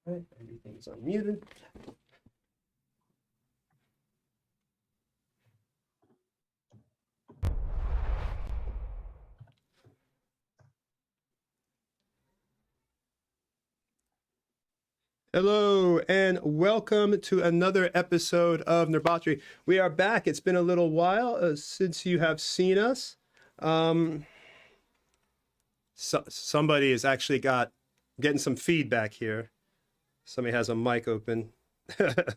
Right, everything's unmuted. Hello and welcome to another episode of Nerbatri. We are back. It's been a little while since you have seen us. Somebody has actually getting some feedback here. Somebody has a mic open. Chuck,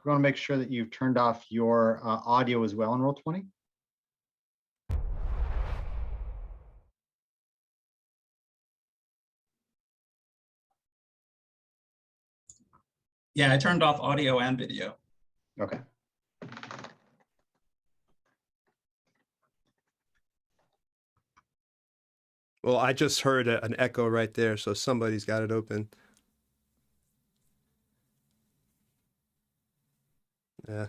we want to make sure that you've turned off your audio as well in Roll20. Yeah, I turned off audio and video. Okay. Well, I just heard an echo right there, so somebody's got it open. Yeah.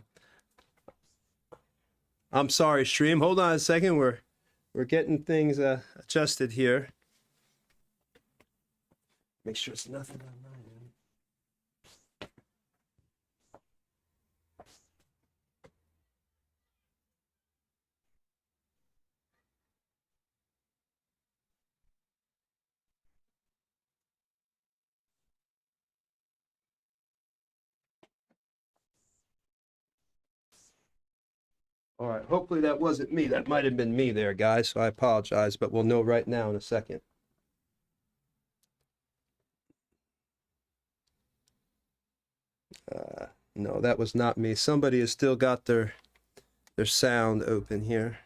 I'm sorry, stream. Hold on a second. We're getting things adjusted here. Make sure it's nothing on my end. All right, hopefully that wasn't me. That might have been me there, guys, so I apologize, but we'll know right now in a second. No, that was not me. Somebody has still got their sound open here.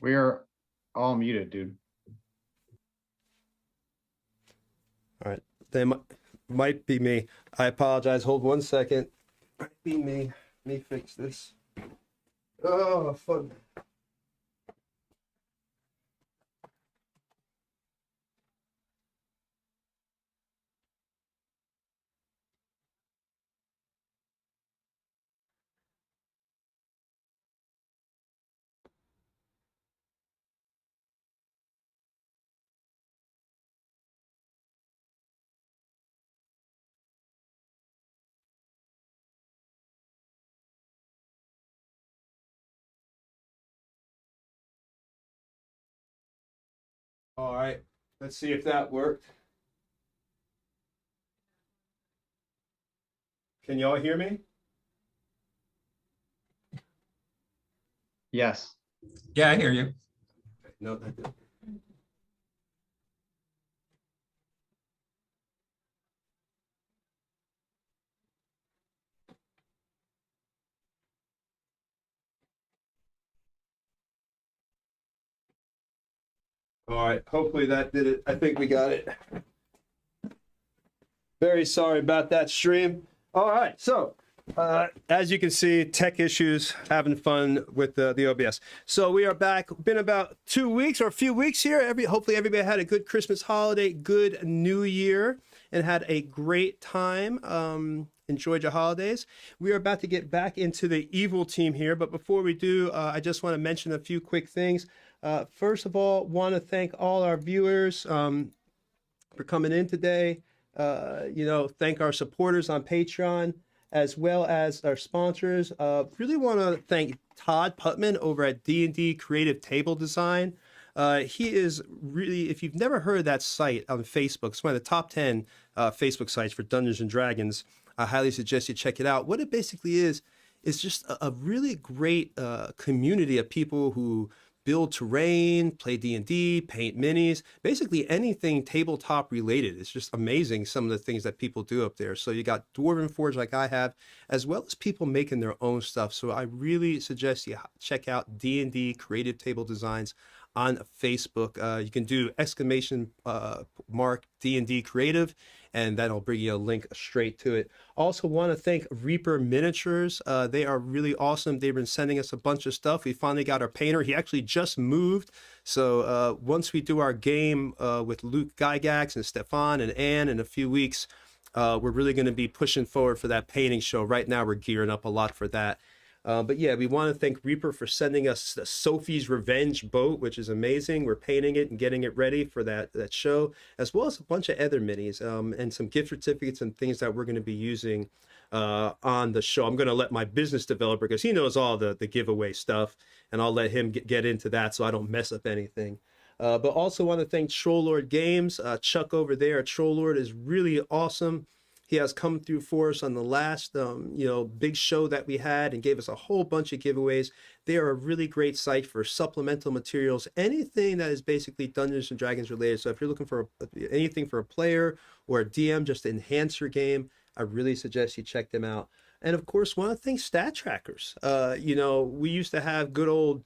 We are all muted, dude. All right, they might be me. I apologize. Hold 1 second. Might be me. Let me fix this. Oh, fun. All right, let's see if that worked. Can y'all hear me? Yes. Yeah, I hear you. No, that didn't. All right, hopefully that did it. I think we got it. Very sorry about that stream. All right, so as you can see, tech issues, having fun with the OBS. So we are back. Been about 2 weeks or a few weeks here. Hopefully everybody had a good Christmas holiday, good New Year, and had a great time. Enjoyed your holidays. We are about to get back into the evil team here, but before we do, I just want to mention a few quick things. First of all, want to thank all our viewers for coming in today. Thank our supporters on Patreon as well as our sponsors. Really want to thank Todd Putman over at D&D Creative Table Design. He is really, if you've never heard of that site on Facebook, it's one of the top 10 Facebook sites for Dungeons and Dragons. I highly suggest you check it out. What it basically is just a really great community of people who build terrain, play D&D, paint minis, basically anything tabletop related. It's just amazing some of the things that people do up there. So you got Dwarven Forge like I have, as well as people making their own stuff. So I really suggest you check out D&D Creative Table Designs on Facebook. You can do !mark D&D Creative, and that'll bring you a link straight to it. Also want to thank Reaper Miniatures. They are really awesome. They've been sending us a bunch of stuff. We finally got our painter. He actually just moved. So once we do our game with Luke Gygax and Stefan and Anne in a few weeks, we're really going to be pushing forward for that painting show. Right now, we're gearing up a lot for that. But yeah, we want to thank Reaper for sending us the Sophie's Revenge boat, which is amazing. We're painting it and getting it ready for that show, as well as a bunch of other minis and some gift certificates and things that we're going to be using on the show. I'm going to let my business developer, because he knows all the giveaway stuff, and I'll let him get into that so I don't mess up anything. But also want to thank Troll Lord Games. Chuck over there at Troll Lord is really awesome. He has come through for us on the last, big show that we had and gave us a whole bunch of giveaways. They are a really great site for supplemental materials, anything that is basically Dungeons and Dragons related. So if you're looking for anything for a player or a DM just to enhance your game, I really suggest you check them out. And of course, want to thank Stat Trackers. We used to have good old,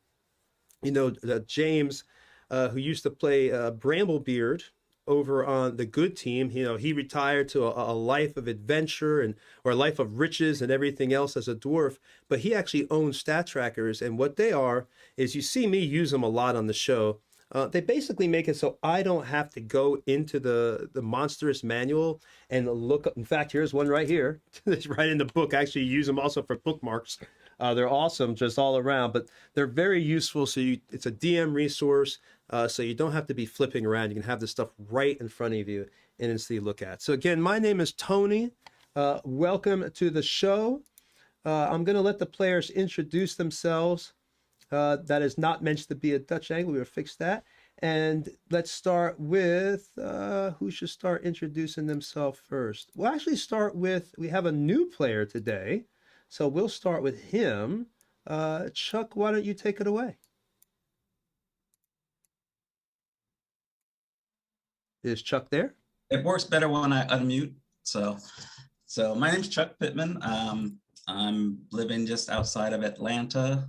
James, who used to play Bramblebeard over on the good team. He retired to a life of adventure or a life of riches and everything else as a dwarf, but he actually owns Stat Trackers, and what they are is, you see me use them a lot on the show. They basically make it so I don't have to go into the monstrous manual and look up. In fact, here's one right here. It's right in the book. I actually use them also for bookmarks. They're awesome just all around, but they're very useful. So it's a DM resource. So you don't have to be flipping around. You can have this stuff right in front of you and instantly look at. So again, my name is Tony. Welcome to the show. I'm going to let the players introduce themselves. That is not meant to be a Dutch angle. We will fix that. And let's start with, who should start introducing themselves first? We'll actually start with, we have a new player today. So we'll start with him. Chuck, why don't you take it away? Is Chuck there? It works better when I unmute. So my name's Chuck Pittman. I'm living just outside of Atlanta.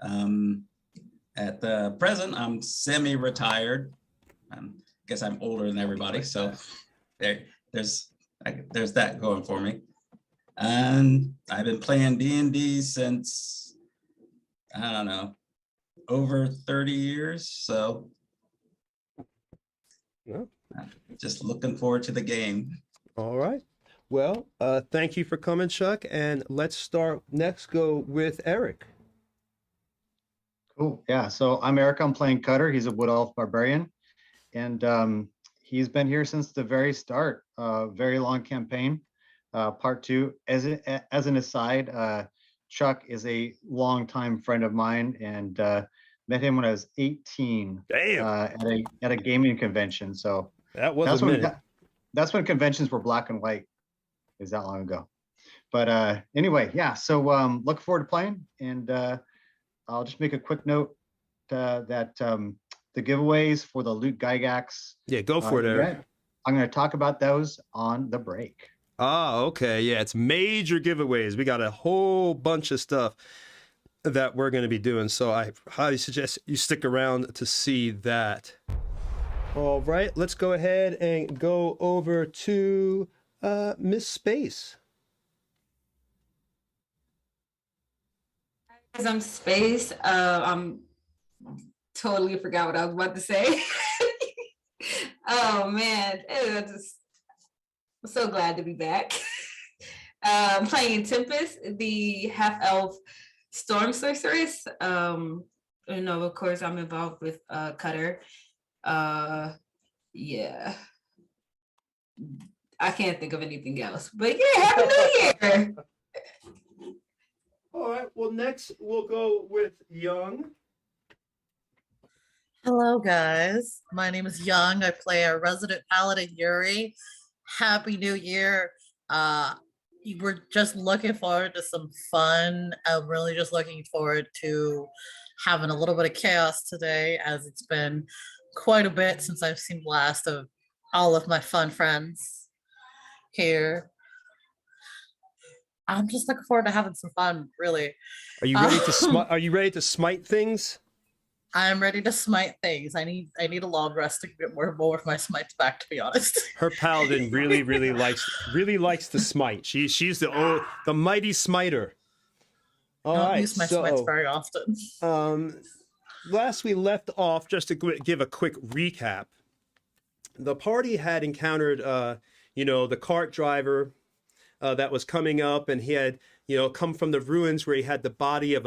At the present, I'm semi-retired. I guess I'm older than everybody, so there's that going for me. And I've been playing D&D since, I don't know, over 30 years. So Yeah. Just looking forward to the game. All right. Well, thank you for coming, Chuck. And let's go with Eric. Cool. Yeah. So I'm Eric. I'm playing Cutter. He's a Wood Elf Barbarian. And he's been here since the very start. Very long campaign. Part 2. As an aside, Chuck is a longtime friend of mine, and Met him when I was 18 Damn, at a gaming convention. So that was that's a when minute. that's when conventions were black and white. Is that long ago? But anyway, yeah. So looking forward to playing, and I'll just make a quick note that the giveaways for the Loot Gygax Yeah, go for it, Eric. event, I'm going to talk about those on the break. Oh, okay. Yeah, it's major giveaways. We got a whole bunch of stuff that we're going to be doing. So I highly suggest you stick around to see that. All right, let's go ahead and go over to Miss Space. As I'm Space, I'm totally forgot what I was about to say. Oh man, I'm so glad to be back. Playing Tempest, the half-elf storm sorceress. Of course, I'm involved with Cutter. Yeah, I can't think of anything else. But yeah, Happy New Year! All right, well, next we'll go with Young. Hello, guys. My name is Young. I play a resident paladin, Yuri. Happy New Year. We're just looking forward to some fun. I'm really just looking forward to having a little bit of chaos today, as it's been quite a bit since I've seen the last of all of my fun friends here. I'm just looking forward to having some fun, really. Are you ready to smite? Are you ready to smite things? I'm ready to smite things. I need a long rest to get more of my smites back, to be honest. Her paladin really likes to smite. She's the mighty smiter. All I don't right, use my smites very often. Last we left off, just to give a quick recap, the party had encountered the cart driver that was coming up, and he had come from the ruins where he had the body of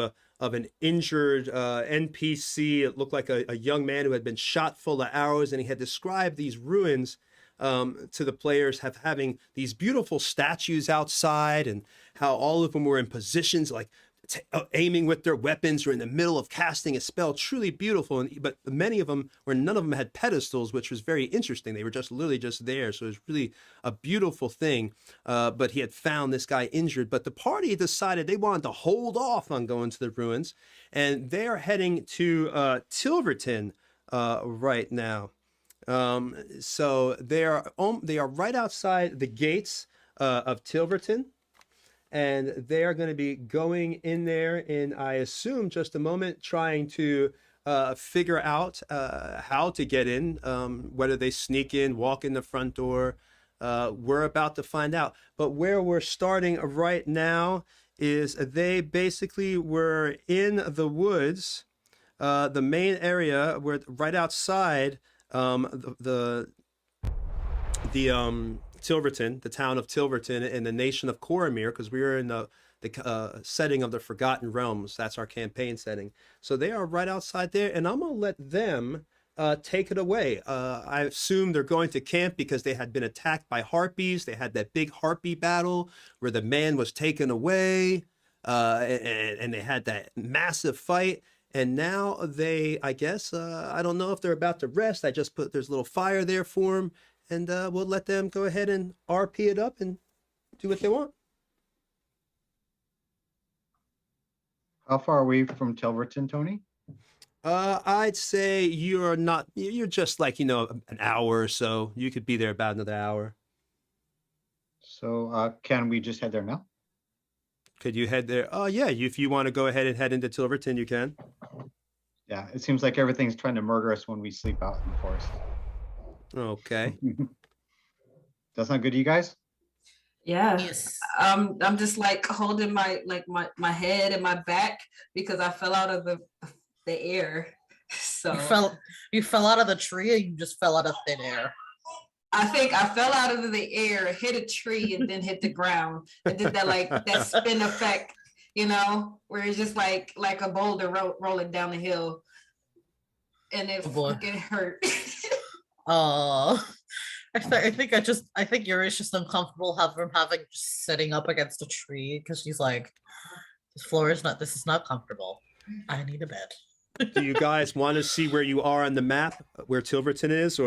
an injured NPC. It looked like a young man who had been shot full of arrows, and he had described these ruins to the players having these beautiful statues outside, and how all of them were in positions like aiming with their weapons or in the middle of casting a spell. Truly beautiful. But many of them, or none of them, had pedestals, which was very interesting. They were just literally just there. So it was really a beautiful thing. But he had found this guy injured. But the party decided they wanted to hold off on going to the ruins, and they are heading to Tilverton right now. So they are right outside the gates of Tilverton. And they are going to be going in there in, I assume, just a moment, trying to figure out how to get in, whether they sneak in, walk in the front door. We're about to find out. But where we're starting right now is they basically were in the woods, the main area, where right outside Tilverton, the town of Tilverton, in the nation of Coromir, because we are in the setting of the Forgotten Realms. That's our campaign setting. So they are right outside there, and I'm going to let them take it away. I assume they're going to camp because they had been attacked by harpies. They had that big harpy battle where the man was taken away, and they had that massive fight. And now I guess, I don't know if they're about to rest. I just there's a little fire there for them. And we'll let them go ahead and RP it up and do what they want. How far are we from Tilverton, Tony? I'd say you're just like, an hour or so. You could be there about another hour. So can we just head there now? Could you head there? Oh, yeah. If you want to go ahead and head into Tilverton, you can. Yeah, it seems like everything's trying to murder us when we sleep out in the forest. Okay. That's not good to you guys? Yeah. Yes. I'm just like holding my head and my back because I fell out of the air. So You fell out of the tree, or you just fell out of thin air? I think I fell out of the air, hit a tree, and then hit the ground. It did that spin effect, where it's just like a boulder rolling down the hill, and it fucking hurt. Oh, I think Yuri's just uncomfortable from having just sitting up against a tree, because she's like, this is not comfortable. I need a bed. Do you guys want to see where you are on the map, where Tilverton is,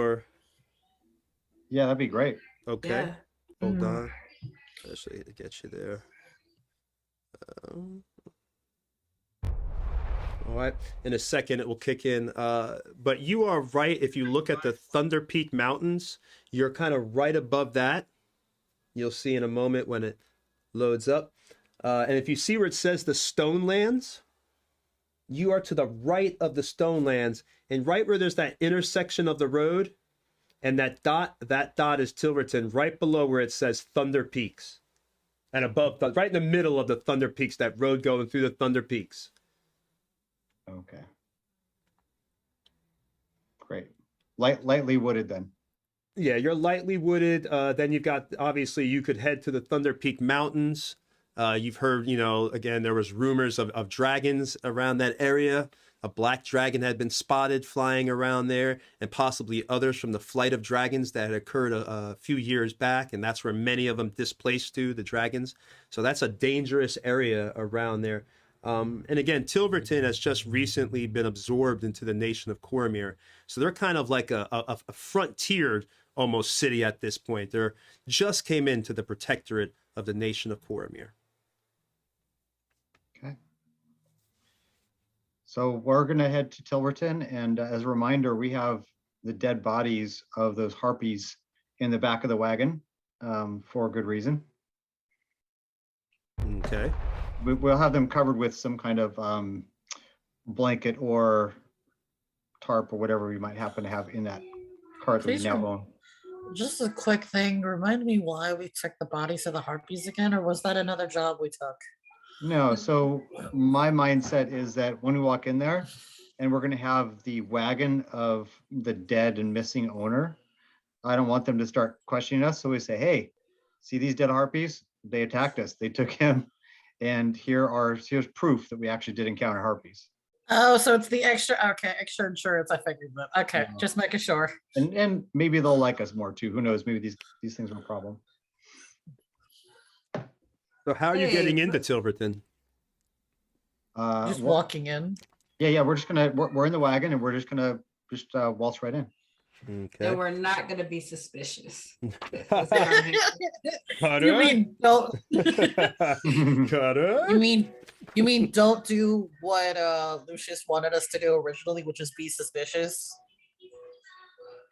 Yeah, that'd be great. okay? Yeah. Hold Mm. on. Actually, to get you there. All right. In a second, it will kick in. But you are right. If you look at the Thunder Peak Mountains, you're kind of right above that. You'll see in a moment when it loads up. And if you see where it says the Stonelands, you are to the right of the Stonelands. And right where there's that intersection of the road, and that dot is Tilverton, right below where it says Thunder Peaks. And above, right in the middle of the Thunder Peaks, that road going through the Thunder Peaks. Okay. Great. Lightly wooded then. Yeah, you're lightly wooded. Then you've got, obviously, you could head to the Thunder Peak Mountains. You've heard, again, there was rumors of dragons around that area. A black dragon had been spotted flying around there, and possibly others from the flight of dragons that had occurred a few years back, and that's where many of them displaced to, the dragons. So that's a dangerous area around there. And again, Tilverton has just recently been absorbed into the nation of Coromir. So they're kind of like a frontier almost city at this point. They're just came into the protectorate of the nation of Coromir. Okay. So we're going to head to Tilverton, and as a reminder, we have the dead bodies of those harpies in the back of the wagon for a good reason. Okay. We'll have them covered with some kind of blanket or tarp or whatever we might happen to have in that cart that we Please now own. Just a quick thing. Remind me why we took the bodies of the harpies again, or was that another job we took? No, so my mindset is that when we walk in there and we're going to have the wagon of the dead and missing owner, I don't want them to start questioning us. So we say, hey, see these dead harpies? They attacked us. They took him. And here's proof that we actually did encounter harpies. Oh, so it's the extra insurance. I figured that. Okay, Yeah. just making sure. And maybe they'll like us more too. Who knows? Maybe these things are a problem. So how are you Hey, getting into Tilverton? Just Well, walking in. yeah, we're in the wagon and we're just gonna waltz right in. Okay. and we're not gonna be suspicious. That's what I'm hearing. Cutter? You mean don't? Cutter? You mean don't do what Lucius wanted us to do originally, which is be suspicious?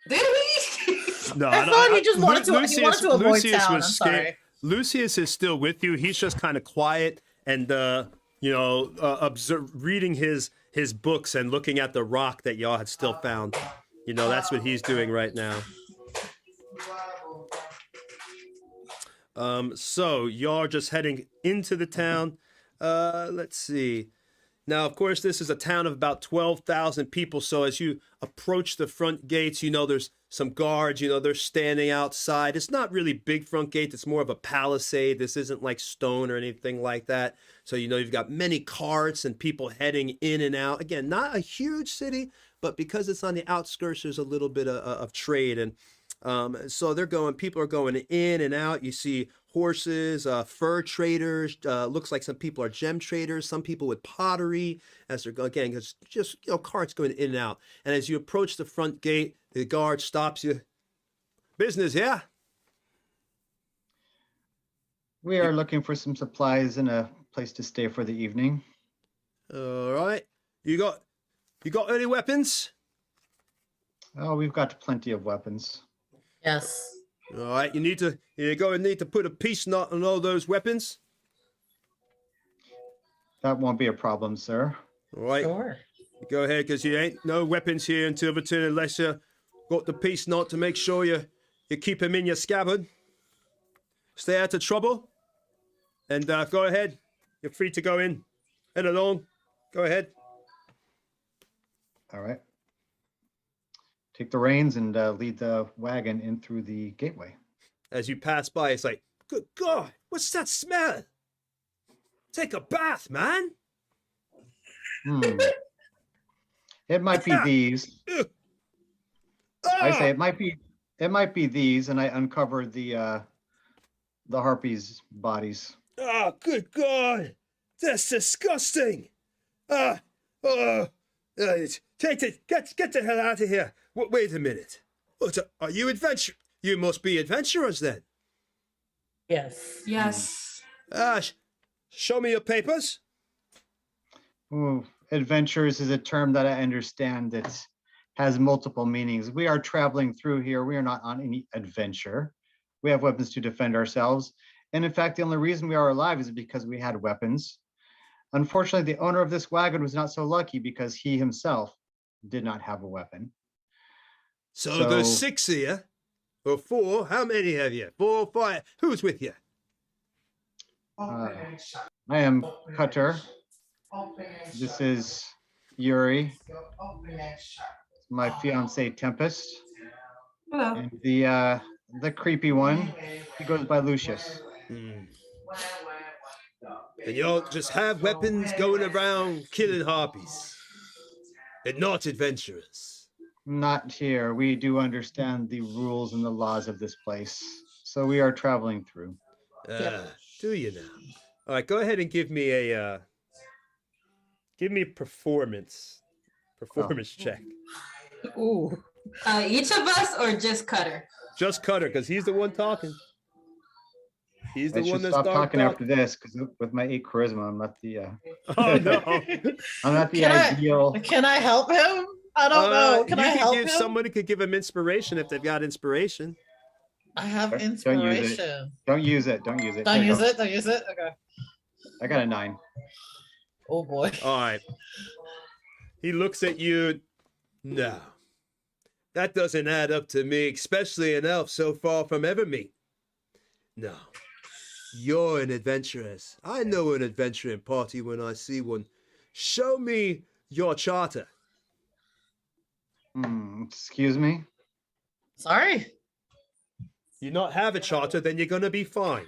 Did we? No, I thought he just wanted to. He wanted to avoid Lucius town. I'm was scared. sorry. Lucius is still with you. He's just kind of quiet and reading his books and looking at the rock that y'all had still found. That's what he's doing right now. So y'all are just heading into the town. Let's see. Now, of course, this is a town of about 12,000 people. So as you approach the front gates, there's some guards, they're standing outside. It's not really big front gate. It's more of a palisade. This isn't like stone or anything like that. So, you've got many carts and people heading in and out. Again, not a huge city, but because it's on the outskirts, there's a little bit of trade. And so people are going in and out. You see horses, fur traders, looks like some people are gem traders, some people with pottery as they're going, again, it's just, carts going in and out. And as you approach the front gate, the guard stops you. Business, yeah? We are looking for some supplies and a place to stay for the evening. All right. You got any weapons? Oh, we've got plenty of weapons. Yes. All right. You need to put a peace knot on all those weapons. That won't be a problem, sir. All right. Sure. Go ahead, because you ain't no weapons here in Tilverton unless you got the peace knot to make sure you keep him in your scabbard. Stay out of trouble. And go ahead. You're free to go in. Head along. Go ahead. All right. Take the reins and lead the wagon in through the gateway. As you pass by, it's like, good God, what's that smell? Take a bath, man. It might be these. I say Ah! it might be these, and I uncovered the harpies' bodies. Oh, good God. That's disgusting. Take it. Get the hell out of here. Wait a minute. Are you adventure? You must be adventurers then. Yes. Yes. Show me your papers. Ooh, adventures is a term that I understand that has multiple meanings. We are traveling through here. We are not on any adventure. We have weapons to defend ourselves. And in fact, the only reason we are alive is because we had weapons. Unfortunately, the owner of this wagon was not so lucky because he himself did not have a weapon. So there's 6 here. Or 4. How many have you? 4 or 5. Who's with you? I am Cutter. This is Yuri. My fiance Tempest. Hello. And the creepy one, he goes by Lucius. And y'all just have weapons going around killing harpies. And not adventurers. Not here. We do understand the rules and the laws of this place. So we are traveling through. Do you now? All right, go ahead and give me a performance check. Ooh. Each of us or just Cutter? Just Cutter, because he's the one talking. He's the I one should that's stop talking after talking. this because with my 8 charisma, I'm not the Oh no! I'm not the Can ideal. Can I help him? I don't know. Can you I could help give him? somebody could give him inspiration if they've got inspiration. I have Don't use it. inspiration. Don't use it. Don't use it. Don't Here you use go. it. Don't use it. Okay. I got a 9. Oh boy. All right. He looks at you. No, that doesn't add up to me, especially an elf so far from Evermeet. No, you're an adventuress. I know an adventuring party when I see one. Show me your charter. Excuse me. Sorry. You not have a charter, then you're gonna be fined.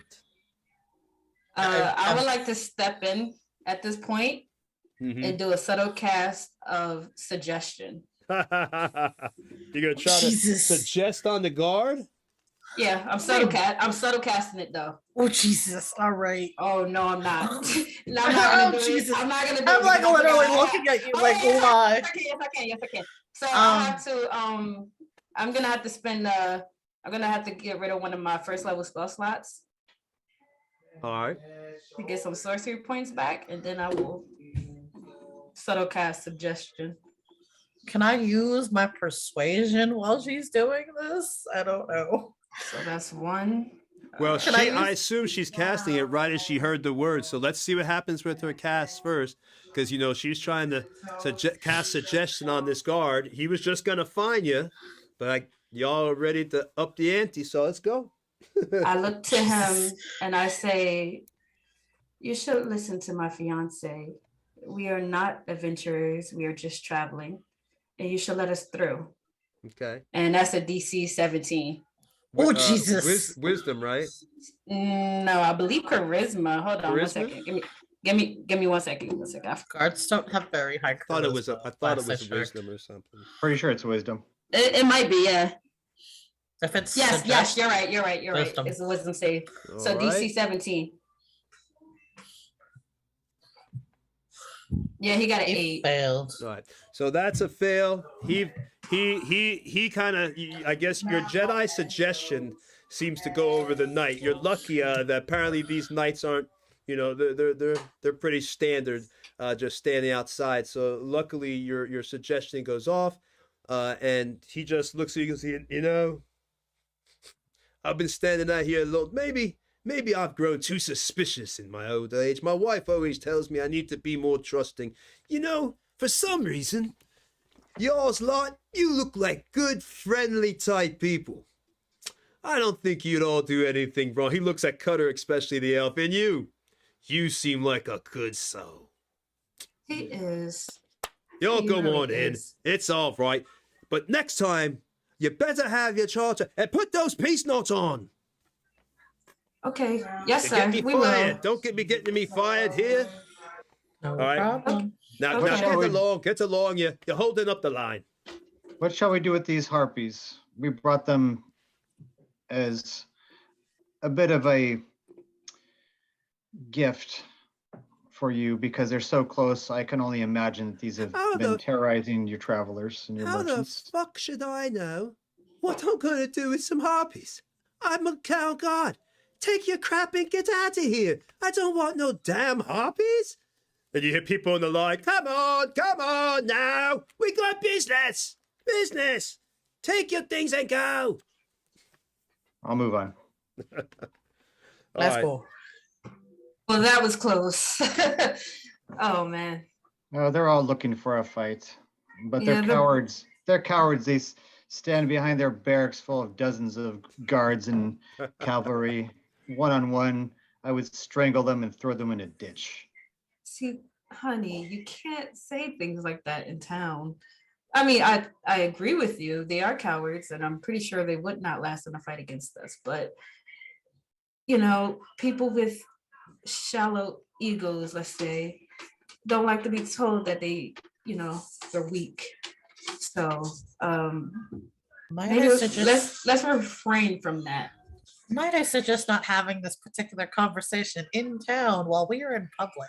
I would like to step in at this point Mhm. and do a subtle cast of suggestion. You're gonna try Jesus. to suggest on the guard? Yeah, I'm subtle casting it though. Oh Jesus. All right. Oh no, I'm not. No, I'm not gonna do Jesus. it. I'm not gonna do I'm it. like because literally I- looking at you Oh, like, yes, why? Yes, I can. So I have to I'm gonna have to spend I'm gonna have to get rid of one of my first level spell slots All right. to get some sorcery points back, and then I will subtle cast suggestion. Can I use my persuasion while she's doing this? I don't know. So that's 1. Well, Can I I use- assume she's casting it right as she heard the word. So let's see what happens with her cast first, because she's trying to cast suggestion on this guard. He was just gonna fine you, but y'all are ready to up the ante. So let's go. I look to him and I say, "You should listen to my fiance. We are not adventurers. We are just traveling, and you should let us through." Okay. And that's a DC 17. Oh, Jesus. Wisdom, right? No, I believe charisma. Hold on Charisma? 1 second. Give me 1 second. 1 second. Guards don't have very high. I thought it was charisma, last I checked. wisdom or something. Pretty sure it's wisdom. It might be, yeah. If it's Yes, suggest- you're right. Wisdom. It's a wisdom save. So All DC right. 17. Yeah, he got an He 8. failed. All right. So that's a fail. He kind of, I guess your Jedi suggestion seems to go over the knight. You're lucky that apparently these knights aren't, they're pretty standard, just standing outside. So luckily your suggestion goes off, and he just looks at you and says, I've been standing out here alone. Maybe I've grown too suspicious in my old age. My wife always tells me I need to be more trusting. For some reason, y'all's lot, you look like good, friendly type people. I don't think you'd all do anything wrong. He looks at Cutter, especially the elf, and you seem like a good soul. He is. Y'all He go really on in. is. It's all right. But next time, you better have your charter and put those peace notes on. Okay. Yes, You sir. get me We fired. will. Don't get me getting me fired here. No right. problem. Now Okay. get along. You're holding up the line. What shall we do with these harpies? We brought them as a bit of a gift for you because they're so close. I can only imagine that these have How been the- terrorizing your travelers and your How the merchants. fuck should I know what I'm gonna do with some harpies? I'm a cow god. Take your crap and get out of here. I don't want no damn harpies. And you hear people in the line, come on now. We got business. Business. Take your things and go. I'll move on. All Let's right. go. Well, that was close. Oh man. They're all looking for a fight, but they're Yeah, cowards. They're cowards. They stand behind their barracks full of dozens of guards and cavalry. One on one, I would strangle them and throw them in a ditch. See, honey, you can't say things like that in town. I mean, I agree with you. They are cowards, and I'm pretty sure they would not last in a fight against us. But you know, people with shallow egos, let's say, don't like to be told that they, you know, they're weak. So Might maybe I suggest let's refrain from that. might I suggest not having this particular conversation in town while we are in public?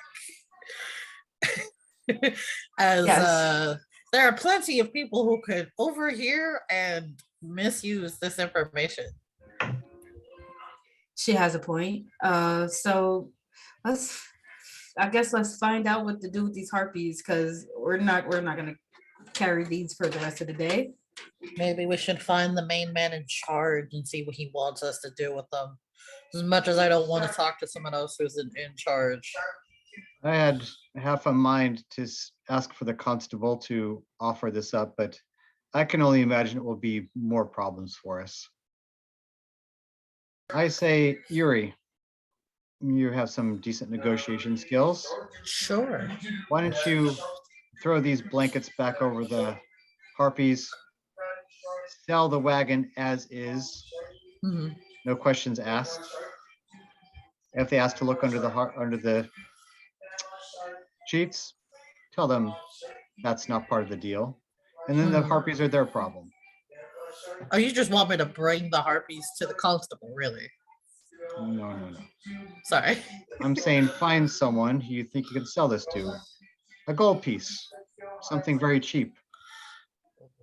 As Yes. there are plenty of people who could overhear and misuse this information. She has a point. So I guess let's find out what to do with these harpies, because we're not gonna carry these for the rest of the day. Maybe we should find the main man in charge and see what he wants us to do with them. As much as I don't want to talk to someone else who's in charge. I had half a mind to ask for the constable to offer this up, but I can only imagine it will be more problems for us. I say, Yuri, you have some decent negotiation skills. Sure. Why don't you throw these blankets back over the harpies, sell the wagon as is, Mhm. no questions asked. If they ask to look under the sheets, tell them that's not part of the deal. And then the Hmm. harpies are their problem. Oh, you just want me to bring the harpies to the constable, really? No. Sorry. I'm saying find someone who you think you can sell this to. A gold piece, something very cheap,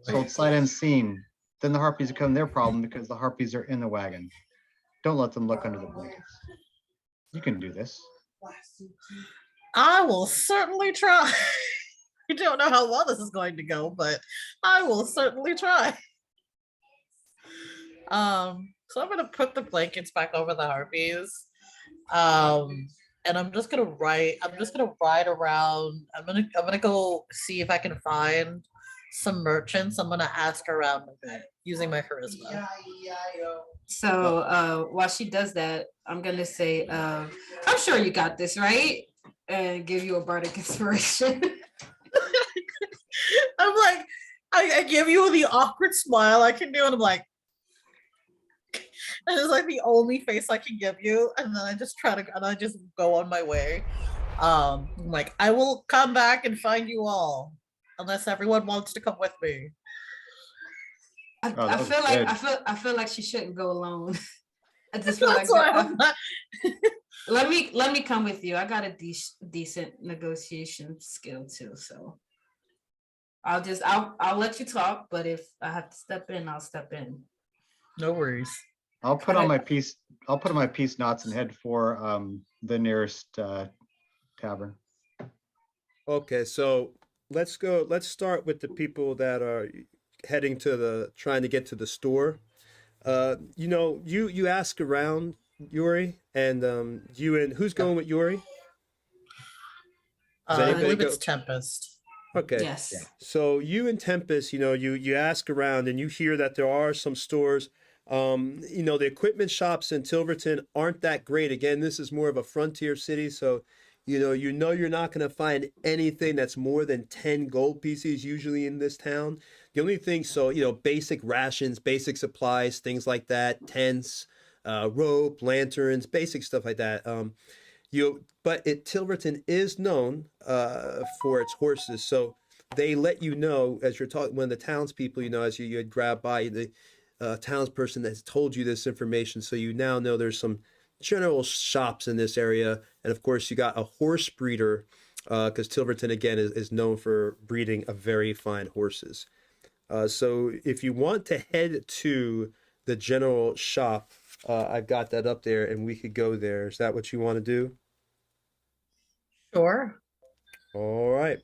sold sight unseen. Then the harpies become their problem because the harpies are in the wagon. Don't let them look under the blankets. You can do this. I will certainly try. I don't know how well this is going to go, but I will certainly try. So I'm gonna put the blankets back over the harpies. And I'm just gonna ride around. I'm gonna go see if I can find some merchants. I'm gonna ask around a bit using my charisma. So while she does that, I'm gonna say, I'm sure you got this, right? And give you a bardic inspiration. I'm like, I give you the awkward smile I can do, and I'm like, and it's like the only face I can give you, and then I just go on my way. I'm like, I will come back and find you all, unless everyone wants to come with me. I that was feel like good. I feel like she shouldn't go alone. I just feel That's like why I'm not. let me come with you. I got a decent negotiation skill too, so I'll let you talk, but if I have to step in, I'll step in. No worries. I'll put on my peace knots and head for the nearest tavern. Okay, so let's start with the people that are trying to get to the store. You ask around, Yuri, and who's going with Yuri? Does I anybody believe go? it's Tempest. Okay. Yes. Yeah. So you and Tempest, you ask around and you hear that there are some stores. The equipment shops in Tilverton aren't that great. Again, this is more of a frontier city, so you're not going to find anything that's more than 10 gold pieces usually in this town. The only thing, basic rations, basic supplies, things like that, tents, rope, lanterns, basic stuff like that. But Tilverton is known for its horses, so they let you know as you're talking when the townspeople, as you had grabbed by the townsperson that's told you this information, so you now know there's some general shops in this area. And of course, you got a horse breeder, because Tilverton, again, is known for breeding a very fine horses. So if you want to head to the general shop, I've got that up there and we could go there. Is that what you want to do? Sure. All right.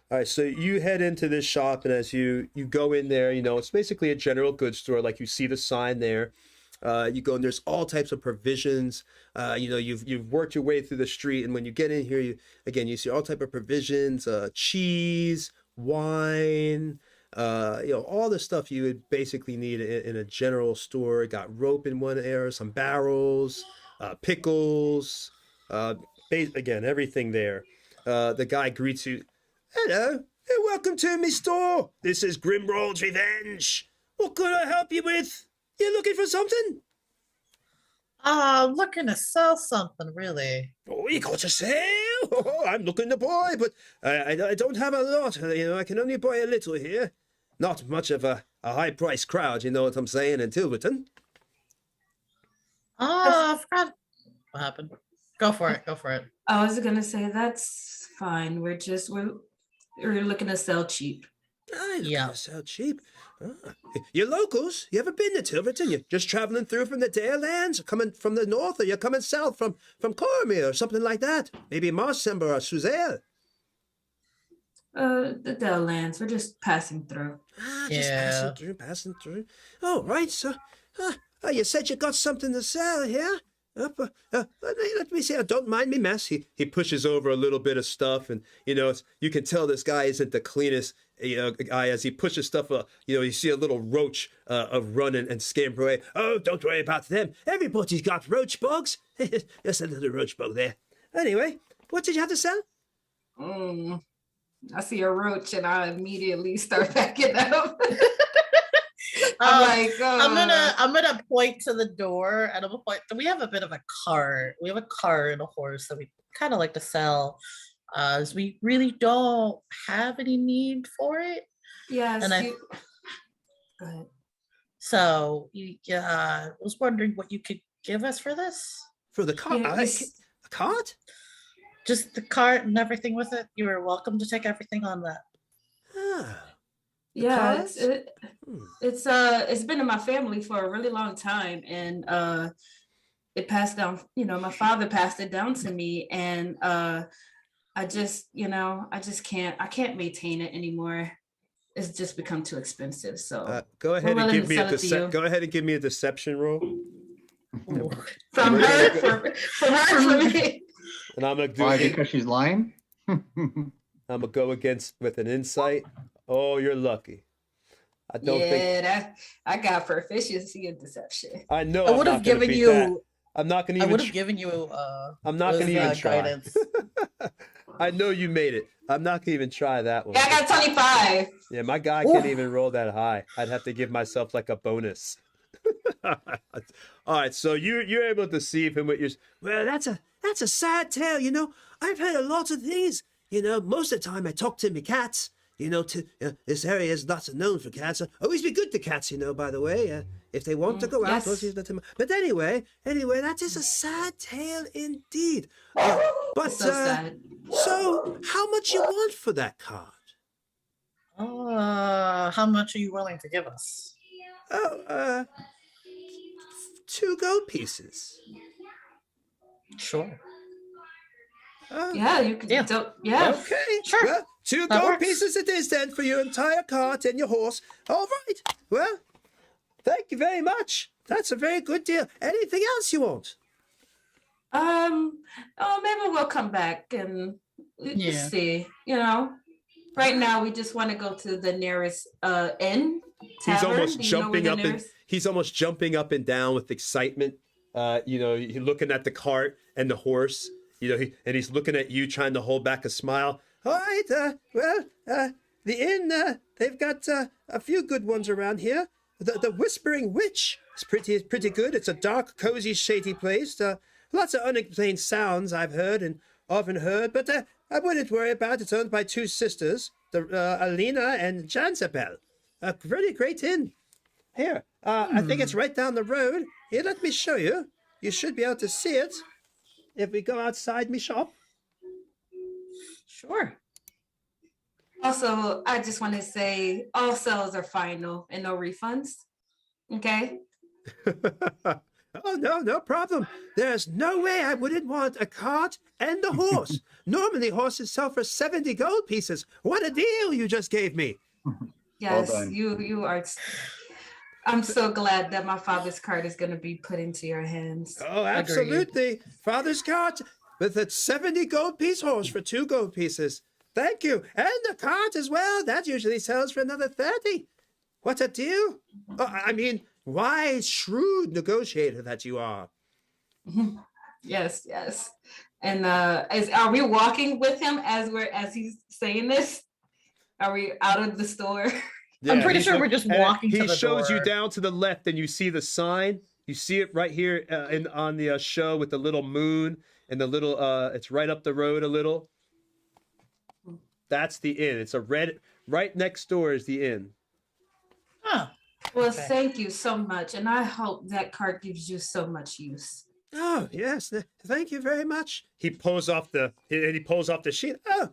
All right, so you head into this shop, and as you go in there, it's basically a general goods store. Like, you see the sign there. You go and there's all types of provisions. You've worked your way through the street, and when you get in here, you see all type of provisions, cheese, wine, all the stuff you would basically need in a general store. Got rope in one area, some barrels, pickles, again, everything there. The guy greets you. Hello, and welcome to my store. This is Grimrold's Revenge. What could I help you with? You looking for something? I'm looking to sell something, really. Oh, you got to sell? Oh, I'm looking to buy, but I don't have a lot. I can only buy a little here. Not much of a high-priced crowd, you know what I'm saying, in Tilverton. Oh, I forgot what happened. Go for it. Go for it. I was gonna say that's fine. We're looking to sell cheap. Yeah, sell cheap. You're locals. You ever been to Tilverton? You're just traveling through from the Dale lands, coming from the north, or you're coming south from Cormier or something like that. Maybe Marsember or Suzel. The Dell lands. We're just passing through. Just passing through. Oh, right. So, you said you got something to sell here. Let me see. Don't mind me, mess. He pushes over a little bit of stuff, and you can tell this guy isn't the cleanest guy as he pushes stuff. You see a little roach of running and scamper away. Oh, don't worry about them. Everybody's got roach bugs. Just a little roach bug there. Anyway, what did you have to sell? I see a roach and I immediately start backing up. I'm like, I'm gonna point to the door, and I'm gonna point. We have a bit of a cart. We have a cart and a horse that we kind of like to sell, as we really don't have any need for it. Yes. And Go ahead. So, I was wondering what you could give us for this. For the cart? Yeah, A cart? Just the cart and everything with it. You are welcome to take everything on that. Yeah, it's been in my family for a really long time, and it passed down. My father passed it down to me, and I can't maintain it anymore. It's just become too expensive. So go ahead and give me a deception roll. From her for me. And I'm gonna do Why? Because she's lying. I'm gonna go with an insight. Oh, you're lucky. I don't think that I got proficiency in deception. I know. I would have given you. I'm not gonna even. I would have given you. I'm not gonna even try. Guidance. I know you made it. I'm not gonna even try that one. Yeah, I got 25. Yeah, my guy can't even roll that high. I'd have to give myself like a bonus. All right, so you're able to deceive him with your. Well, that's a sad tale, I've heard a lot of things. Most of the time I talk to my cats. This area is not known for cats. Always be good to cats, by the way. If they want to go out. Yes. But anyway, that is a sad tale indeed. But So sad. So how much you want for that card? How much are you willing to give us? 2 gold pieces. Sure. Yeah, you can. Yeah. Yeah. Okay. Sure. Well, 2 That gold works. pieces it is then for your entire cart and your horse. All right. Well, thank you very much. That's a very good deal. Anything else you want? Maybe we'll come back and Yeah. see. Right now we just want to go to the nearest inn. He's Tavern. almost Do you know where jumping the up and nearest- he's almost jumping up and down with excitement. You're looking at the cart and the horse. And he's looking at you, trying to hold back a smile. All right. The inn. They've got a few good ones around here. The Whispering Witch is pretty good. It's a dark, cozy, shady place. Lots of unexplained sounds I've heard and often heard, but I wouldn't worry about it. It's owned by 2 sisters, Alina and Jansabel. A really great inn. Here, I think it's right down the road. Here, let me show you. You should be able to see it if we go outside me shop. Sure. Also, I just want to say all sales are final and no refunds. Okay. Oh, no, no problem. There's no way I wouldn't want a cart and a horse. Normally, horses sell for 70 gold pieces. What a deal you just gave me. Yes, done. you are. I'm so glad that my father's card is going to be put into your hands. Oh, absolutely. Father's cart with a 70 gold piece horse for 2 gold pieces. Thank you. And a cart as well. That usually sells for another 30. What a deal. Oh, I mean, wise, shrewd negotiator that you are. Yes, yes. And are we walking with him as he's saying this? Are we out of the store? I'm pretty he's sure look- we're just and walking to He the shows you door. down to the left, and you see the sign. You see it right here on the show with the little moon and the little. It's right up the road a little. That's the inn. It's a red. Right next door is the inn. Huh. Well, Okay. thank you so much. And I hope that card gives you so much use. Oh yes, thank you very much. He pulls off the sheet. Oh,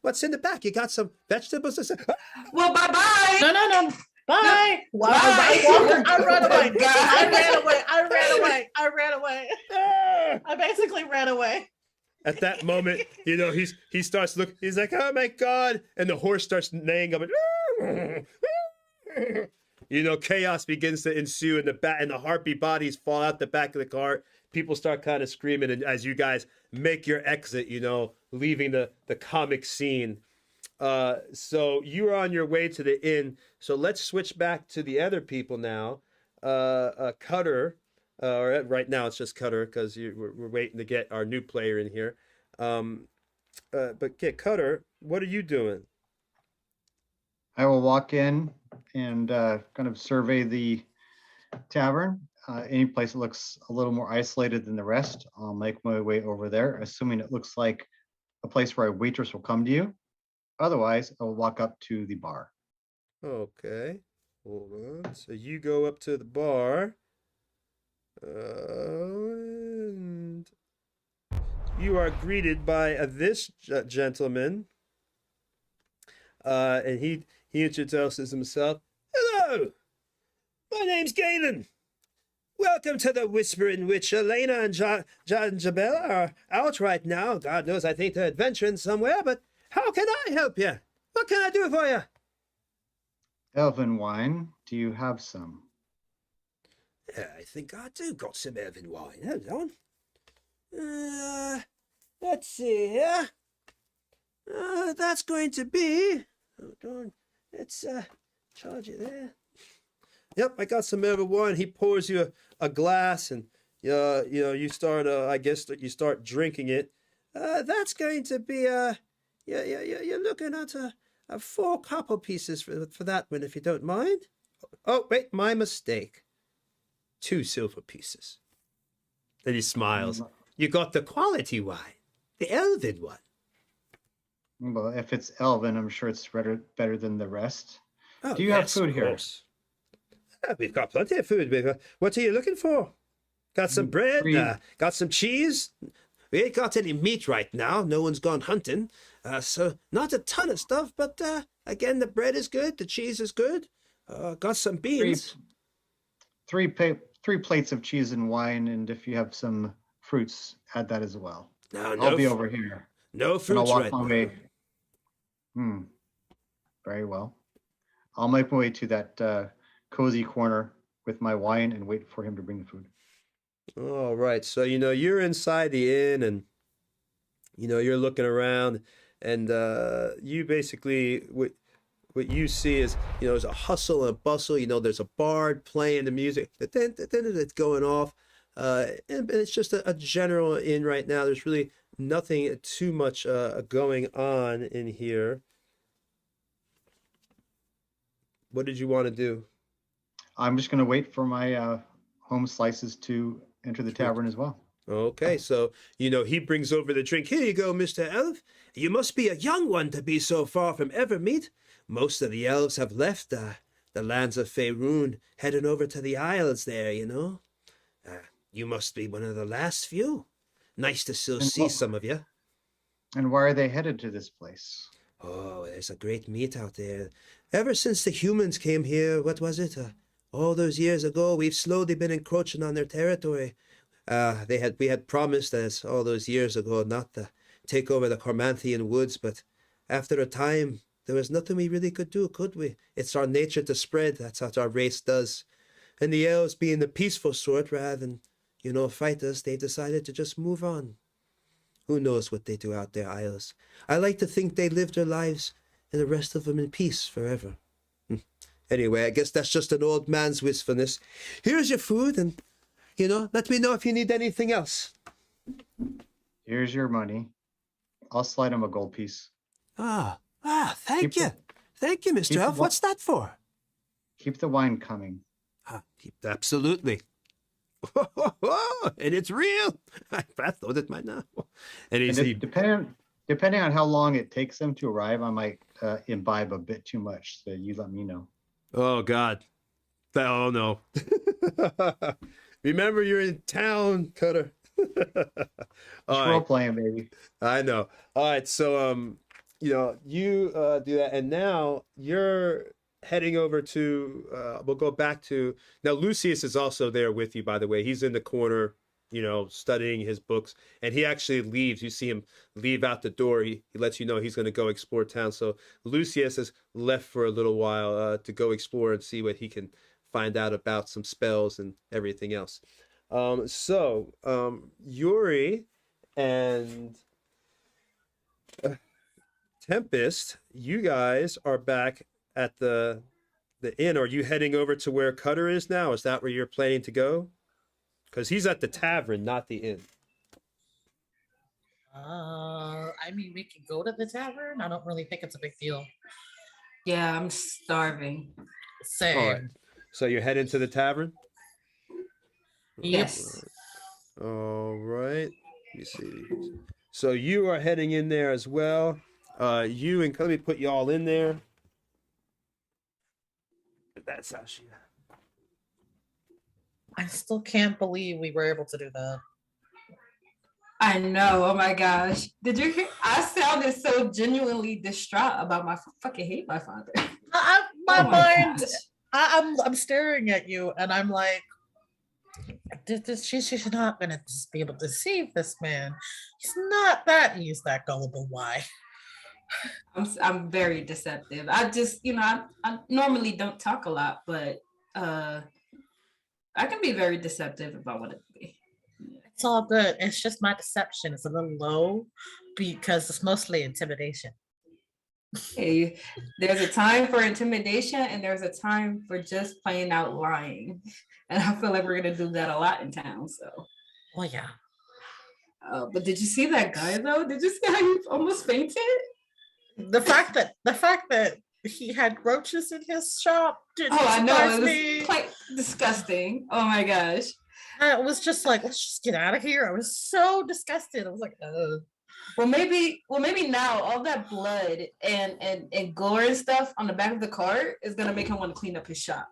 what's in the back? You got some vegetables. Well, bye-bye. No. Bye. Wow, Bye. I ran away. God. I ran away. Ah! I basically ran away. At that moment, he starts looking. He's like, "Oh my god!" And the horse starts neighing up. Chaos begins to ensue, and the harpy bodies fall out the back of the cart. People start kind of screaming, and as you guys make your exit, leaving the comic scene. So you're on your way to the inn. So let's switch back to the other people now. Cutter. Or right now it's just Cutter because we're waiting to get our new player in here. But yeah, Cutter, what are you doing? I will walk in and kind of survey the tavern. Any place that looks a little more isolated than the rest, I'll make my way over there, assuming it looks like a place where a waitress will come to you. Otherwise, I will walk up to the bar. Okay, hold on. So you go up to the bar. And you are greeted by this gentleman. And he introduces himself. Hello, my name's Galen. Welcome to the Whispering Witch. Elena and John Jabel are out right now. God knows, I think they're adventuring somewhere, but how can I help you? What can I do for you? Elven wine, do you have some? I think I do got some elven wine. Hold on. Let's see here. That's going to be. Hold on. Let's charge it there. Yep, I got some elven wine. He pours you a glass, and you start. I guess that you start drinking it. That's going to be you're looking at a 4 copper pieces for that one, if you don't mind. Oh wait, my mistake. 2 silver pieces. Then he smiles. You got the quality wine, the elven one. Well, if it's elven, I'm sure it's better than the rest. Oh, Do you have yes, food of here? course. We've got plenty of food. What are you looking for? Got some bread? Got some cheese? We ain't got any meat right now. No one's gone hunting. So not a ton of stuff, but again, the bread is good. The cheese is good. Got some beans. Three plates of cheese and wine, and if you have some fruits, add that as well. No, I'll be over here. No And fruits I'll walk right my now. way. Very well. I'll make my way to that cozy corner with my wine and wait for him to bring the food. All right. So, you're inside the inn and, you're looking around and you basically, what you see is, there's a hustle and a bustle. There's a bard playing the music. Then it's going off. And it's just a general inn right now. There's really nothing too much going on in here. What did you want to do? I'm just going to wait for my home slices to enter the tavern as well. Okay, so, he brings over the drink. Here you go, Mr. Elf. You must be a young one to be so far from Evermeet. Most of the elves have left the lands of Faerun, heading over to the Isles there, You must be one of the last few. Nice to still And see what- some of you. And why are they headed to this place? Oh, there's a great meat out there. Ever since the humans came here, what was it? All those years ago, we've slowly been encroaching on their territory. We had promised us all those years ago not to take over the Cormanthian woods, but after a time, there was nothing we really could do, could we? It's our nature to spread. That's what our race does. And the elves, being the peaceful sort rather than, fight us, they've decided to just move on. Who knows what they do out their isles? I like to think they live their lives and the rest of them in peace forever. Anyway, I guess that's just an old man's wistfulness. Here's your food, and, let me know if you need anything else. Here's your money. I'll slide him a gold piece. Thank you. Thank you, Mr. keep Elf. the- What's that for? Keep the wine coming. Absolutely. And it's real. I thought it might not. And And he depending on how long it takes them to arrive, I might imbibe a bit too much. So you let me know. oh God. Oh no. Remember, you're in town, Cutter. It's All role right. playing, baby. I know. All right. So, you do that, and now you're heading over to. We'll go back to now. Lucius is also there with you, by the way. He's in the corner, studying his books, and he actually leaves. You see him leave out the door. He lets you know he's going to go explore town. So Lucius has left for a little while to go explore and see what he can find out about some spells and everything else. Yuri and Tempest, you guys are back at the inn. Are you heading over to where Cutter is now? Is that where you're planning to go? Because he's at the tavern, not the inn. I mean, we can go to the tavern. I don't really think it's a big deal. Yeah, I'm starving. Same. All right. So you're heading to the tavern? Yes. All right. Let me see. So you are heading in there as well. Let me put you all in there. That's how she. I still can't believe we were able to do that. I know. Oh my gosh. Did you hear? I sounded so genuinely distraught about my fucking hate my father. My Oh mind. gosh. I'm staring at you, and I'm like, she's not gonna just be able to deceive this man. He's not that. He's that gullible. Why? I'm very deceptive. I just, I normally don't talk a lot, but I can be very deceptive about what it be. It's all good. It's just my deception. It's a little low because it's mostly intimidation. Hey, there's a time for intimidation and there's a time for just plain out lying. And I feel like we're gonna do that a lot in town. So, Oh yeah. but did you see that guy though? Did you see how he almost fainted? The fact that he had roaches in his shop didn't Oh, I know. surprise It was me. quite disgusting. Oh my gosh. I was just like, let's just get out of here. I was so disgusted. I was like, Well, maybe now all that blood and gore and stuff on the back of the cart is gonna make him want to clean up his shop.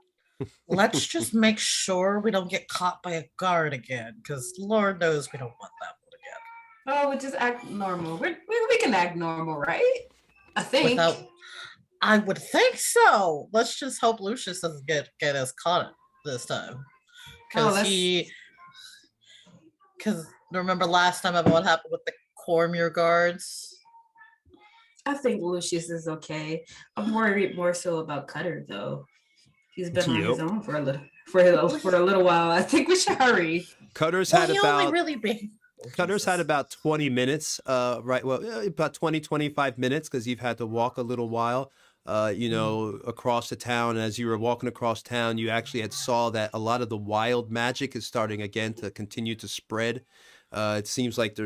let's just make sure we don't get caught by a guard again, because Lord knows we don't want that one again. Oh, we just act normal. We can act normal, right? I think. I would think so. Let's just hope Lucius doesn't get us caught this time. Because remember last time about what happened with the Cormier guards? I think Lucius is okay. I'm worried more so about Cutter though. He's been on his own for a little while. I think we should hurry. Cutter's Well, had he about only really been. Cutter's had about 20 minutes, right? Well, about 20, 25 minutes because you've had to walk a little while, across the town. As you were walking across town, you actually had saw that a lot of the wild magic is starting again to continue to spread. It seems like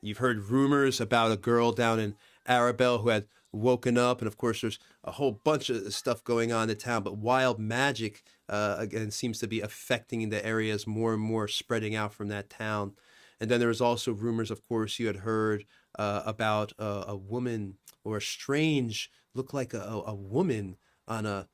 you've heard rumors about a girl down in Arabelle who had woken up. And of course, there's a whole bunch of stuff going on in town, but wild magic, again, seems to be affecting the areas more and more, spreading out from that town. And then there was also rumors, of course, you had heard about a woman or a strange, looked like a woman on a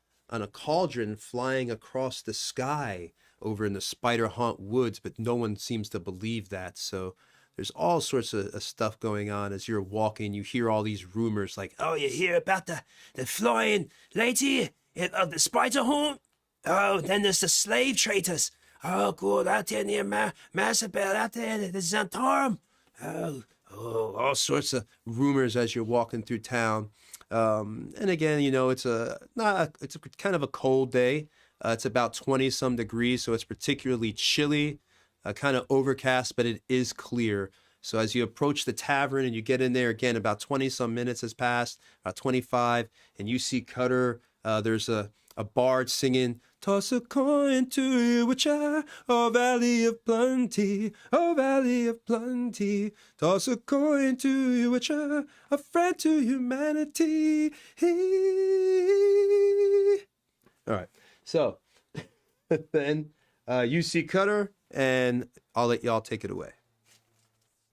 cauldron flying across the sky. over in the Spider Haunt Woods, but no one seems to believe that. So there's all sorts of stuff going on as you're walking. You hear all these rumors like, oh, you hear about the flying lady of the Spider Haunt? Oh, then there's the slave traders. Oh, good, out there near Massabel, out there, the Xantarum. Oh, all sorts of rumors as you're walking through town. And again, you know, it's kind of a cold day. It's about 20 some degrees, so it's particularly chilly, kind of overcast, but it is clear. So as you approach the tavern and you get in there again, about 20 some minutes has passed, about 25, and you see Cutter. There's a bard singing, toss a coin to you, which are a valley of plenty, a valley of plenty. Toss a coin to you, which are a friend to humanity. All right, so then you see Cutter, and I'll let y'all take it away.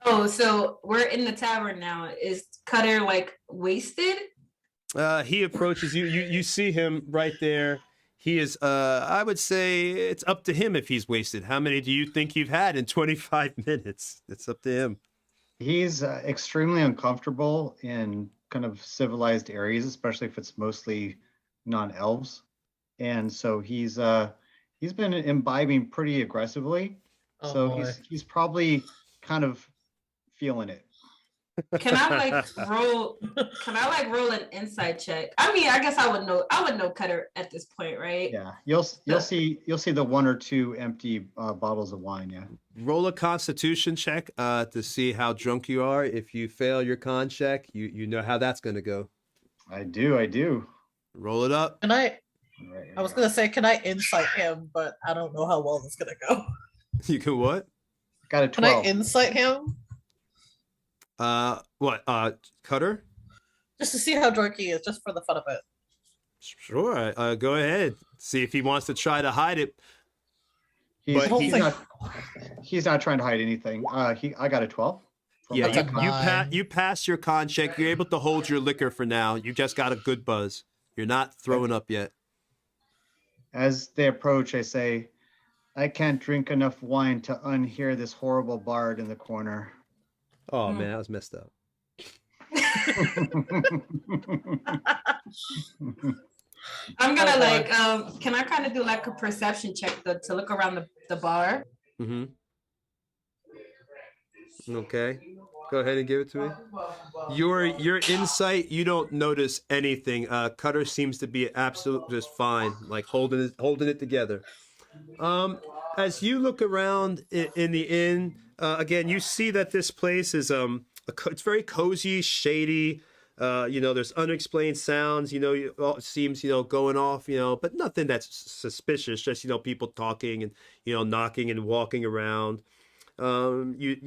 Oh, so we're in the tavern now. Is Cutter like wasted? He approaches you. You see him right there. He is, I would say it's up to him if he's wasted. How many do you think you've had in 25 minutes? It's up to him. He's extremely uncomfortable in kind of civilized areas, especially if it's mostly non-elves. And so he's been imbibing pretty aggressively. Oh, So boy. he's probably kind of feeling it. Can I roll an insight check? I mean, I guess I would know Cutter at this point, right? Yeah, you'll see the one or two empty bottles of wine. Yeah. Roll a Constitution check to see how drunk you are. If you fail your con check, you know how that's going to go. I do. Roll it up. Can I? Right, I was gonna say, can I insight him? But I don't know how well this is gonna go. You can what? Got a Can 12. I insight him What? Cutter? just to see how drunk he is, just for the fun of it? Sure. Go ahead. See if he wants to try to hide it. He's, But he's not trying to hide anything. I got a 12. from Yeah, my That's a con. nine. you pass your con check. You're able to hold your liquor for now. You just got a good buzz. You're not throwing up yet. As they approach, I say, I can't drink enough wine to unhear this horrible bard in the corner. Oh man, that was messed up. I'm gonna Oh, boy. can I kind of do like a perception check to look around the bar? Mm-hmm. Okay. Go ahead and give it to me. Your insight, you don't notice anything. Cutter seems to be absolute just fine, like holding it together. As you look around in the inn, again, you see that this place is it's very cozy, shady. There's unexplained sounds. It seems going off. But nothing that's suspicious. Just people talking and knocking and walking around. You'd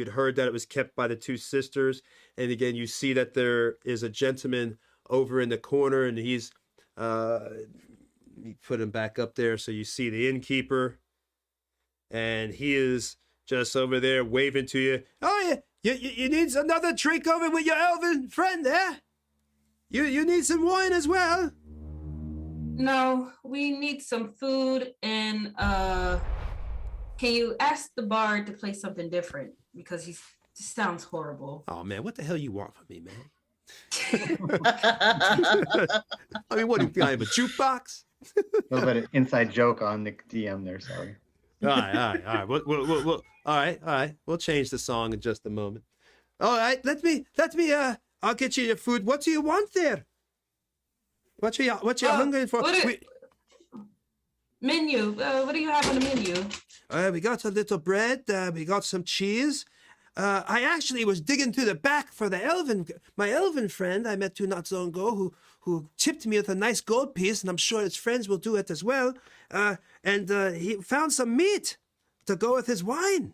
heard that it was kept by the two sisters, and again you see that there is a gentleman over in the corner, and he's you put him back up there so you see the innkeeper, and he is just over there waving to you. Oh yeah, you need another drink over with your elven friend there? You need some wine as well? No, we need some food and can you ask the bard to play something different because he sounds horrible. Oh man, what the hell you want from me, man? I mean, what do you feel? I have a jukebox? A little bit of inside joke on the DM there. Sorry. All right. All right. We'll change the song in just a moment. All right, let me. I'll get you your food. What do you want there? What you hungry for? Menu. What do you have on the menu? We got a little bread. We got some cheese. I actually was digging through the back for my elven friend I met not so long ago, who tipped me with a nice gold piece, and I'm sure his friends will do it as well. And he found some meat to go with his wine.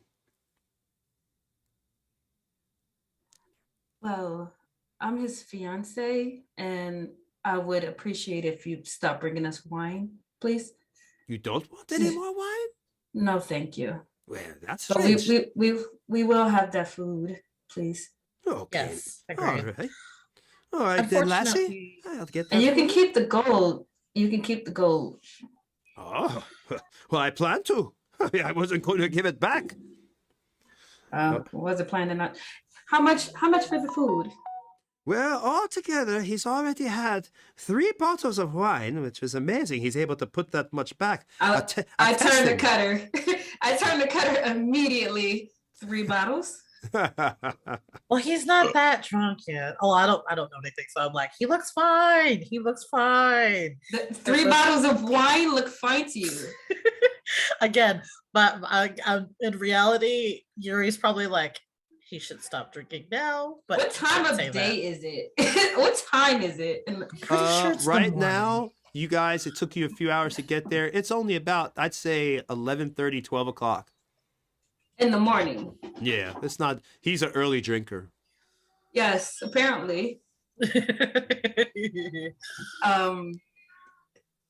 Well, I'm his fiance, and I would appreciate if you stop bringing us wine, please. You don't want any more wine? No, thank you. Well, that's But strange. we will have that food, please. Okay. Yes, All agreed. right then, lassie. Unfortunately- I'll get that. And you for can keep the gold. You can keep the gold. Oh, Well, I plan to. I wasn't going to give it back. Was it planned or not? How much for the food? Well, altogether, he's already had 3 bottles of wine, which was amazing. He's able to put that much back. I turned the testing. cutter. I turned the cutter immediately. 3 bottles. Well, he's not that drunk yet. Oh, I don't know anything. So I'm like, he looks fine. He looks fine. The 3 bottles of wine look fine to you. Again, but in reality, Yuri's probably like, he should stop drinking now. But What time of day is it? What time is it? Pretty sure it's the right morning. now, you guys, it took you a few hours to get there. It's only about, I'd say, 11:30, 12 o'clock. In the morning. Yeah, it's not, he's an early drinker. Yes, apparently.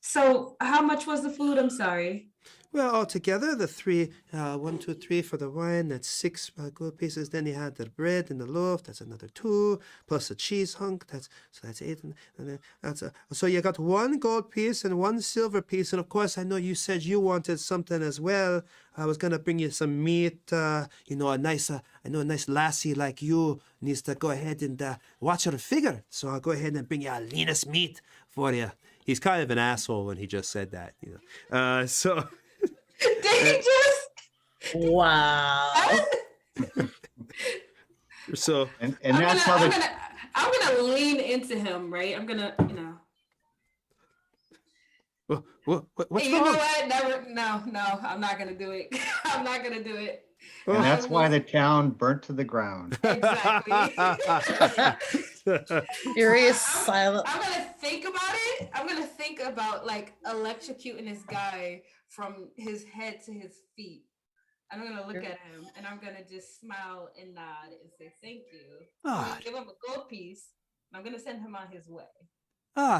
So how much was the food? I'm sorry. Well, altogether, the 3, 1, 2, 3 for the wine, that's 6 gold pieces. Then you had the bread and the loaf, that's another 2, plus a cheese hunk, that's 8. And then so you got 1 gold piece and 1 silver piece. And of course, I know you said you wanted something as well. I was gonna bring you some meat. I know a nice lassie like you needs to go ahead and watch her figure. So I'll go ahead and bring you a leanest meat for you. He's kind of an asshole when he just said that, so. Did he just? Wow. So And that's how I'm gonna lean into him, right? I'm gonna, what's you wrong? know what? No, I'm not gonna do it. I'm not gonna do it. and that's why the town burnt to the ground. Exactly. Yuri is silent. I'm gonna think about it. I'm gonna think about like electrocuting this guy from his head to his feet. And I'm gonna look at him and I'm gonna just smile and nod and say thank you. I'm gonna give him a gold piece. And I'm gonna send him on his way.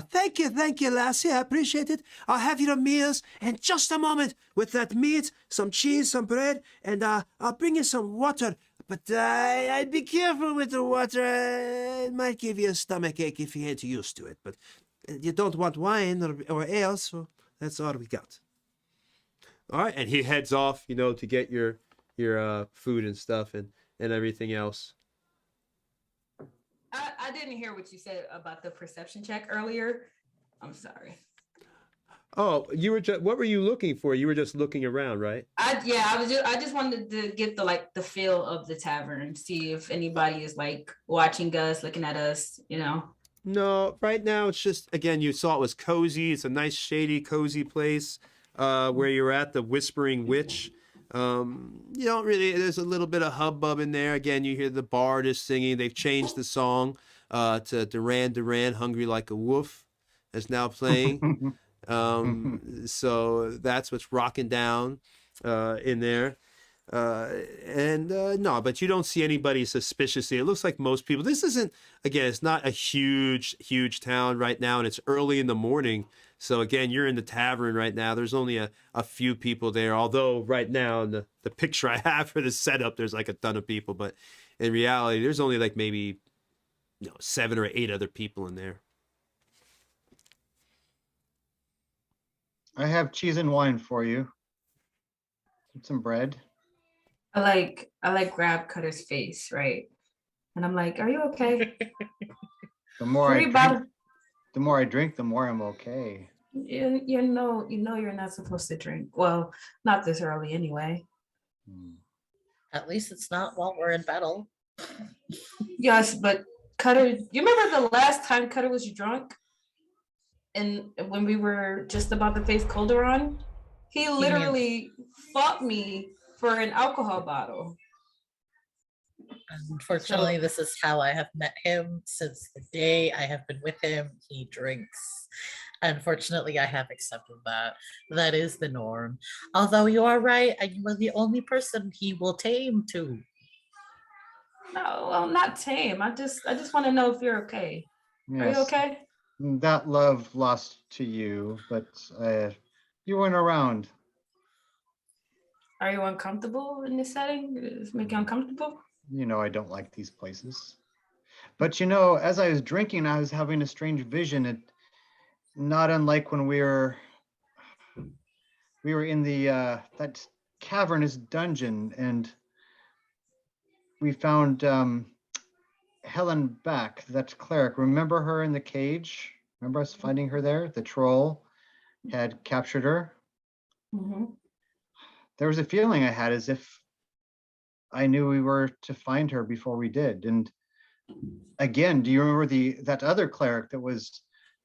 Thank you, lassie. I appreciate it. I'll have your meals in just a moment with that meat, some cheese, some bread, and I'll bring you some water. But I'd be careful with the water. It might give you a stomach ache if you ain't used to it. But you don't want wine or ale, so that's all we got. All right, and he heads off, to get your food and stuff and everything else. I didn't hear what you said about the perception check earlier. I'm sorry. Oh, you were what were you looking for? You were just looking around, right? I just wanted to get the feel of the tavern, see if anybody is like watching us, looking at us, No, right now it's just, again, you saw it was cozy. It's a nice, shady, cozy place where you're at, the Whispering Witch. You don't really, there's a little bit of hubbub in there. Again, you hear the bard is singing. They've changed the song to Duran Duran, Hungry Like a Wolf is now playing. So that's what's rocking down in there. No, but you don't see anybody suspiciously. It looks like most people, this isn't, again, it's not a huge town right now, and it's early in the morning. So again, you're in the tavern right now. There's only a few people there, although right now in the picture I have for the setup, there's like a ton of people, but in reality, there's only like maybe 7 or 8 other people in there. I have cheese and wine for you. And some bread. I grab Cutter's face, right? And I'm like, are you okay? The more I Three drink, the more I'm okay. You know you're not supposed to drink. Well, not this early anyway. At least it's not while we're in battle. Yes, but Cutter, you remember the last time Cutter was drunk? And when we were just about to face Calderon, he literally fought me for an alcohol bottle. Unfortunately, this is how I have met him since the day I have been with him. He drinks. Unfortunately, I have accepted that. That is the norm. Although you are right, and you are the only person he will tame to. No, well, not tame. I just want to know if you're okay. Yes. Are you okay? That love lost to you, but you weren't around. Are you uncomfortable in this setting? Does it make you uncomfortable? I don't like these places. But as I was drinking, I was having a strange vision. It not unlike when we were we were in the that cavernous dungeon, and we found Helen back, that cleric. Remember her in the cage? Remember us finding her there? The troll had captured her. Mhm. There was a feeling I had as if I knew we were to find her before we did. And again, do you remember that other cleric that was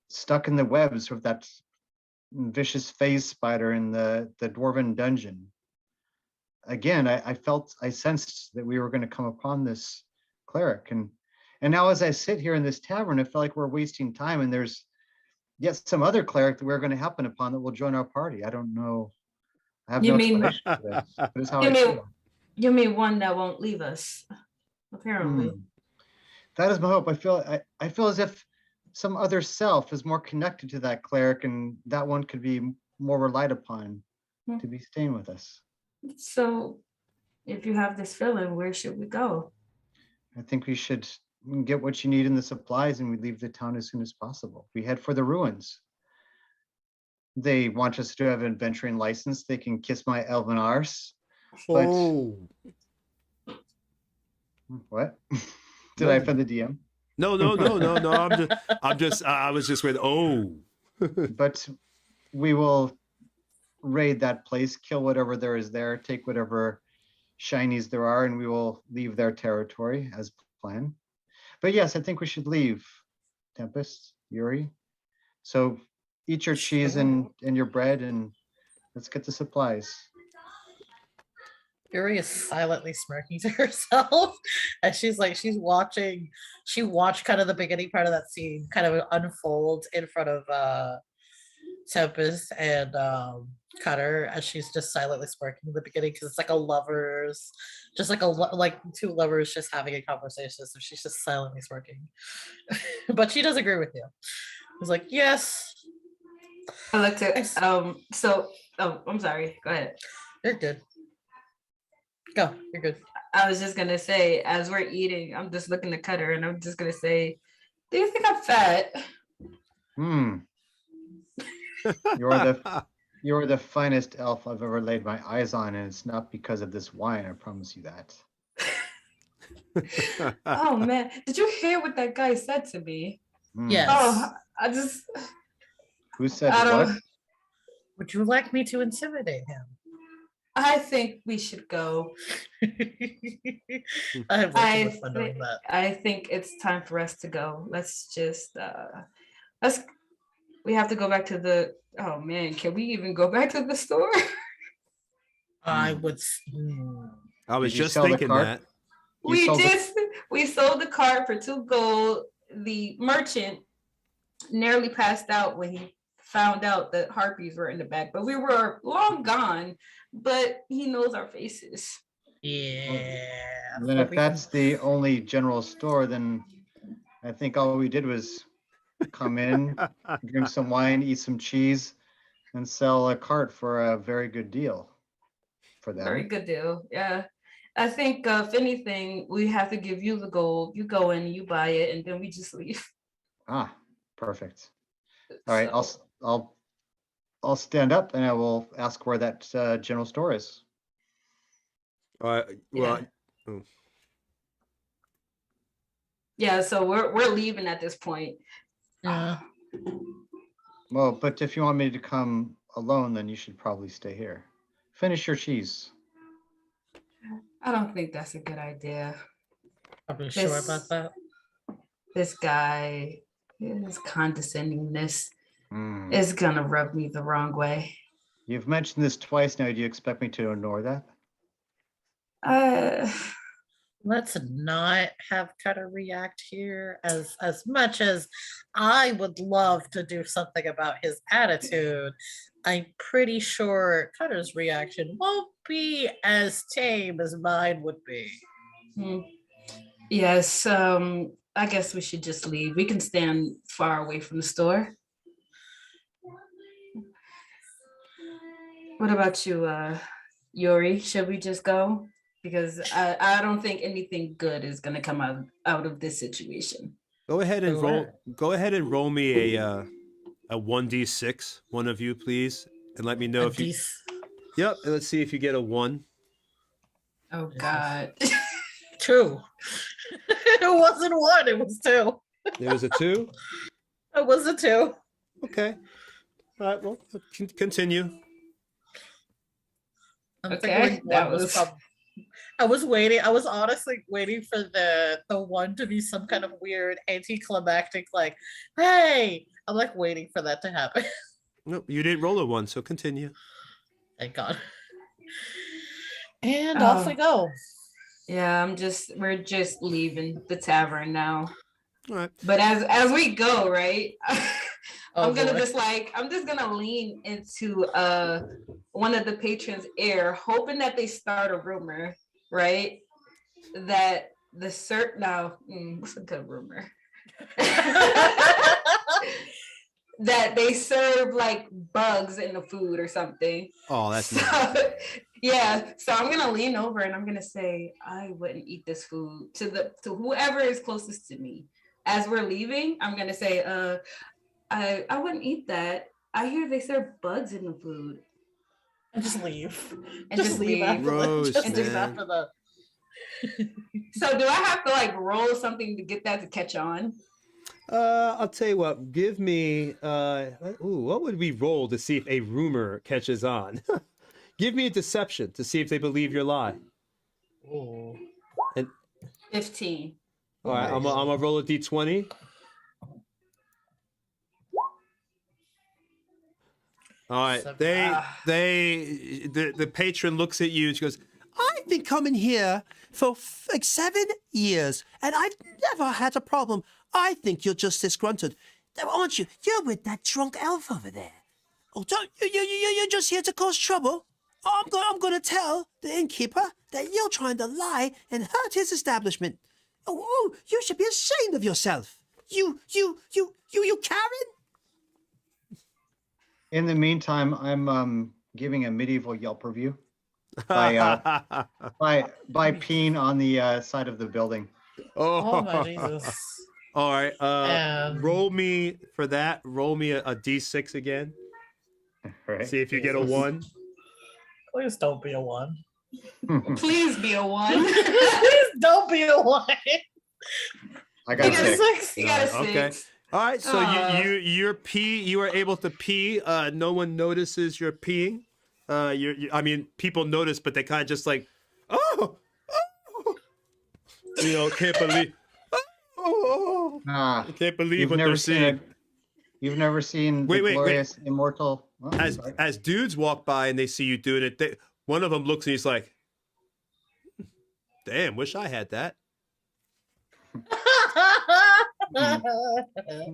stuck in the webs with that vicious phase spider in the dwarven dungeon? Again, I sensed that we were going to come upon this cleric, and now as I sit here in this tavern, I feel like we're wasting time, and there's yet some other cleric that we're going to happen upon that will join our party. I don't know. I have You no mean- explanation for this. But it's how You I mean feel. you mean one that won't leave us? Apparently. Hmm. That is my hope. I feel as if some other self is more connected to that cleric, and that one could be more relied upon to be staying with us. So, if you have this feeling, where should we go? I think we should get what you need in the supplies, and we leave the town as soon as possible. We head for the ruins. They want us to have an adventuring license. They can kiss my elven arse. But Oh. what? Did I offend the DM? No. I was just with, oh. But we will raid that place, kill whatever there is there, take whatever shinies there are, and we will leave their territory as planned. But yes, I think we should leave, Tempest, Yuri. So eat your cheese and your bread, and let's get the supplies. Yuri is silently smirking to herself as she's watching. She watched kind of the beginning part of that scene kind of unfold in front of Tempest and Cutter, as she's just silently smirking in the beginning, because it's like a lovers, just like like two lovers just having a conversation. So she's just silently smirking, but she does agree with you. It's like, yes, I looked at Nice. I'm sorry. Go ahead. you're good. Go, you're good. I was just gonna say, as we're eating, I'm just looking to Cutter, and I'm just gonna say, do you think I'm fat? You're the finest elf I've ever laid my eyes on, and it's not because of this wine, I promise you that. Oh man, did you hear what that guy said to me? Yes. Oh, I just, Who said I what? don't. Would you like me to intimidate him? I think we should go. I have way too much fun doing that. I think it's time for us to go. Let's just we have to go back to the, oh man, can we even go back to the store? I would. I was Did you just sell the thinking cart? that. We sold the cart for 2 gold. The merchant nearly passed out when he found out that harpies were in the back, but we were long gone, but he knows our faces. Yeah. Then if that's the only general store, then I think all we did was come in, drink some wine, eat some cheese, and sell a cart for a very good deal for them. Very good deal. Yeah. I think if anything, we have to give you the gold. You go in, you buy it, and then we just leave. Ah, perfect. All right, So, I'll stand up and I will ask where that general store is. Well, yeah, so we're leaving at this point. Yeah. Well, but if you want me to come alone, then you should probably stay here. Finish your cheese. I don't think that's a good idea. Probably sure about that. This guy, his condescendingness Mm. is gonna rub me the wrong way. You've mentioned this twice now. Do you expect me to ignore that? Let's not have Cutter react here as much as I would love to do something about his attitude. I'm pretty sure Cutter's reaction won't be as tame as mine would be. Yes, I guess we should just leave. We can stand far away from the store. What about you, Yuri? Should we just go? Because I don't think anything good is gonna come out of this situation. go ahead and Sure. roll me a 1d6, one of you, please. and let me know if you. Yep, and let's see if you get a 1. Oh God. 2. It wasn't 1, it was 2. There was a 2. It was a 2. Okay. All right. Well, continue. I'm Okay, thinking that one was was- probably. I was waiting. I was honestly waiting for the 1 to be some kind of weird anticlimactic, like, "Hey!" I'm like waiting for that to happen. Nope, you didn't roll a 1, so continue. Thank God. And off we go. Yeah, we're just leaving the tavern now. All right. But as we go, right? Oh, I'm gonna boy. I'm just gonna lean into one of the patrons' ear, hoping that they start a rumor, right? That the what's a good rumor? That they serve like bugs in the food or something. Oh, that's So, nice. yeah. So I'm gonna lean over and I'm gonna say, I wouldn't eat this food to whoever is closest to me. As we're leaving, I'm gonna say, I wouldn't eat that. I hear they serve bugs in the food. And just leave. And just leave after Gross, that. Just leave man. after that. So do I have to like roll something to get that to catch on? I'll tell you what. Give me. What would we roll to see if a rumor catches on? Give me a deception to see if they believe your lie. Ooh. And 15. all right, I'm gonna roll a d20. All right, the patron looks at you and she goes, "I've been coming here for like 7 years, and I've never had a problem. I think you're just disgruntled, aren't you? You're with that drunk elf over there. Oh, don't you're just here to cause trouble. I'm gonna tell the innkeeper that you're trying to lie and hurt his establishment. Oh, you should be ashamed of yourself. You Karen." In the meantime, I'm giving a medieval Yelp review by peeing on the side of the building. Oh my Jesus. All right. And- Roll me for that. Roll me a d6 again. Right. See if you get a 1. Please don't be a 1. Please be a 1. Please don't be a 1. I got You got a 6. 6. You got a 6. Okay. All right. So Aw. you are able to pee. No one notices you're peeing. I mean, people notice, but they kind of just like, oh, can't believe. Oh, I can't believe You've what never they're seen seeing. it. You've never seen Wait, the wait, wait. glorious immortal. Oh, sorry. As dudes walk by and they see you doing it, one of them looks and he's like, "Damn, wish I had that."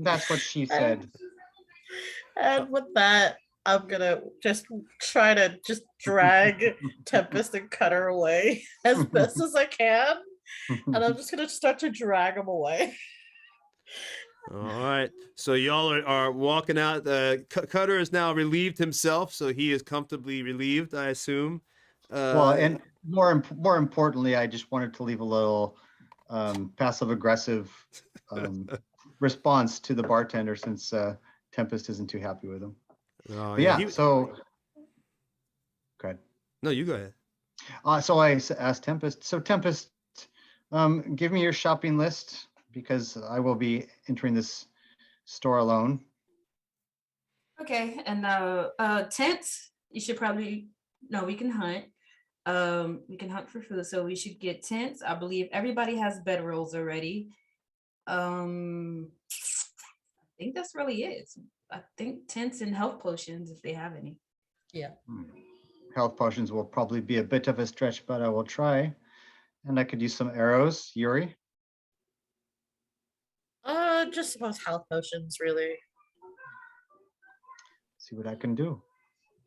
That's what she said. And with that, I'm gonna just try to just drag Tempest and Cutter away as best as I can. And I'm just gonna start to drag them away. All right. So y'all are walking out. Cutter is now relieved himself, so he is comfortably relieved, I assume. Well, and more importantly, I just wanted to leave a little passive aggressive response to the bartender since Tempest isn't too happy with him. Oh, But yeah, so go ahead. No, you go ahead. So I asked Tempest. So Tempest, give me your shopping list because I will be entering this store alone. Okay, and tents. You should probably we can hunt. We can hunt for food, so we should get tents. I believe everybody has bedrolls already. I think that's really it. I think tents and health potions if they have any. Yeah. Health potions will probably be a bit of a stretch, but I will try. And I could use some arrows. Yuri? Just about health potions, really. See what I can do.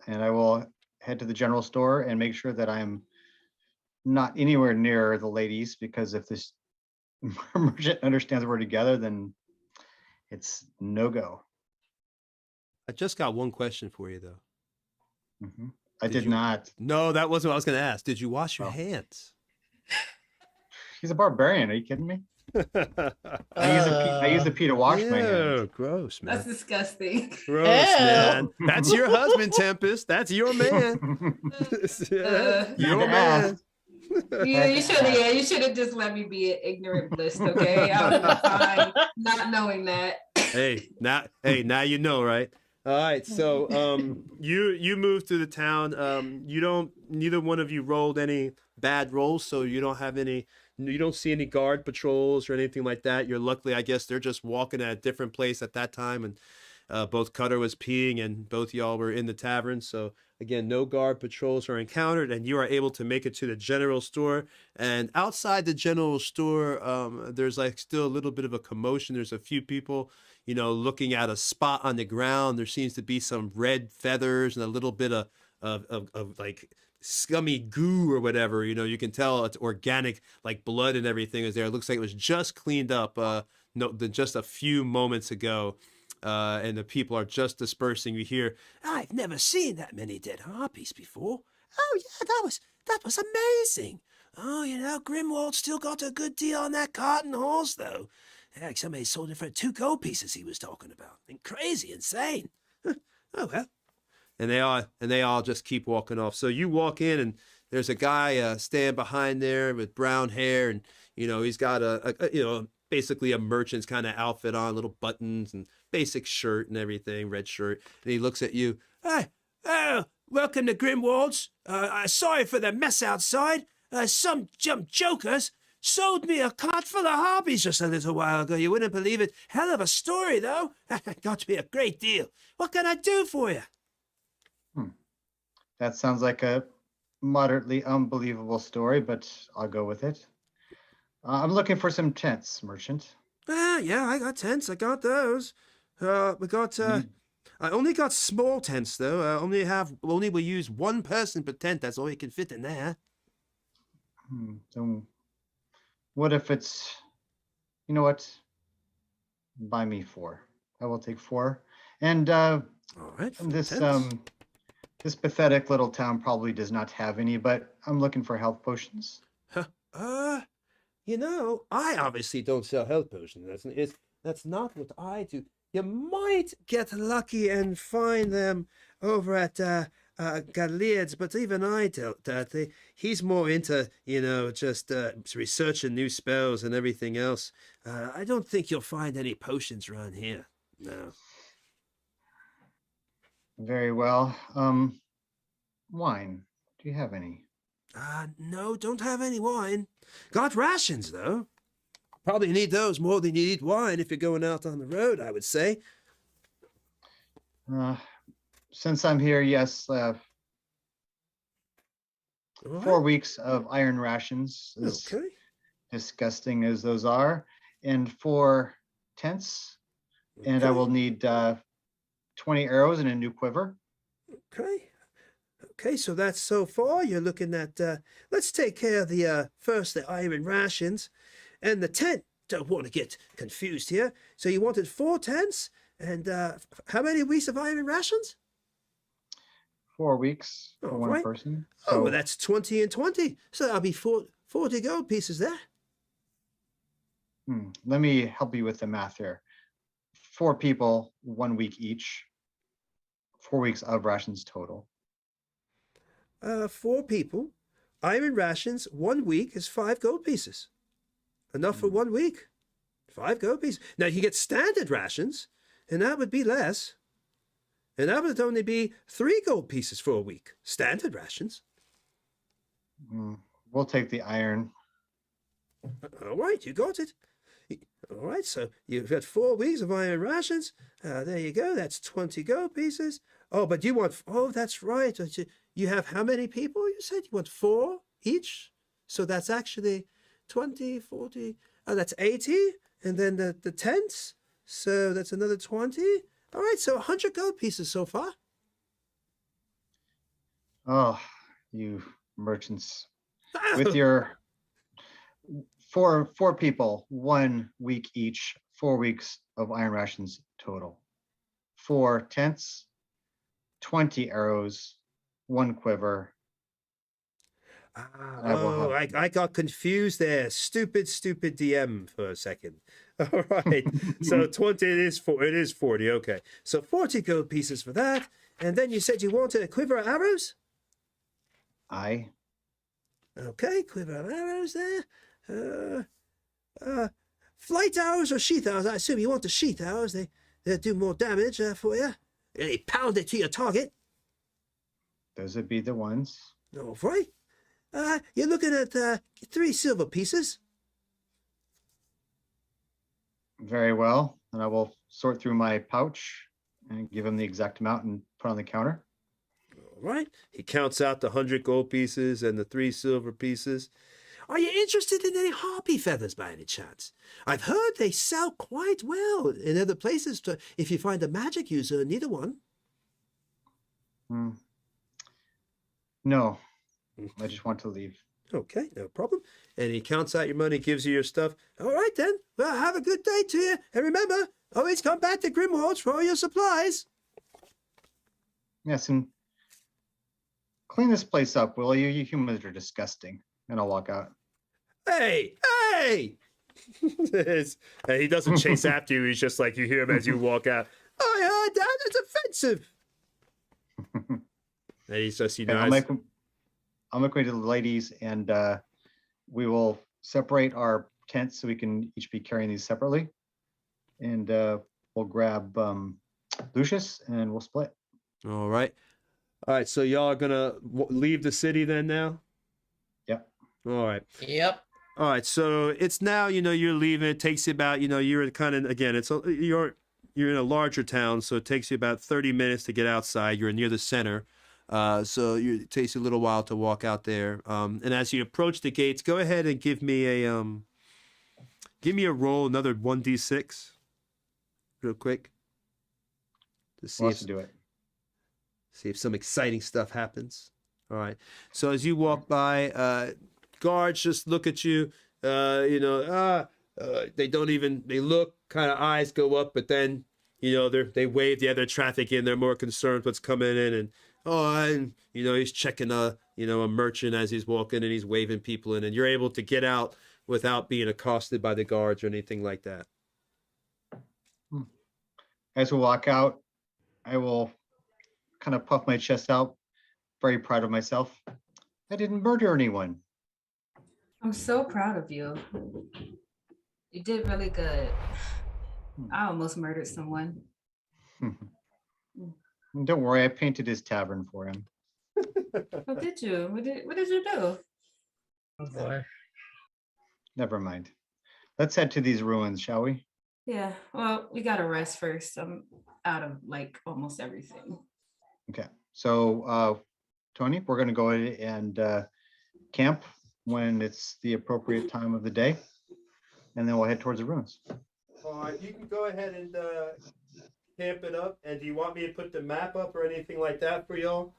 And I will head to the general store and make sure that I'm not anywhere near the ladies, because if this merchant understands we're together, then it's no go. I just got one question for you, though. I Did did you- not. No, that wasn't what I was going to ask. Did you wash your Oh. hands? He's a barbarian. Are you kidding me? I use a pee to wash my hands. Ew, gross, That's man. disgusting. Gross, man. Ew. That's your husband, Tempest. That's your man. Your man. You should have just let me be an ignorant bliss, okay? I would have been fine not knowing that. Now you know, right? All right, so you moved to the town. Neither one of you rolled any bad rolls, so you don't see any guard patrols or anything like that. You're luckily, I guess, they're just walking at a different place at that time, and both Cutter was peeing and both y'all were in the tavern. So again, no guard patrols are encountered, and you are able to make it to the general store. And outside the general store, there's like still a little bit of a commotion. There's a few people, looking at a spot on the ground. There seems to be some red feathers and a little bit of like scummy goo or whatever. You can tell it's organic, like blood and everything is there. It looks like it was just cleaned up just a few moments ago. And the people are just dispersing. You hear, "I've never seen that many dead harpies before. Oh yeah, that was amazing. Oh, Grimwald still got a good deal on that cotton horse though. Yeah, somebody sold it for 2 gold pieces he was talking about. And crazy, insane. Oh well." And they all just keep walking off. So you walk in and there's a guy stand behind there with brown hair, and he's got basically a merchant's kind of outfit on, little buttons and basic shirt and everything, red shirt. And he looks at you. "Hey, welcome to Grimwald's. Sorry for the mess outside. Some jokers sold me a cart full of harpies just a little while ago. You wouldn't believe it. Hell of a story, though. Got to be a great deal. What can I do for you?" That sounds like a moderately unbelievable story, but I'll go with it. I'm looking for some tents, merchant. Yeah, I got tents. I got those. We got. I only got small tents though. Only will use one person per tent. That's all you can fit in there. So what if it's, you know what? Buy me 4. I will take 4. And All right. this pathetic little town probably does not have any, but I'm looking for health potions. I obviously don't sell health potions. That's not what I do. You might get lucky and find them over at Galiad's, but even I doubt that. He's more into, just researching new spells and everything else. I don't think you'll find any potions around here. No. Very well. Wine. Do you have any? No, don't have any wine. Got rations, though. Probably need those more than you need wine if you're going out on the road, I would say. Since I'm here, yes. All 4 right. weeks of iron rations, as Okay. disgusting as those are, and 4 tents. And I will need 20 arrows and a new quiver. Okay, so that's so far. You're looking at, let's take care of the iron rations and the tent. Don't want to get confused here. So you wanted 4 tents and how many weeks of iron rations? 4 weeks for All one right. person. Oh, well, that's 20 and 20. So that'll be 40 gold pieces there. Let me help you with the math here. 4 people, 1 week each. 4 weeks of rations total. 4 people. Iron rations, 1 week is 5 gold pieces. Enough for 1 week. 5 gold pieces. Now you get standard rations, and that would be less. And that would only be 3 gold pieces for a week. Standard rations. We'll take the iron. All right, you got it. All right, so you've got 4 weeks of iron rations. There you go. That's 20 gold pieces. Oh, but you want, that's right. You have how many people? You said you want 4 each? So that's actually 20, 40, that's 80. And then the tents. So that's another 20. All right, so 100 gold pieces so far. Oh, you merchants. With your 4 people, 1 week each, 4 weeks of iron rations total. 4 tents, 20 arrows, 1 quiver. I will Oh, have- I got confused there. Stupid DM for a second. All right. So 20 it is 40. Okay. So 40 gold pieces for that. And then you said you wanted a quiver of arrows? I Okay, quiver of arrows there. Flight arrows or sheath arrows? I assume you want the sheath arrows. They do more damage for you. They pound it to your target. those would be the ones. All right. You're looking at 3 silver pieces. Very well. And I will sort through my pouch and give him the exact amount and put on the counter. All right. He counts out the 100 gold pieces and the 3 silver pieces. Are you interested in any harpy feathers by any chance? I've heard they sell quite well in other places if you find a magic user need one. Hmm. No, I just want to leave. Okay, no problem. And he counts out your money, gives you your stuff. All right then. Well, have a good day to you. And remember, always come back to Grimwald's for all your supplies. Yes, and clean this place up, will you? You humans are disgusting. And I'll walk out. Hey! And he doesn't chase after you. He's just like, you hear him as you walk out. I heard that. It's offensive. And he's just, Okay, I'll make way to the ladies, and we will separate our tents so we can each be carrying these separately. And we'll grab Lucius and we'll split. All right. All right. So y'all are going to leave the city then now? Yep. All right. Yep. All right. So it's now, you're leaving. It takes you about, you're kind of, again, you're in a larger town. So it takes you about 30 minutes to get outside. You're near the center. So it takes you a little while to walk out there. And as you approach the gates, go ahead and give me a roll, another 1d6 real quick. To see Wants to do it. see if some exciting stuff happens. All right. So as you walk by, guards just look at you, they don't even, they look, kind of eyes go up, but then, they wave the other traffic in. They're more concerned what's coming in, and he's checking a merchant as he's walking, and he's waving people in, and you're able to get out without being accosted by the guards or anything like that. As we walk out, I will kind of puff my chest out, very proud of myself. I didn't murder anyone. I'm so proud of you. You did really good. I almost murdered someone. Don't worry, I painted his tavern for him. What did you? What did you do? Oh boy. Never mind. Let's head to these ruins, shall we? Yeah. Well, we gotta rest first. I'm out of almost everything. Okay. So, Tony, we're going to go ahead and camp when it's the appropriate time of the day, and then we'll head towards the ruins. All right, you can go ahead and camp it up. And do you want me to put the map up or anything like that for y'all?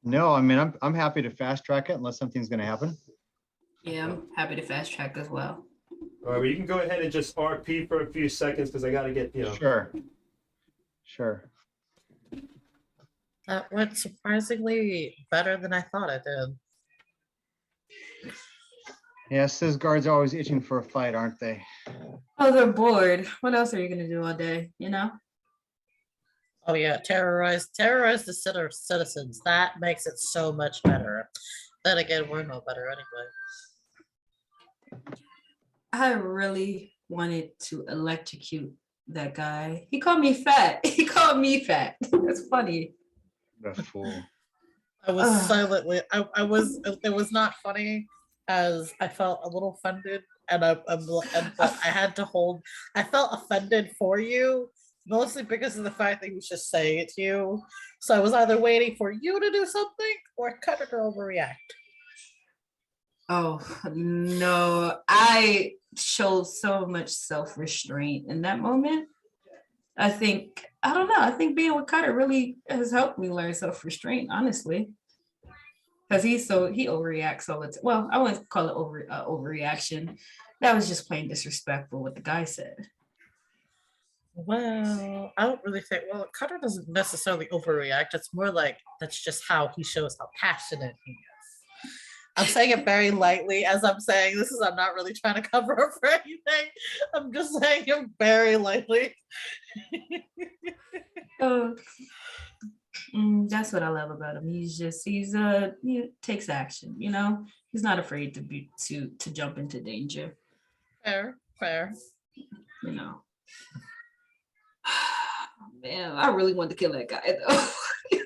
No, I mean, I'm happy to fast track it unless something's going to happen. Yeah, I'm happy to fast track as well. All right, well, you can go ahead and just RP for a few seconds because I got to get, Sure. That went surprisingly better than I thought it did. Yes, those guards are always itching for a fight, aren't they? Oh, they're bored. What else are you gonna do all day? Oh yeah, terrorize the citizens. That makes it so much better. Then again, we're no better anyway. I really wanted to electrocute that guy. He called me fat. He called me fat. That's funny. The fool. I was silently. I was. It was not funny, as I felt a little offended, and but I had to hold. I felt offended for you, mostly because of the fact that he was just saying it to you. So I was either waiting for you to do something or cut it or overreact. Oh no, I showed so much self-restraint in that moment. I don't know. I think being with Cutter really has helped me learn self-restraint, honestly. Because he overreacts all the time. Well, I wouldn't call it overreaction. That was just plain disrespectful what the guy said. Well, I don't really think. Well, Cutter doesn't necessarily overreact. It's more like that's just how he shows how passionate he is. I'm saying it very lightly as I'm saying this is I'm not really trying to cover up for anything. I'm just saying it very lightly. Oh, that's what I love about him. He takes action, he's not afraid to jump into danger, Fair. you know. Man, I really wanted to kill that guy though.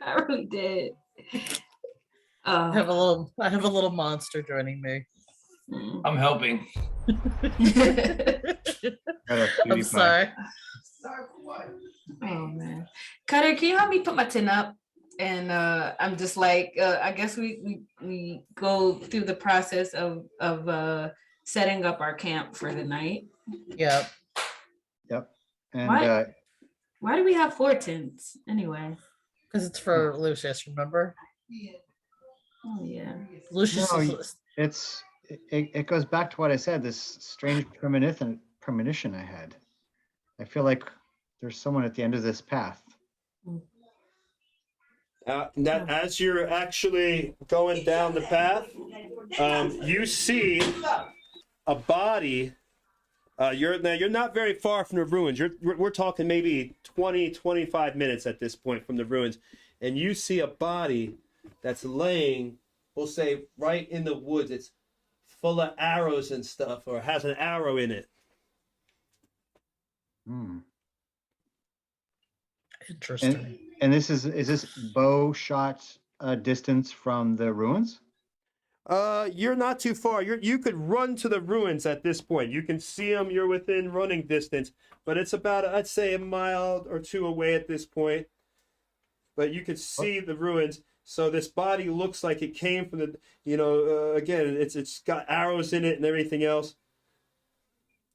I really did. I have a little monster joining me. I'm helping. I'm sorry. Oh man, Cutter, can you help me put my tin up? And I'm just like, I guess we go through the process of setting up our camp for the night. Yep. And Why do we have 4 tents anyway? Because it's for Lucius, remember? Oh yeah. Lucius No, it goes back to what I said, this strange premonition I had. I feel like there's someone at the end of this path. That as you're actually going down the path, you see a body. You're not very far from the ruins. We're talking maybe 20-25 minutes at this point from the ruins, and you see a body that's laying, we'll say, right in the woods. It's full of arrows and stuff, or has an arrow in it. Interesting. And is this bow shot distance from the ruins? You're not too far. You could run to the ruins at this point. You can see them. You're within running distance, but it's about, I'd say, a mile or 2 away at this point. But you could see the ruins. So this body looks like it came from the, again, it's got arrows in it and everything else,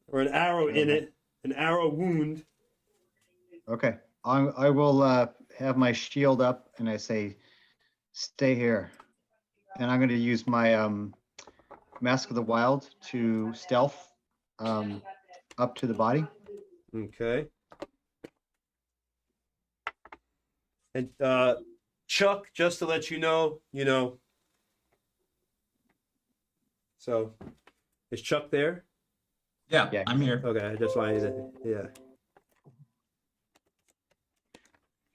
or an arrow in it, an arrow wound. Okay, I will have my shield up and I say, stay here. And I'm going to use my Mask of the Wild to stealth up to the body. Okay. And Chuck, just to let you know, so is Chuck there? Yeah, Yeah. I'm here. Okay, I just wanted to, yeah.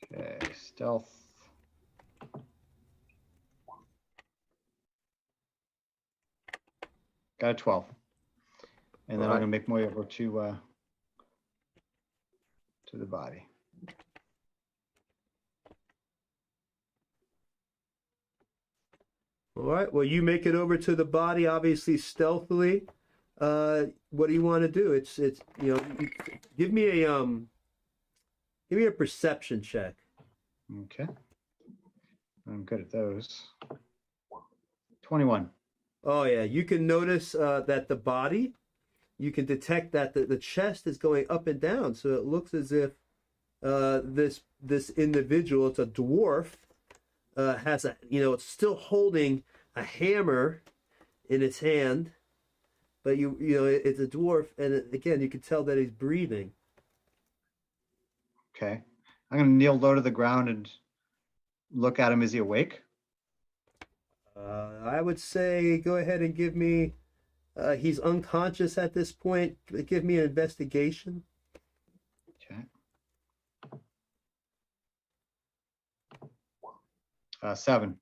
Okay, stealth. Got a 12. And then I'm gonna make my way over to the body. All right. Well, you make it over to the body, obviously stealthily. What do you want to do? It's give me a perception check. Okay. I'm good at those. 21. Oh yeah, you can notice that the body, you can detect that the chest is going up and down. So it looks as if this individual, it's a dwarf, has it's still holding a hammer in its hand, but it's a dwarf, and again you can tell that he's breathing. Okay. I'm gonna kneel low to the ground and look at him. Is he awake? I would say go ahead and give me. He's unconscious at this point. Give me an investigation. Okay. 7.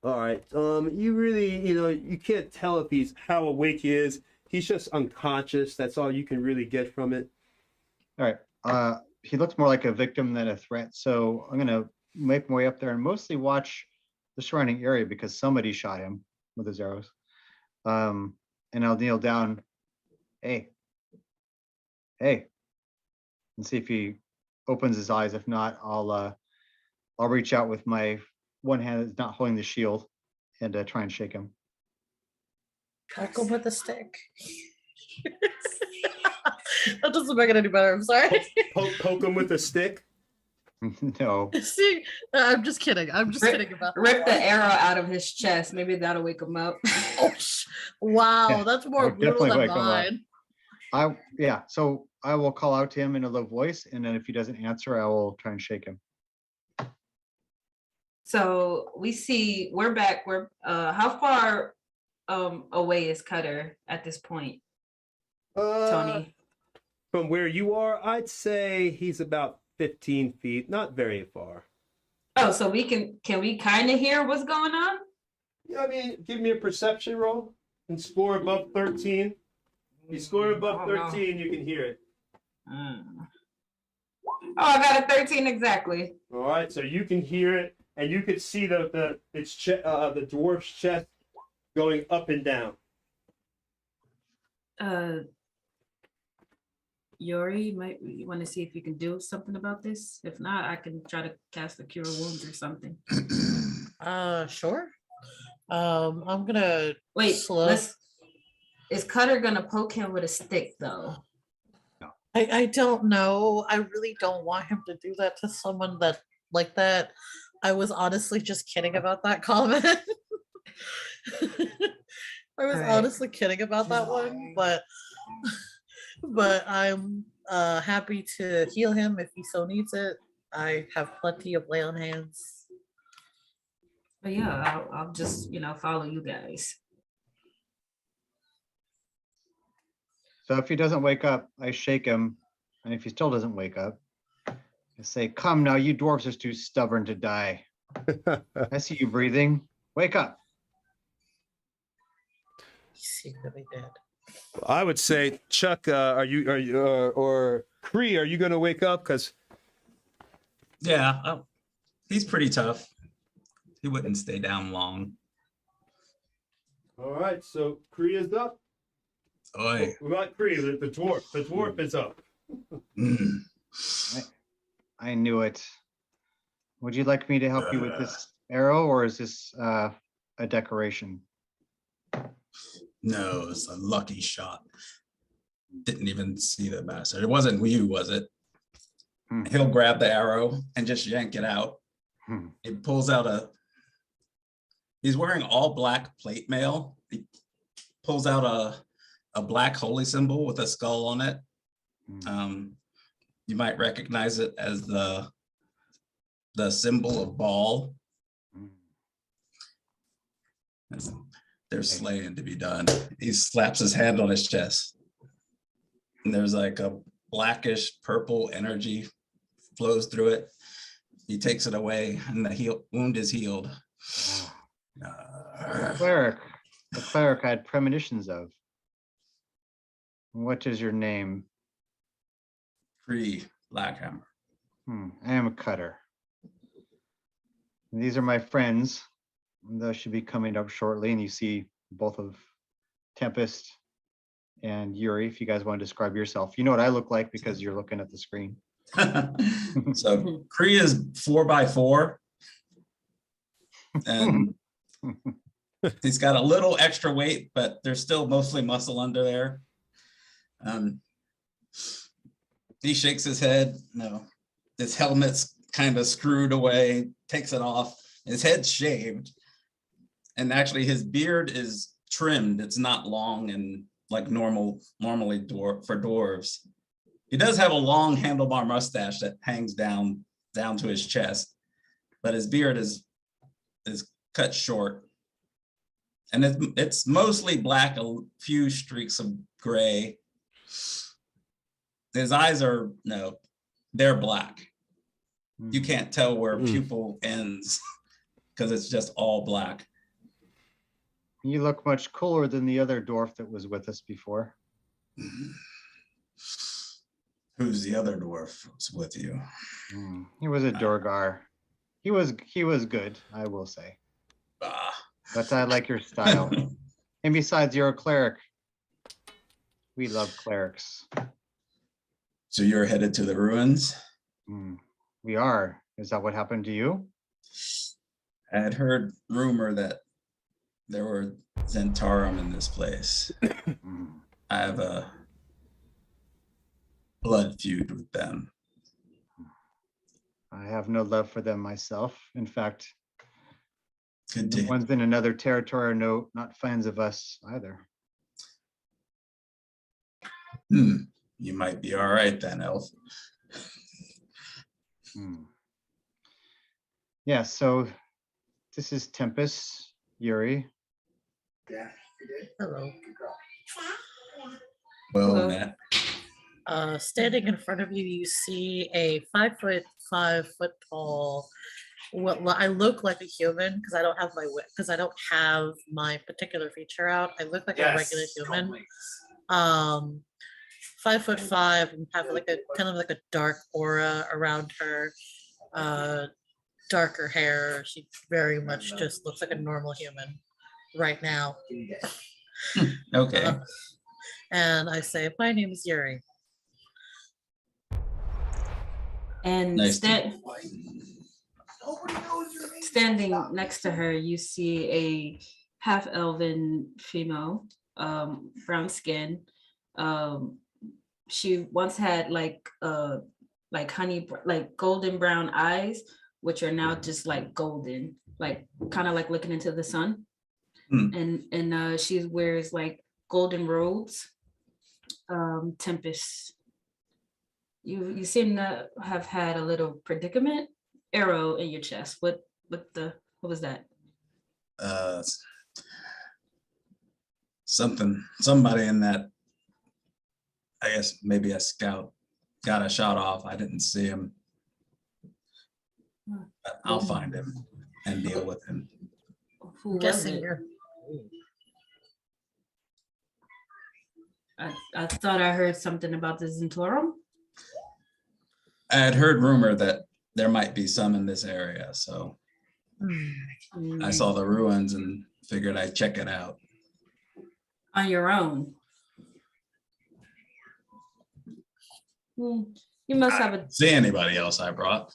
All right. You really, you can't tell if how awake he is. He's just unconscious. That's all you can really get from it. All right. He looks more like a victim than a threat. So I'm gonna make my way up there and mostly watch the surrounding area because somebody shot him with his arrows. And I'll kneel down. Hey, and see if he opens his eyes. If not, I'll reach out with my one hand that's not holding the shield and try and shake him. Poke him with a stick. That doesn't make it any better. I'm sorry. Poke him with a stick. No. See, I'm just kidding. I'm just kidding about that. Rip the arrow out of his chest. Maybe that'll wake him up. Oh, wow, Yeah, that's more I'll brutal definitely than wake him up. mine. So I will call out to him in a low voice, and then if he doesn't answer, I will try and shake him. So we see we're back. We're how far away is Cutter at this point, Uh, Tony? from where you are, I'd say he's about 15 feet, not very far. Oh, so we can we kind of hear what's going on? Yeah, I mean, give me a perception roll and score above 13. If you score above Oh, no. 13, you can hear it. Oh, I got a 13 exactly. All right, so you can hear it, and you can see the dwarf's chest going up and down. Yuri, you want to see if you can do something about this? If not, I can try to cast a cure wounds or something. Sure. I'm gonna Wait, slow. is Cutter gonna poke him with a stick though? I don't know. I really don't want him to do that to someone that like that. I was honestly just kidding about that comment. I was Alright. honestly kidding about that one, but I'm happy to heal him if he so needs it. I have plenty of lay on hands. But yeah, I'll just follow you guys. So if he doesn't wake up, I shake him. And if he still doesn't wake up, I say, come now, you dwarves are too stubborn to die. I see you breathing. Wake up. He's secretly dead. I would say, Chuck, are you or Cree, are you going to wake up? Because Yeah, he's pretty tough. He wouldn't stay down long. all right, so Cree is up. Oi. What about Cree, the dwarf? The dwarf is up. Mm. I knew it. Would you like me to help you with this arrow, or is this a decoration? No, it's a lucky shot. Didn't even see the bastard. It wasn't you, was it? Hmm. He'll grab the arrow and just yank it out. Hmm. He pulls out he's wearing all black plate mail. He pulls out a black holy symbol with a skull on it. Hmm. You might recognize it as the symbol of Baal. There's slaying to be done. He slaps his hand on his chest, and there's like a blackish purple energy flows through it. He takes it away, and the wound is healed. The cleric I had premonitions of. What is your name? Free Blackhammer. I am a cutter. And these are my friends. Those should be coming up shortly, and you see both of Tempest and Yuri. If you guys want to describe yourself, you know what I look like because you're looking at the screen. So Kree is 4x4, and he's got a little extra weight, but there's still mostly muscle under there. He shakes his head. No, his helmet's kind of screwed away, takes it off. His head's shaved, and actually his beard is trimmed. It's not long and like normally for dwarves. He does have a long handlebar mustache that hangs down to his chest, but his beard is cut short, and it's mostly black, a few streaks of gray. His eyes are they're black. You can't tell where pupil ends because it's just all black. You look much cooler than the other dwarf that was with us before. Who's the other dwarf who's with you? He was a Durgar. He was good, I will say. But I like your style. And besides, you're a cleric. We love clerics. So you're headed to the ruins? We are. Is that what happened to you? I had heard rumor that there were Zentarum in this place. I have a blood feud with them. I have no love for them myself. In fact, Good the to ones in another territory are not fans of us either. You might be all right then, Elf. Yeah, so this is Tempest, Yuri. Yeah. Hello. Well, Hello. Matt. Standing in front of you, you see a 5'5" tall. What I look like a human because I don't have my particular feature out. I look like a regular human. 5'5" and have like a kind of like a dark aura around her. Darker hair. She very much just looks like a normal human right now. Okay. And I say, my name is Yuri. And Nice to- standing next to her, you see a half elven female, brown skin. She once had like golden brown eyes, which are now just like golden, like kind of like looking into the sun. And she wears like golden robes. Tempest, you seem to have had a little predicament. Arrow in your chest. What was that? Somebody in that, I guess maybe a scout got a shot off. I didn't see him. But I'll find him and deal with him. Who was Guessing it? you're I thought I heard something about the Zentorum. I had heard rumor that there might be some in this area, so I saw the ruins and figured I'd check it out. On your own. You must have a. See anybody else I brought?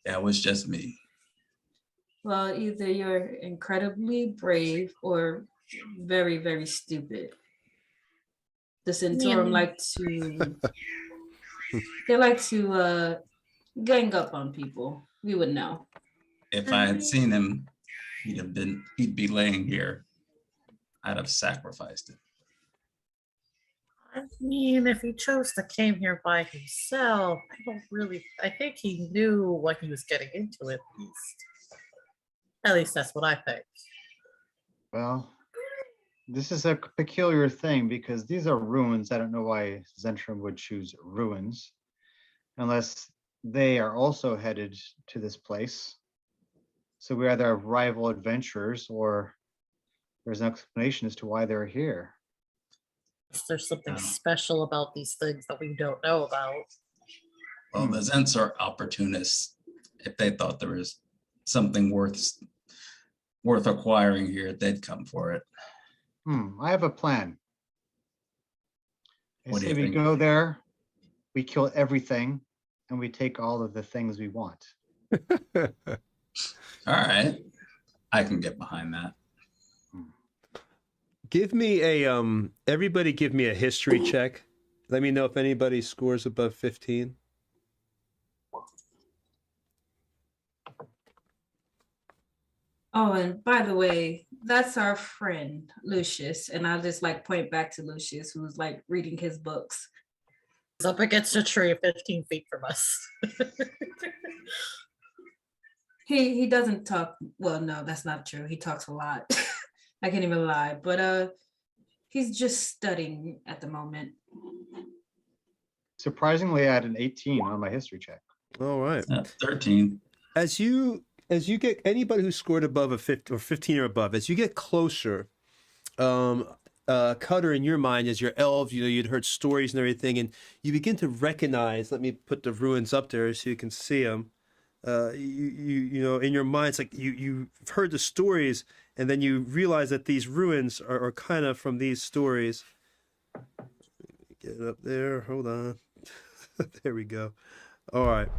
Yeah, it was just me. Well, either you're incredibly brave or very, very stupid. The Zentorum like to gang up on people. We would know. If I had seen him, he'd be laying here. I'd have sacrificed him. I mean, if he chose to came here by himself, I think he knew what he was getting into at least. At least that's what I think. Well, this is a peculiar thing because these are ruins. I don't know why Zentrum would choose ruins unless they are also headed to this place. So we either have rival adventurers or there's an explanation as to why they're here. There's something special about these things that we don't know about. Well, the Zents are opportunists. If they thought there was something worth acquiring here, they'd come for it. I have a plan. I What do say you we think? go there, we kill everything, and we take all of the things we want. All right, I can get behind that. Give me everybody give me a history check. Let me know if anybody scores above 15. Oh, and by the way, that's our friend Lucius, and I'll just like point back to Lucius, who's like reading his books. He's up against a tree 15 feet from us. He doesn't talk. Well, no, that's not true. He talks a lot. I can't even lie, but he's just studying at the moment. Surprisingly, I had an 18 on my history check. All right. 13. As you get anybody who scored above a 15 or above, as you get closer, Cutter, in your mind, as your elves, you'd heard stories and everything, and you begin to recognize. Let me put the ruins up there so you can see them. You know, in your mind, it's like you've heard the stories, and then you realize that these ruins are kind of from these stories. Get it up there. Hold on. There we go. All right.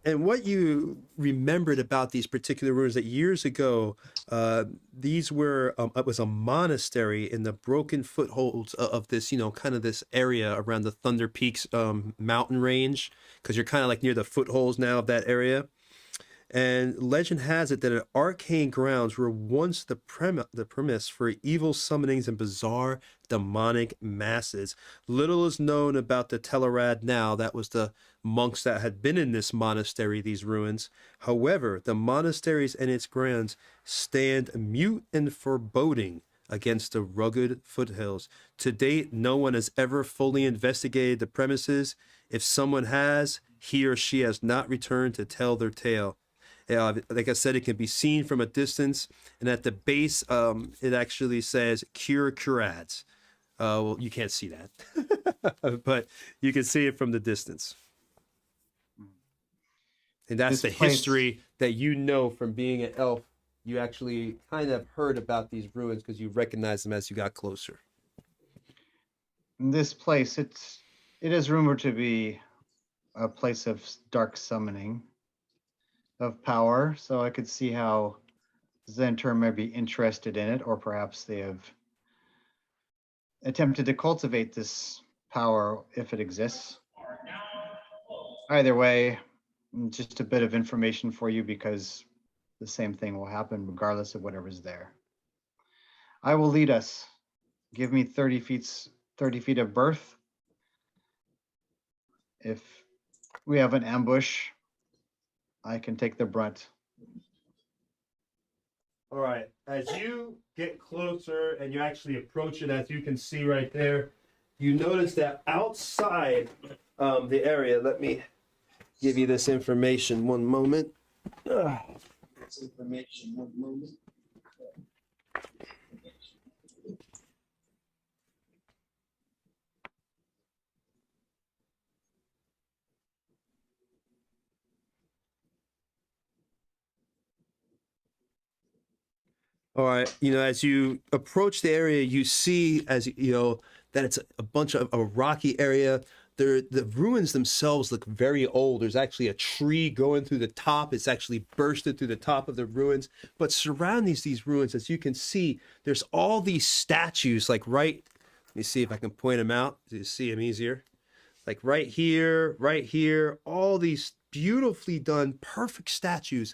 And what you remembered about these particular ruins, that years ago, these were, it was a monastery in the broken footholds of this, kind of this area around the Thunder Peaks mountain range, because you're kind of like near the footholds now of that area. And legend has it that arcane grounds were once the premise for evil summonings and bizarre demonic masses. Little is known about the Tellarad now. That was the monks that had been in this monastery, these ruins. However, the monasteries and its grounds stand mute and foreboding against the rugged foothills. To date, no one has ever fully investigated the premises. If someone has, he or she has not returned to tell their tale. Like I said, it can be seen from a distance, and at the base, it actually says "Cure Curads." Well, you can't see that, but you can see it from the distance. And that's This the place- history that you know from being an elf. You actually kind of heard about these ruins because you recognized them as you got closer. This place, it is rumored to be a place of dark summoning of power, so I could see how Zentur may be interested in it, or perhaps they have attempted to cultivate this power if it exists. Either way, just a bit of information for you because the same thing will happen regardless of whatever's there. I will lead us. Give me 30 feet of berth. If we have an ambush, I can take the brunt. All right. As you get closer and you actually approach it, as you can see right there, you notice that outside the area, let me give you this information one moment. This information one moment. All right, as you approach the area, you see, as you know, that it's a bunch of a rocky area. The ruins themselves look very old. There's actually a tree going through the top. It's actually bursted through the top of the ruins. But surrounding these ruins, as you can see, there's all these statues. Like let me see if I can point them out. You see them easier. Like right here, all these beautifully done, perfect statues.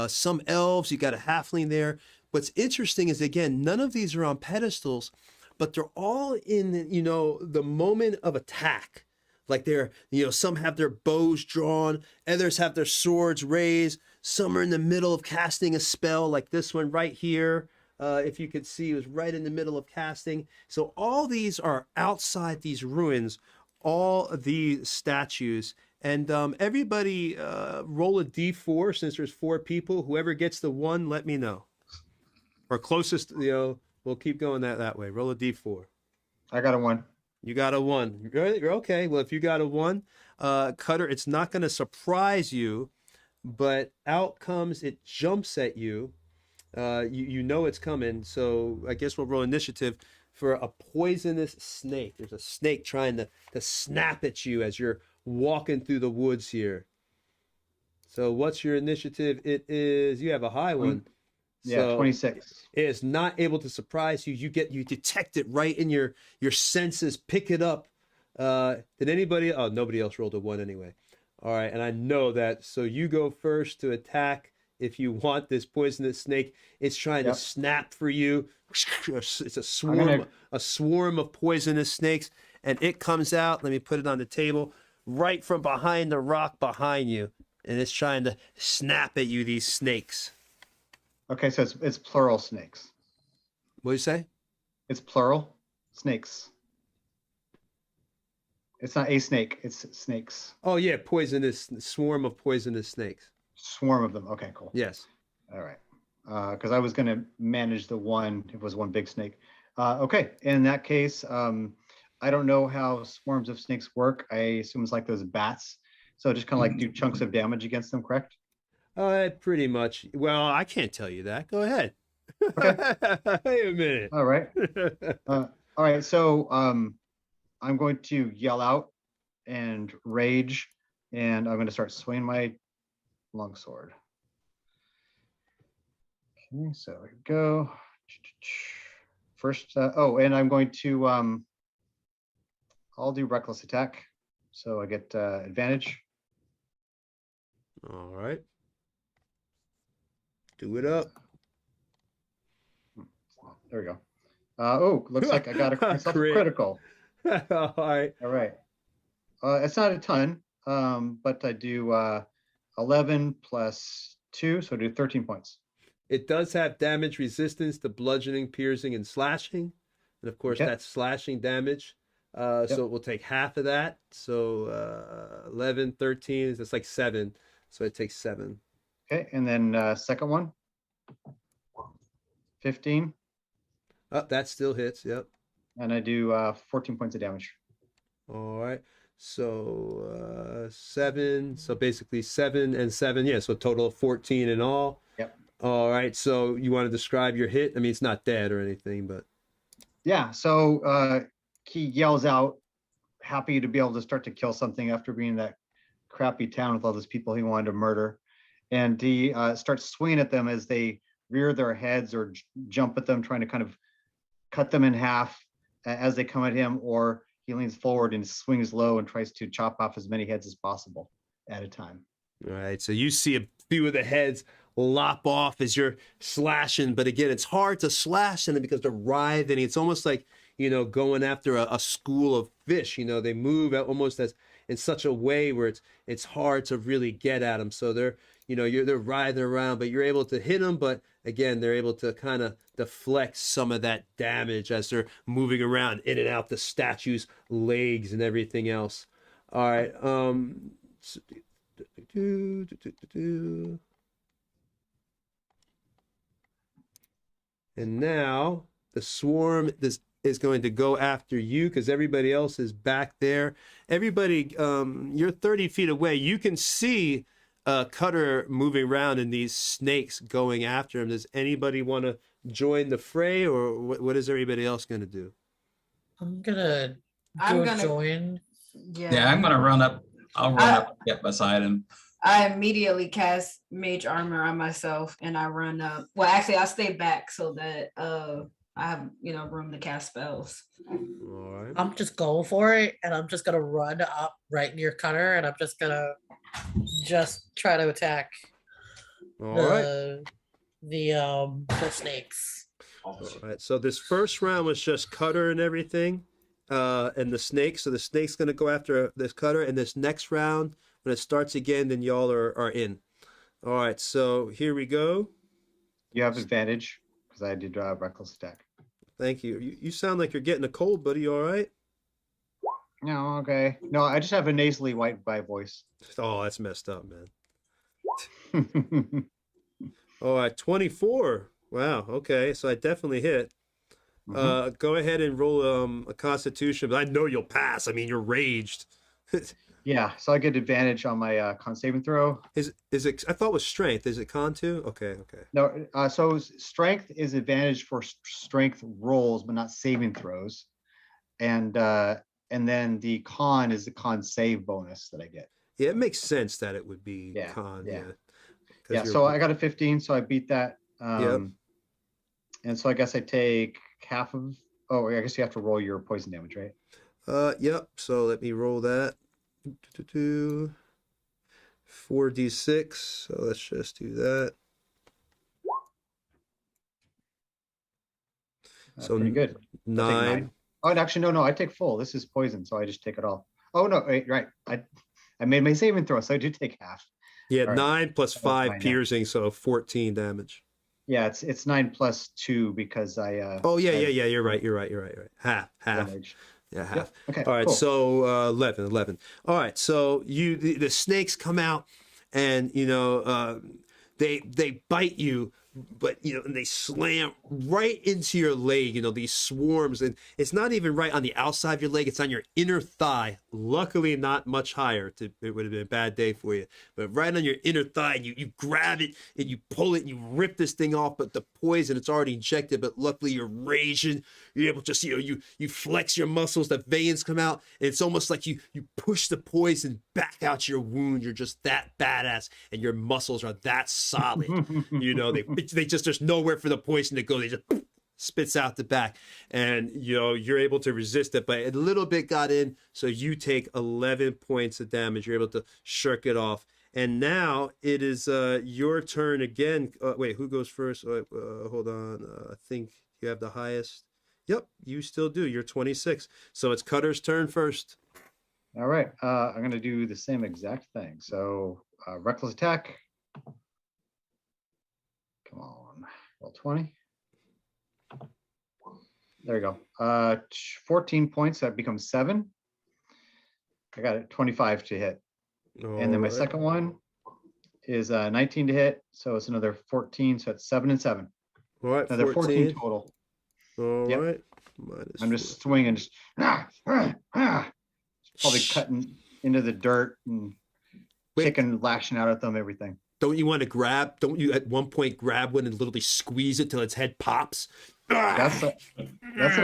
Some elves, you got a halfling there. What's interesting is, again, none of these are on pedestals, but they're all in, the moment of attack. Like some have their bows drawn, others have their swords raised. Some are in the middle of casting a spell, like this one right here. If you could see, it was right in the middle of casting. So all these are outside these ruins, all these statues. And everybody roll a d4 since there's 4 people. Whoever gets the 1, let me know. Or closest, we'll keep going that way. Roll a d4. I got a 1. You got a 1. You're okay. Well, if you got a 1, Cutter, it's not going to surprise you, but out comes, it jumps at you. You know it's coming. So I guess we'll roll initiative for a poisonous snake. There's a snake trying to snap at you as you're walking through the woods here. So what's your initiative? It is, you have a high one. Yeah, So 26. it is not able to surprise you. You detect it right in your senses, pick it up. Did anybody? Oh, nobody else rolled a 1 anyway. All right, and I know that. So you go first to attack if you want this poisonous snake. It's trying to snap for you. It's a swarm of poisonous snakes, and it comes out. Let me put it on the table right from behind the rock behind you, and it's trying to snap at you. These snakes. Okay, so it's plural snakes. What do you say? It's plural snakes. It's not a snake, it's snakes. Oh yeah, poisonous swarm of poisonous snakes. Swarm of them. Okay, cool. Yes. All right. Because I was going to manage the 1 if it was one big snake. Okay, in that case, I don't know how swarms of snakes work. I assume it's like those bats. So just kind of like do chunks of damage against them, correct? Pretty much. Well, I can't tell you that. Go ahead. Okay. Wait a minute. All right. All right. So I'm going to yell out and rage, and I'm going to start swinging my longsword. Okay, so here we go. First, and I'm going to, I'll do reckless attack. So I get advantage. All right. Do it up. There we go. Oh, looks like I got myself a Crit. critical. All right. All right. It's not a ton, but I do 11 plus 2, so I do 13 points. It does have damage resistance to bludgeoning, piercing, and slashing. And of course, Okay. that's slashing damage. So it will take half of that. So 11, 13 is just like 7. So it takes 7. Okay, and then second one, 15, Oh, that still hits. Yep. and I do 14 points of damage. All right. So 7. So basically 7 and 7. Yeah. So a total of 14 in all. Yep. All right. So you want to describe your hit? I mean, it's not dead or anything, but. Yeah, so he yells out, happy to be able to start to kill something after being in that crappy town with all those people he wanted to murder. And he starts swinging at them as they rear their heads or jump at them, trying to kind of cut them in half as they come at him, or he leans forward and swings low and tries to chop off as many heads as possible at a time. All right, so you see a few of the heads lop off as you're slashing, but again, it's hard to slash them because they're writhing. It's almost like, going after a school of fish. They move almost as in such a way where it's hard to really get at them. So they're writhing around, but you're able to hit them. But again, they're able to kind of deflect some of that damage as they're moving around in and out the statue's legs and everything else. All right. And now the swarm is going to go after you because everybody else is back there. Everybody, you're 30 feet away. You can see Cutter moving around and these snakes going after him. Does anybody want to join the fray, or what is everybody else going to do? I'm gonna join. Yeah, I'm gonna run up. I'll run up, get beside him. I immediately cast mage armor on myself and I run up. Well, actually, I'll stay back so that I have room to cast spells. All right. I'm just going for it, and I'm just gonna run up right near Cutter, and I'm just gonna try to attack All right. the snakes. All right. So this first round was just Cutter and everything, and the snake. So the snake's going to go after this Cutter, and this next round, when it starts again, then y'all are in. All right. So here we go. You have advantage because I did reckless attack. Thank you. You sound like you're getting a cold, buddy. You all right? No, okay. No, I just have a nasally white voice. Oh, that's messed up, man. All right, 24. Wow. Okay, so I definitely hit. Go ahead and roll a Constitution, but I know you'll pass. I mean, you're raged. Yeah, so I get advantage on my con saving throw. Is it? I thought it was strength. Is it con too? Okay. No, so strength is advantage for strength rolls, but not saving throws, and then the con is the con save bonus that I get. Yeah, it makes sense that it would be con. Yeah. 'Cause Yeah, so I got a 15, so I beat that. Yep. And so I guess I take half of. Oh, I guess you have to roll your poison damage, right? Yep. So let me roll that. 4d6. So let's just do that. So pretty good. 9. Oh, and actually, no, I take full. This is poison, so I just take it all. Oh no, right. I made my saving throw, so I do take half. Yeah, All right. 9 plus 5 fine, yeah. piercing, so 14 damage. Yeah, it's 9 plus 2 because I. Oh yeah. You're right. Half. Damage. Yeah, half. Yep. Okay. All right, cool. so 11. All right, so the snakes come out, and they bite you, but and they slam right into your leg. These swarms, and it's not even right on the outside of your leg; it's on your inner thigh. Luckily, not much higher. It would have been a bad day for you, but right on your inner thigh, and you grab it and you pull it and you rip this thing off. But the poison, it's already injected. But luckily, you're raging. You're able to just you flex your muscles. The veins come out. And it's almost like you push the poison back out your wound. You're just that badass, and your muscles are that solid. They just there's nowhere for the poison to go. They just spits out the back, and you're able to resist it, but a little bit got in, so you take 11 points of damage. You're able to shirk it off, And now it is your turn again. Wait, who goes first? Hold on. I think you have the highest. Yep, you still do. You're 26. So it's Cutter's turn first. All right. I'm going to do the same exact thing. So reckless attack. Come on. Roll 20. There you go. 14 points. That becomes 7. I got it. 25 to hit. And then my second one is 19 to hit. So it's another 14. So it's 7 and 7. All right, Another 14 total. All Yep. right. I'm just swinging. Just, probably cutting into the dirt and kicking, lashing out at them, everything. Don't you want to grab? Don't you at one point grab one and literally squeeze it till its head pops? That's what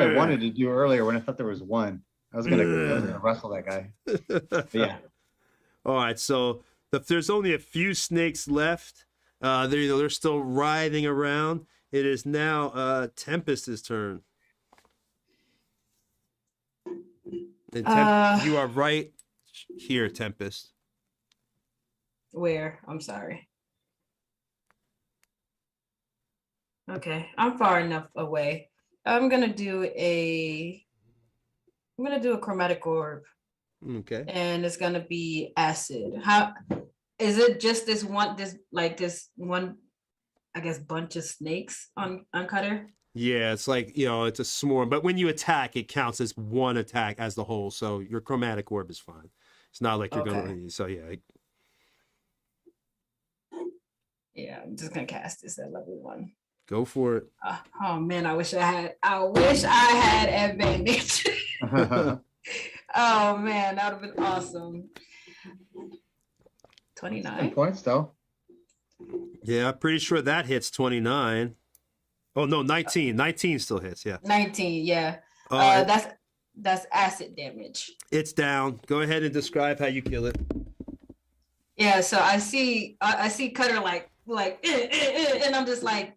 I wanted to do earlier when I thought there was one. I was gonna wrestle that guy. But yeah. All right. So if there's only a few snakes left, they're still writhing around. It is now Tempest's turn. And you are right here, Tempest. Where? I'm sorry. Okay, I'm far enough away. I'm gonna do a chromatic orb, Okay. and it's gonna be acid. How is it? Just this one, I guess, bunch of snakes on Cutter. Yeah, it's like, it's a swarm. But when you attack, it counts as one attack as the whole. So your chromatic orb is fine. It's not like you're going to. So yeah. Yeah, I'm just gonna cast this at level 1. Go for it. Oh man, I wish I had advantage. Oh man, that would have been awesome. 29 points though. Yeah, I'm pretty sure that hits 29. Oh no, 19. 19 still hits. Yeah. 19. Yeah. That's acid damage. It's down. Go ahead and describe how you kill it. Yeah. So I see Cutter like, and I'm just like,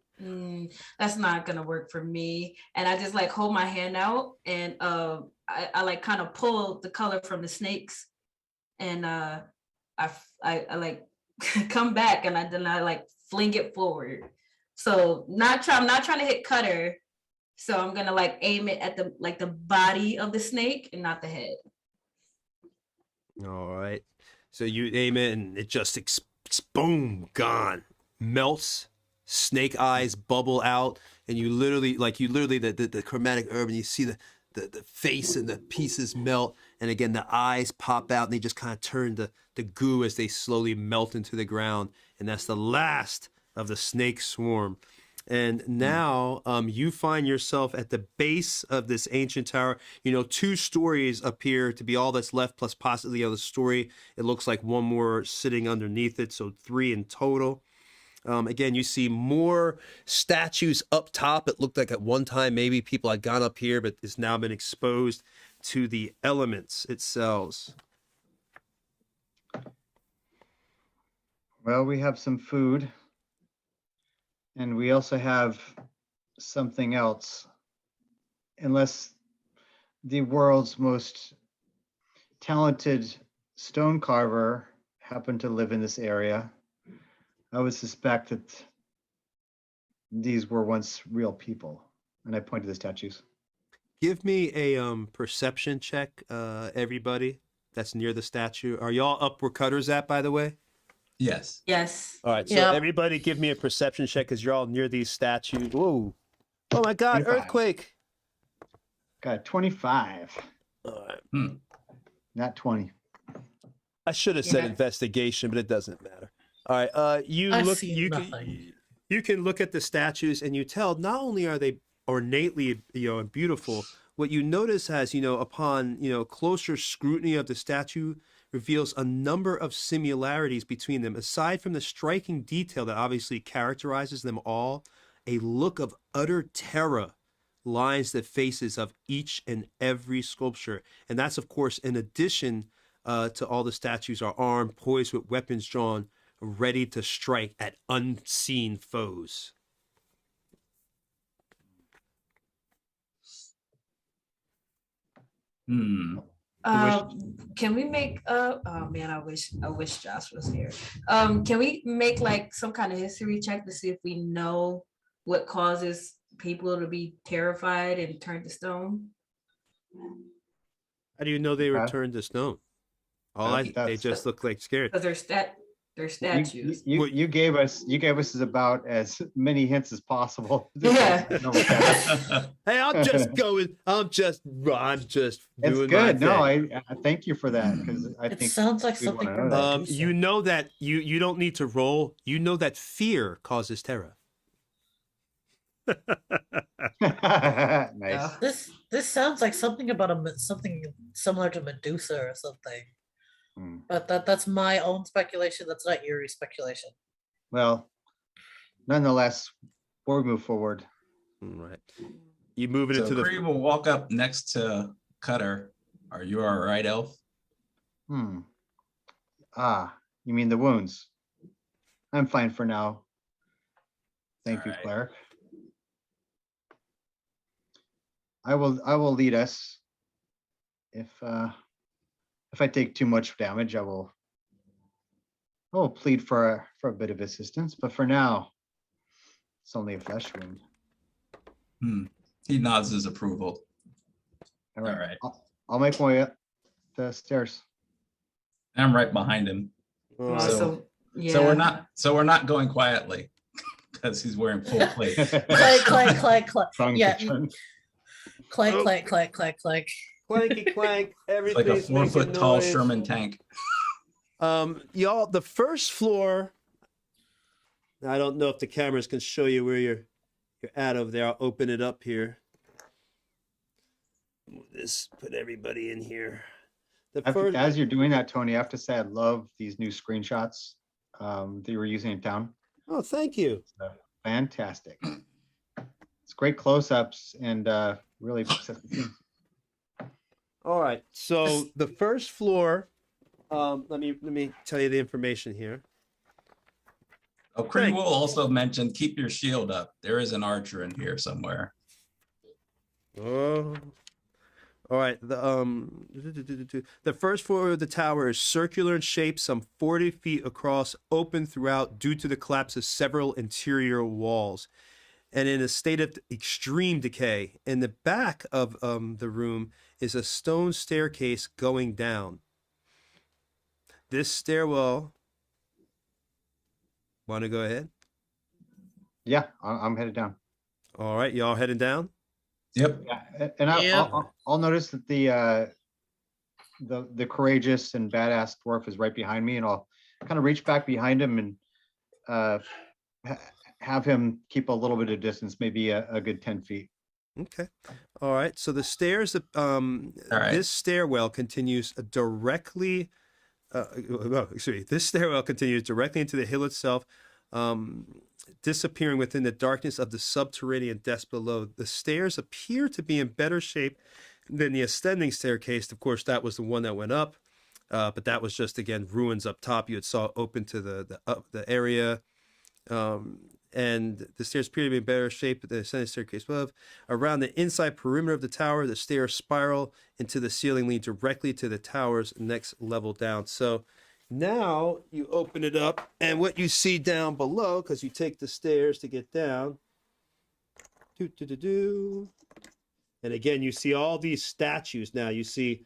that's not gonna work for me. And I just like hold my hand out, and I like kind of pull the color from the snakes, and I like come back, and I like fling it forward. So I'm not trying to hit Cutter. So I'm gonna like aim it at the body of the snake and not the head. All right. So you aim it and it just boom, gone. Melts. Snake eyes bubble out, and you literally the chromatic herb, and you see the face and the pieces melt, and again the eyes pop out, and they just kind of turn the goo as they slowly melt into the ground, and that's the last of the snake swarm. And now you find yourself at the base of this ancient tower. 2 stories appear to be all that's left, plus possibly the other story. It looks like one more sitting underneath it, so 3 in total. Again, you see more statues up top. It looked like at one time maybe people had gone up here, but it's now been exposed to the elements itself. Well, we have some food. And we also have something else. Unless the world's most talented stone carver happened to live in this area, I would suspect that these were once real people. And I point to the statues. Give me a perception check, everybody that's near the statue. Are y'all up where Cutter's at, by the way? Yes. Yes. All right, so everybody give me a perception check because you're all near these statues. Whoa. Oh my God, 25. earthquake. Got 25. All right. Not 20. I should have said investigation, but it doesn't matter. All right, you can look at the statues and you tell not only are they ornately, beautiful, what you notice as, upon, closer scrutiny of the statue reveals a number of similarities between them. Aside from the striking detail that obviously characterizes them all, a look of utter terror lines the faces of each and every sculpture. And that's, of course, in addition to all the statues are armed, poised with weapons drawn, ready to strike at unseen foes. Can we make oh man, I wish Josh was here. Can we make like some kind of history check to see if we know what causes people to be terrified and turn to stone? How do you know they were Okay. turned to stone? They That's- just look like scared. Because they're statues. You gave us about as many hints as possible. Yeah. Hey, I'm just going. I'm just It's doing good. my No, thing. I thank you for that because I It think sounds like we something wanna from know that. Medusa. You know that you don't need to roll. You know that fear causes terror. Nice. This sounds like something about something similar to Medusa or something. Hmm. But that's my own speculation. That's not Yuri's speculation. Well, nonetheless, before we move forward, All right. You move it So into the. Cree will walk up next to Cutter. Are you all right, Elf? you mean the wounds? I'm fine for now. Thank you, Alright. cleric. I will lead us. If I take too much damage, I will plead for a bit of assistance. But for now, it's only a flesh wound. He nods his approval. All right. Alright. I'll make my way up the stairs. I'm right behind him. All Oh, right. So- yeah. So we're not going quietly because he's wearing full plate. Clank, clank, clank, clank. Tongue Yeah. to turn. Clank, Oh. clank, clank, clank, clank. Clanky clank. It's like a Everything's 4 foot making tall noise. Sherman tank. Y'all, the first floor. I don't know if the cameras can show you where you're at over there. I'll open it up here. Put everybody in here. As you're doing that, Tony, I have to say I love these new screenshots that you were using in town. Oh, thank you. Fantastic. It's great close-ups and really sets the scene. All right. So the first floor. Let me tell you the information here. Oh, Cree Thank- will also mention keep your shield up. There is an archer in here somewhere. Oh. All right. The first floor of the tower is circular in shape, some 40 feet across, open throughout due to the collapse of several interior walls, and in a state of extreme decay. In the back of the room is a stone staircase going down. This stairwell. Want to go ahead? Yeah, I'm headed down. All right, y'all heading down. Yep. Yeah, and Yep. I'll notice that the courageous and badass dwarf is right behind me, and I'll kind of reach back behind him and have him keep a little bit of distance, maybe a good 10 feet. Okay. All right. So the stairs, right. this stairwell continues directly. This stairwell continues directly into the hill itself, disappearing within the darkness of the subterranean depths below. The stairs appear to be in better shape than the ascending staircase. Of course, that was the one that went up, but that was just again ruins up top. You had saw open to the area. And the stairs appear to be in better shape than the ascending staircase above. Around the inside perimeter of the tower, the stairs spiral into the ceiling, leading directly to the tower's next level down. So now you open it up, and what you see down below, because you take the stairs to get down, and again, you see all these statues now. You see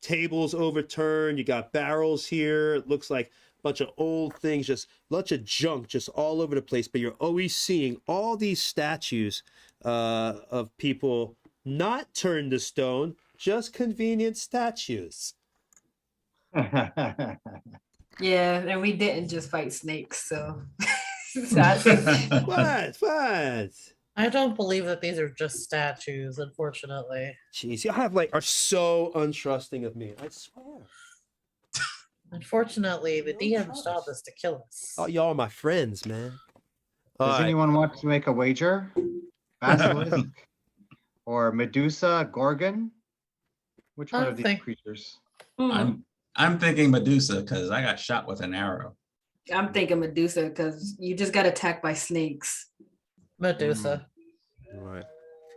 tables overturned. You got barrels here. It looks like bunch of old things, just a bunch of junk just all over the place, but you're always seeing all these statues of people not turned to stone, just convenient statues. Yeah, and we didn't just fight snakes, so. So I think- What? I don't believe that these are just statues, unfortunately. Jeez, y'all are so untrusting of me. I swear. Unfortunately, the No DM's job trust. is to kill us. Oh, y'all are my friends, man. All Does right. anyone want to make a wager? Basilisk or Medusa, Gorgon? Which one I of these think- creatures? I'm thinking Medusa because I got shot with an arrow. I'm thinking Medusa because you just got attacked by snakes. Medusa. All right.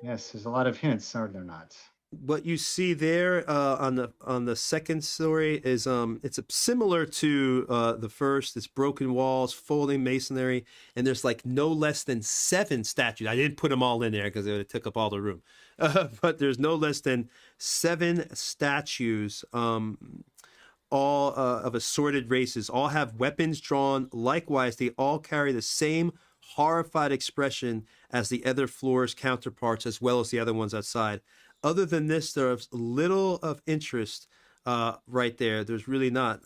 Yes, there's a lot of hints, are there not? what you see there on the second story is it's similar to the first. It's broken walls, folding masonry, and there's like no less than 7 statues. I didn't put them all in there because it would have took up all the room, but there's no less than 7 statues, all of assorted races. All have weapons drawn. Likewise, they all carry the same horrified expression as the other floor's counterparts, as well as the other ones outside. Other than this, there's little of interest right there. There's really not.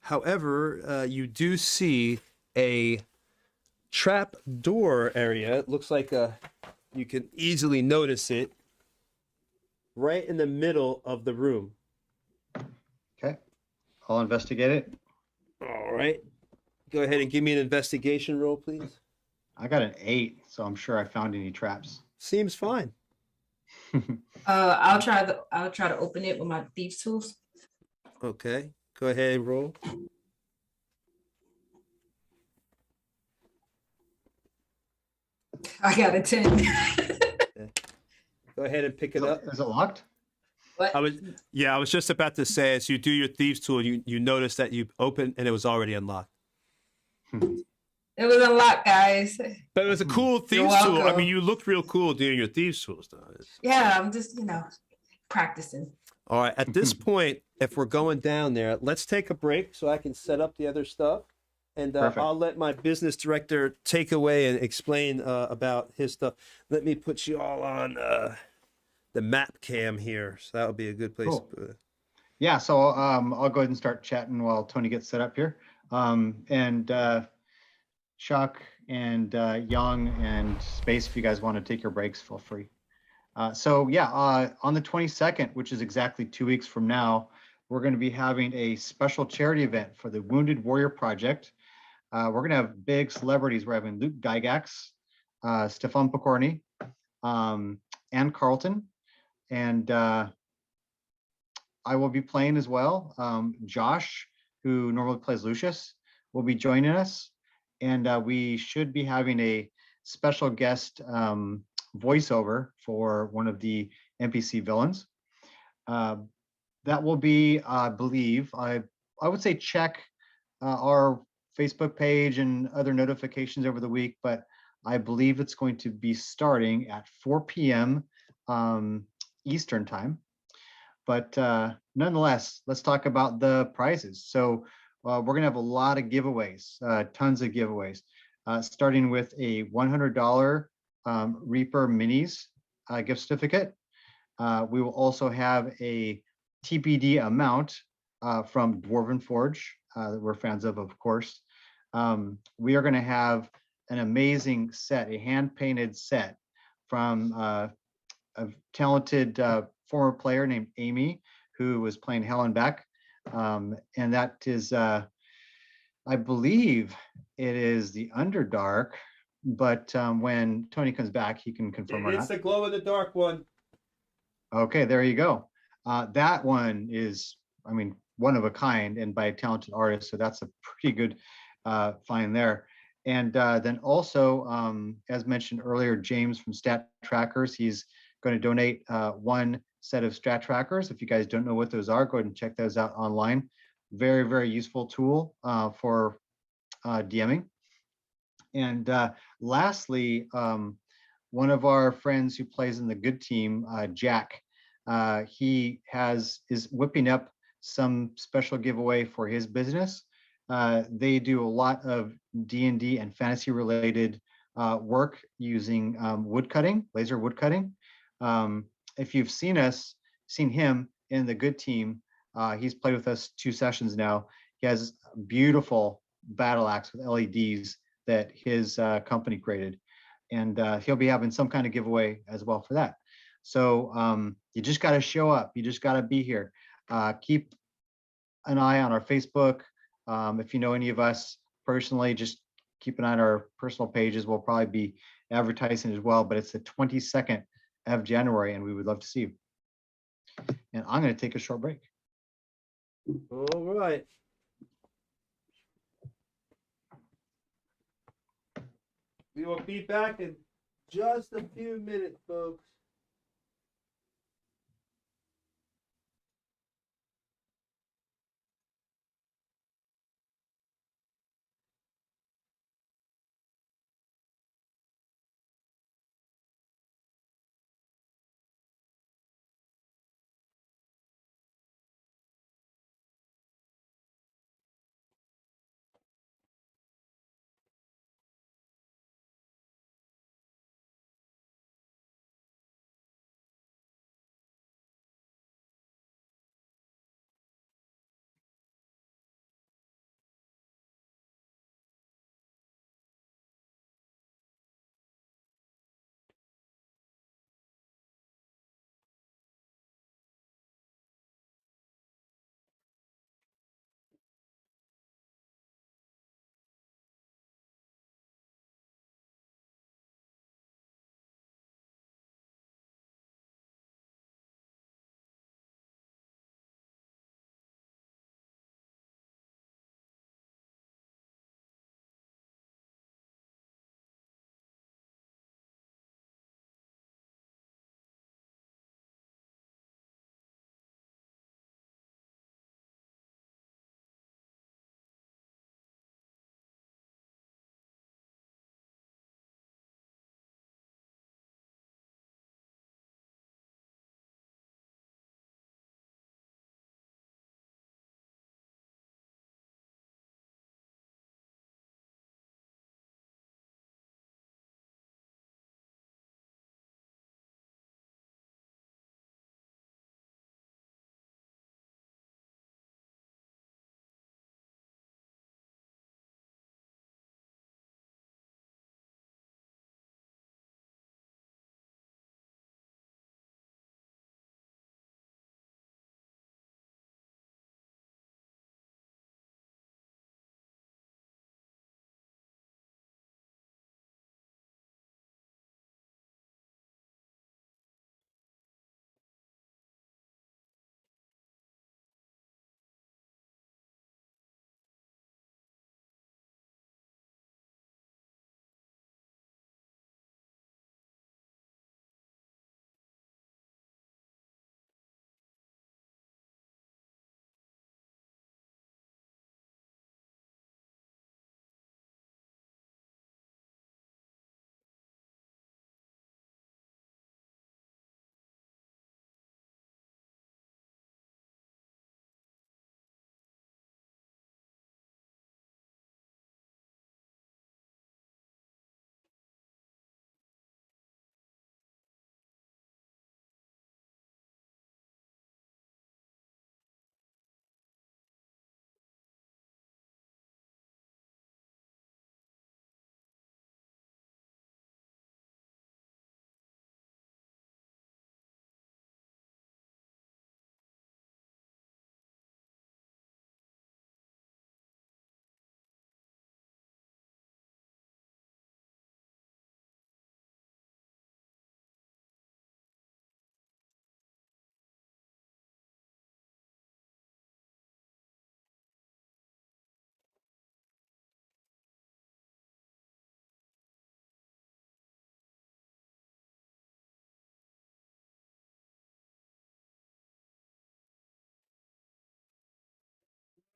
However, you do see a trap door area. It looks like you can easily notice it right in the middle of the room. Okay, I'll investigate it. All right. Go ahead and give me an investigation roll, please. I got an 8, so I'm sure I found any traps. Seems fine. I'll try to open it with my thieves tools. Okay. Go ahead and roll. I got a 10. Go ahead and pick it up. Is it locked? What? I was just about to say, as you do your thieves tool, you notice that you open and it was already unlocked. It was unlocked, guys. But it was a cool thieves You're tool. I welcome. mean, you looked real cool doing your thieves tools. Yeah, I'm just, practicing. All right. At this point, if we're going down there, let's take a break so I can set up the other stuff. And Perfect. I'll let my business director take away and explain about his stuff. Let me put you all on the map cam here. So that would be a good place Cool. to put it. Yeah, so I'll go ahead and start chatting while Tony gets set up here. Chuck and Young and Space, if you guys want to take your breaks, feel free. On the 22nd, which is exactly 2 weeks from now, we're going to be having a special charity event for the Wounded Warrior Project. We're going to have big celebrities. We're having Luke Gygax, Stefan Pokorny, Ann Carlton, and I will be playing as well. Josh, who normally plays Lucius, will be joining us. And we should be having a special guest voiceover for one of the NPC villains. That will be, I believe, I would say check our Facebook page and other notifications over the week, but I believe it's going to be starting at 4 p.m. Eastern time. But nonetheless, let's talk about the prizes. So we're going to have a lot of giveaways, tons of giveaways, starting with a $100 Reaper Minis gift certificate. We will also have a TBD amount from Dwarven Forge that we're fans of course. We are going to have an amazing set, a hand-painted set from a talented former player named Amy, who was playing Helen Beck. And that is, I believe it is the Underdark, but when Tony comes back, he can confirm or It's not. the glow in the dark one. Okay, there you go. That one is, I mean, one of a kind and by a talented artist. So that's a pretty good find there. And then also, as mentioned earlier, James from Stat Trackers, he's going to donate one set of Strat Trackers. If you guys don't know what those are, go ahead and check those out online. Very, very useful tool for DMing. And lastly, one of our friends who plays in the good team, Jack, he is whipping up some special giveaway for his business. They do a lot of D&D and fantasy related work using wood cutting, laser wood cutting. If you've seen him in the good team, he's played with us 2 sessions now. He has a beautiful battle axe with LEDs that his company created. And he'll be having some kind of giveaway as well for that. So you just got to show up. You just got to be here. Keep an eye on our Facebook. If you know any of us personally, just keep an eye on our personal pages. We'll probably be advertising as well, but it's the 22nd of January and we would love to see you. And I'm going to take a short break. All right. We will be back in just a few minutes, folks.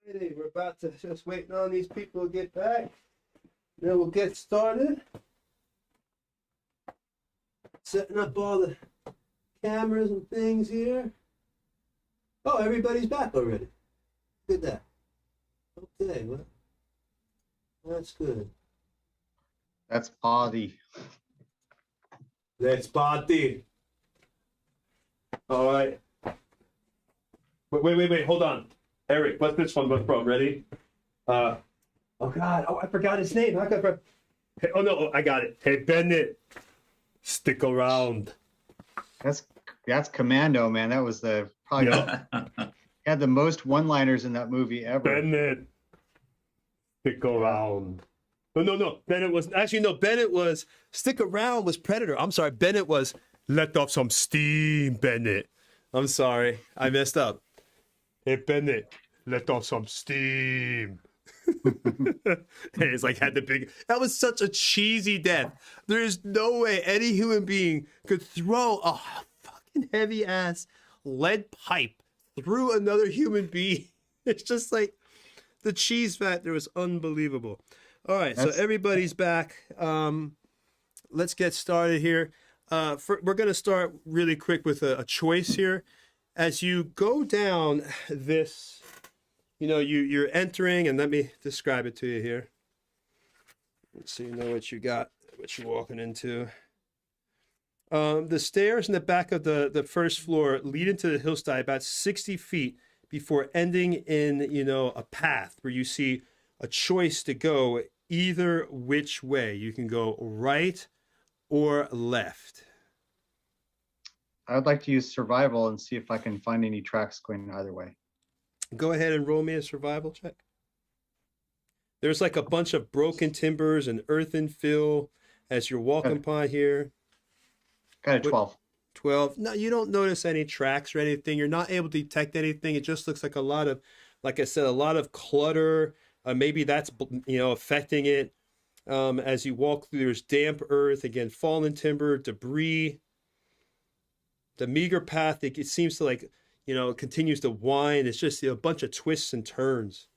Alrighty, we're about to just waiting on these people to get back. Then we'll get started. Setting up all the cameras and things here. Oh, everybody's back already. Look at that. Okay, well, that's good. That's party. Let's party. All right. Wait, hold on. Eric, what's this one from? Ready? Oh God, I forgot his name. Hey, oh no, I got it. Hey, Bennett, stick around. That's Commando, man. That was probably had the most one-liners in that movie ever. Bennett, stick around. No. Bennett was Bennett was stick around was Predator. I'm sorry. Bennett was let off some steam. Bennett. I'm sorry. I messed up. Hey, Bennett, let off some steam. It's like had the big. That was such a cheesy death. There's no way any human being could throw a fucking heavy ass lead pipe through another human being. It's just like the cheese factor was unbelievable. All right, so everybody's back. Let's get started here. We're going to start really quick with a choice here. As you go down this, you're entering, and let me describe it to you here, so you know what you got, what you're walking into. The stairs in the back of the first floor lead into the hillside about 60 feet before ending in, a path where you see a choice to go either which way. You can go right or left. I would like to use survival and see if I can find any tracks going either way. Go ahead and roll me a survival check. There's like a bunch of broken timbers and earthen fill as you're walking by here. Got a 12. 12. No, you don't notice any tracks or anything. You're not able to detect anything. It just looks like a lot of, like I said, a lot of clutter. Maybe that's, affecting it. As you walk through, there's damp earth, again, fallen timber, debris. The meager path, it seems to it continues to wind. It's just a bunch of twists and turns.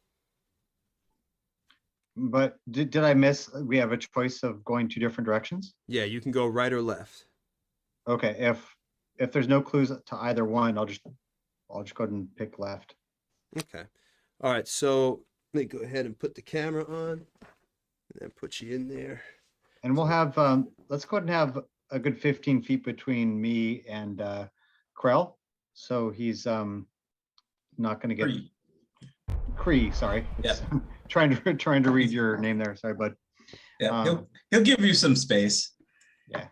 But did I miss? We have a choice of going two different directions. Yeah, you can go right or left. Okay, if there's no clues to either one, I'll just go ahead and pick left. Okay. All right, so let me go ahead and put the camera on and then put you in there. And we'll have let's go ahead and have a good 15 feet between me and Krell. So he's not gonna get Cree, sorry. Yeah. trying to read your name there. Sorry, bud. Yeah, he'll give you some space. Yeah.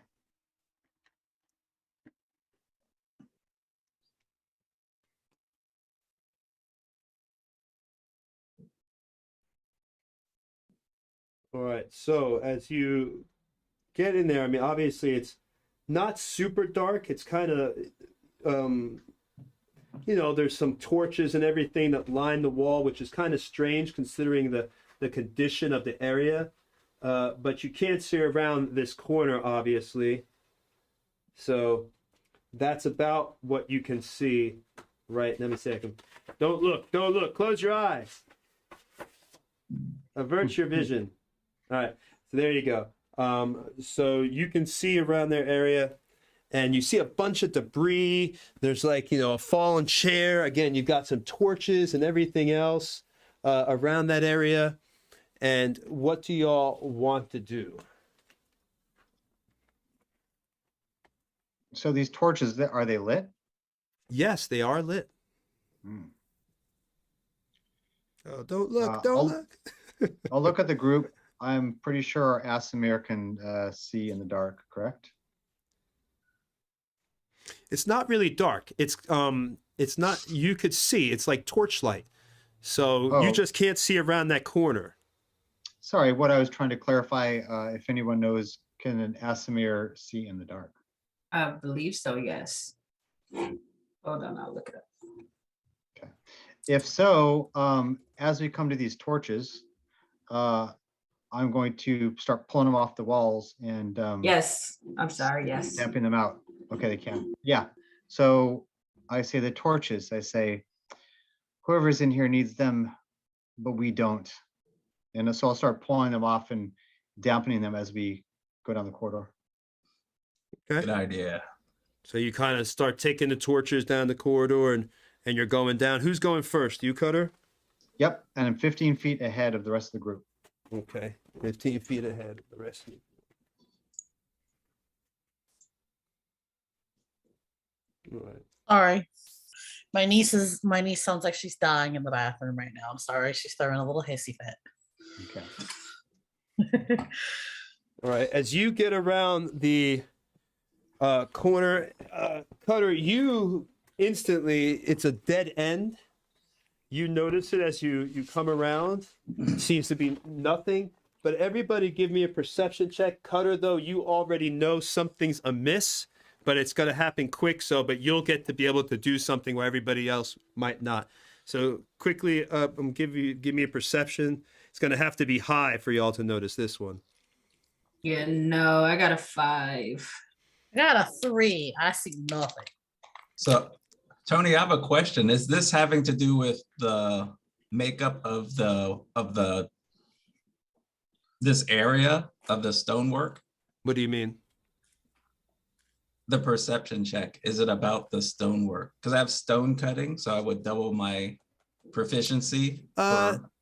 All right, so as you get in there, I mean, obviously it's not super dark. It's kind of, there's some torches and everything that line the wall, which is kind of strange considering the condition of the area. But you can't see around this corner, obviously. So that's about what you can see. Right, let me see. Don't look, close your eyes. Avert your vision. All right, so there you go. So you can see around their area, and you see a bunch of debris. There's a fallen chair. Again, you've got some torches and everything else around that area. And what do y'all want to do? So these torches, are they lit? Yes, they are lit. Oh, don't look, look. I'll look at the group. I'm pretty sure Asimir can see in the dark, correct? It's not really dark. It's not, you could see, it's like torchlight. So you just can't see around that corner. Sorry, what I was trying to clarify, if anyone knows, can an Asimir see in the dark? I believe so, yes. Hold on, I'll look it up. Okay. If so, as we come to these torches, I'm going to start pulling them off the walls and Yes, I'm sorry, yes. stamping them out. Okay, they can. Yeah. So I say the torches. I say, whoever's in here needs them but we don't. And so I'll start pulling them off and dampening them as we go down the corridor. Good idea. So you kind of start taking the torches down the corridor and you're going down. Who's going first? You, Cutter? Yep, and I'm 15 feet ahead of the rest of the group. Okay, 15 feet ahead of the rest of you. All right. Sorry. My niece sounds like she's dying in the bathroom right now. I'm sorry. She's throwing a little hissy Okay. fit. All right, as you get around the corner, Cutter, you instantly, it's a dead end. You notice it as you come around. Seems to be nothing, but everybody give me a perception check. Cutter, though, you already know something's amiss, but it's going to happen quick, but you'll get to be able to do something where everybody else might not. So quickly, give me a perception. It's going to have to be high for y'all to notice this one. Yeah, no, I got a 5. I got a 3. I see nothing. So, Tony, I have a question. Is this having to do with the makeup of this area of the stonework? What do you mean? The perception check. Is it about the stonework? Because I have stone cutting, so I would double my proficiency.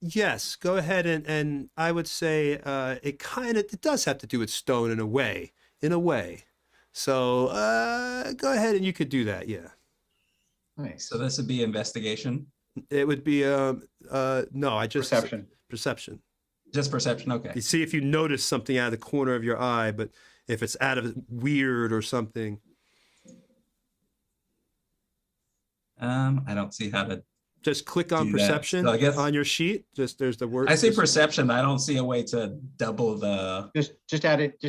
Yes, go ahead and I would say it does have to do with stone in a way. So go ahead and you could do that, yeah. Nice. So this would be investigation? It would be no, I just Perception. Perception. Just perception, okay. You see if you notice something out of the corner of your eye, but if it's out of weird or something. I don't see how to just click on do that. perception So I guess on your sheet. Just there's the word. I see perception. I don't see a way to double the. Just add it.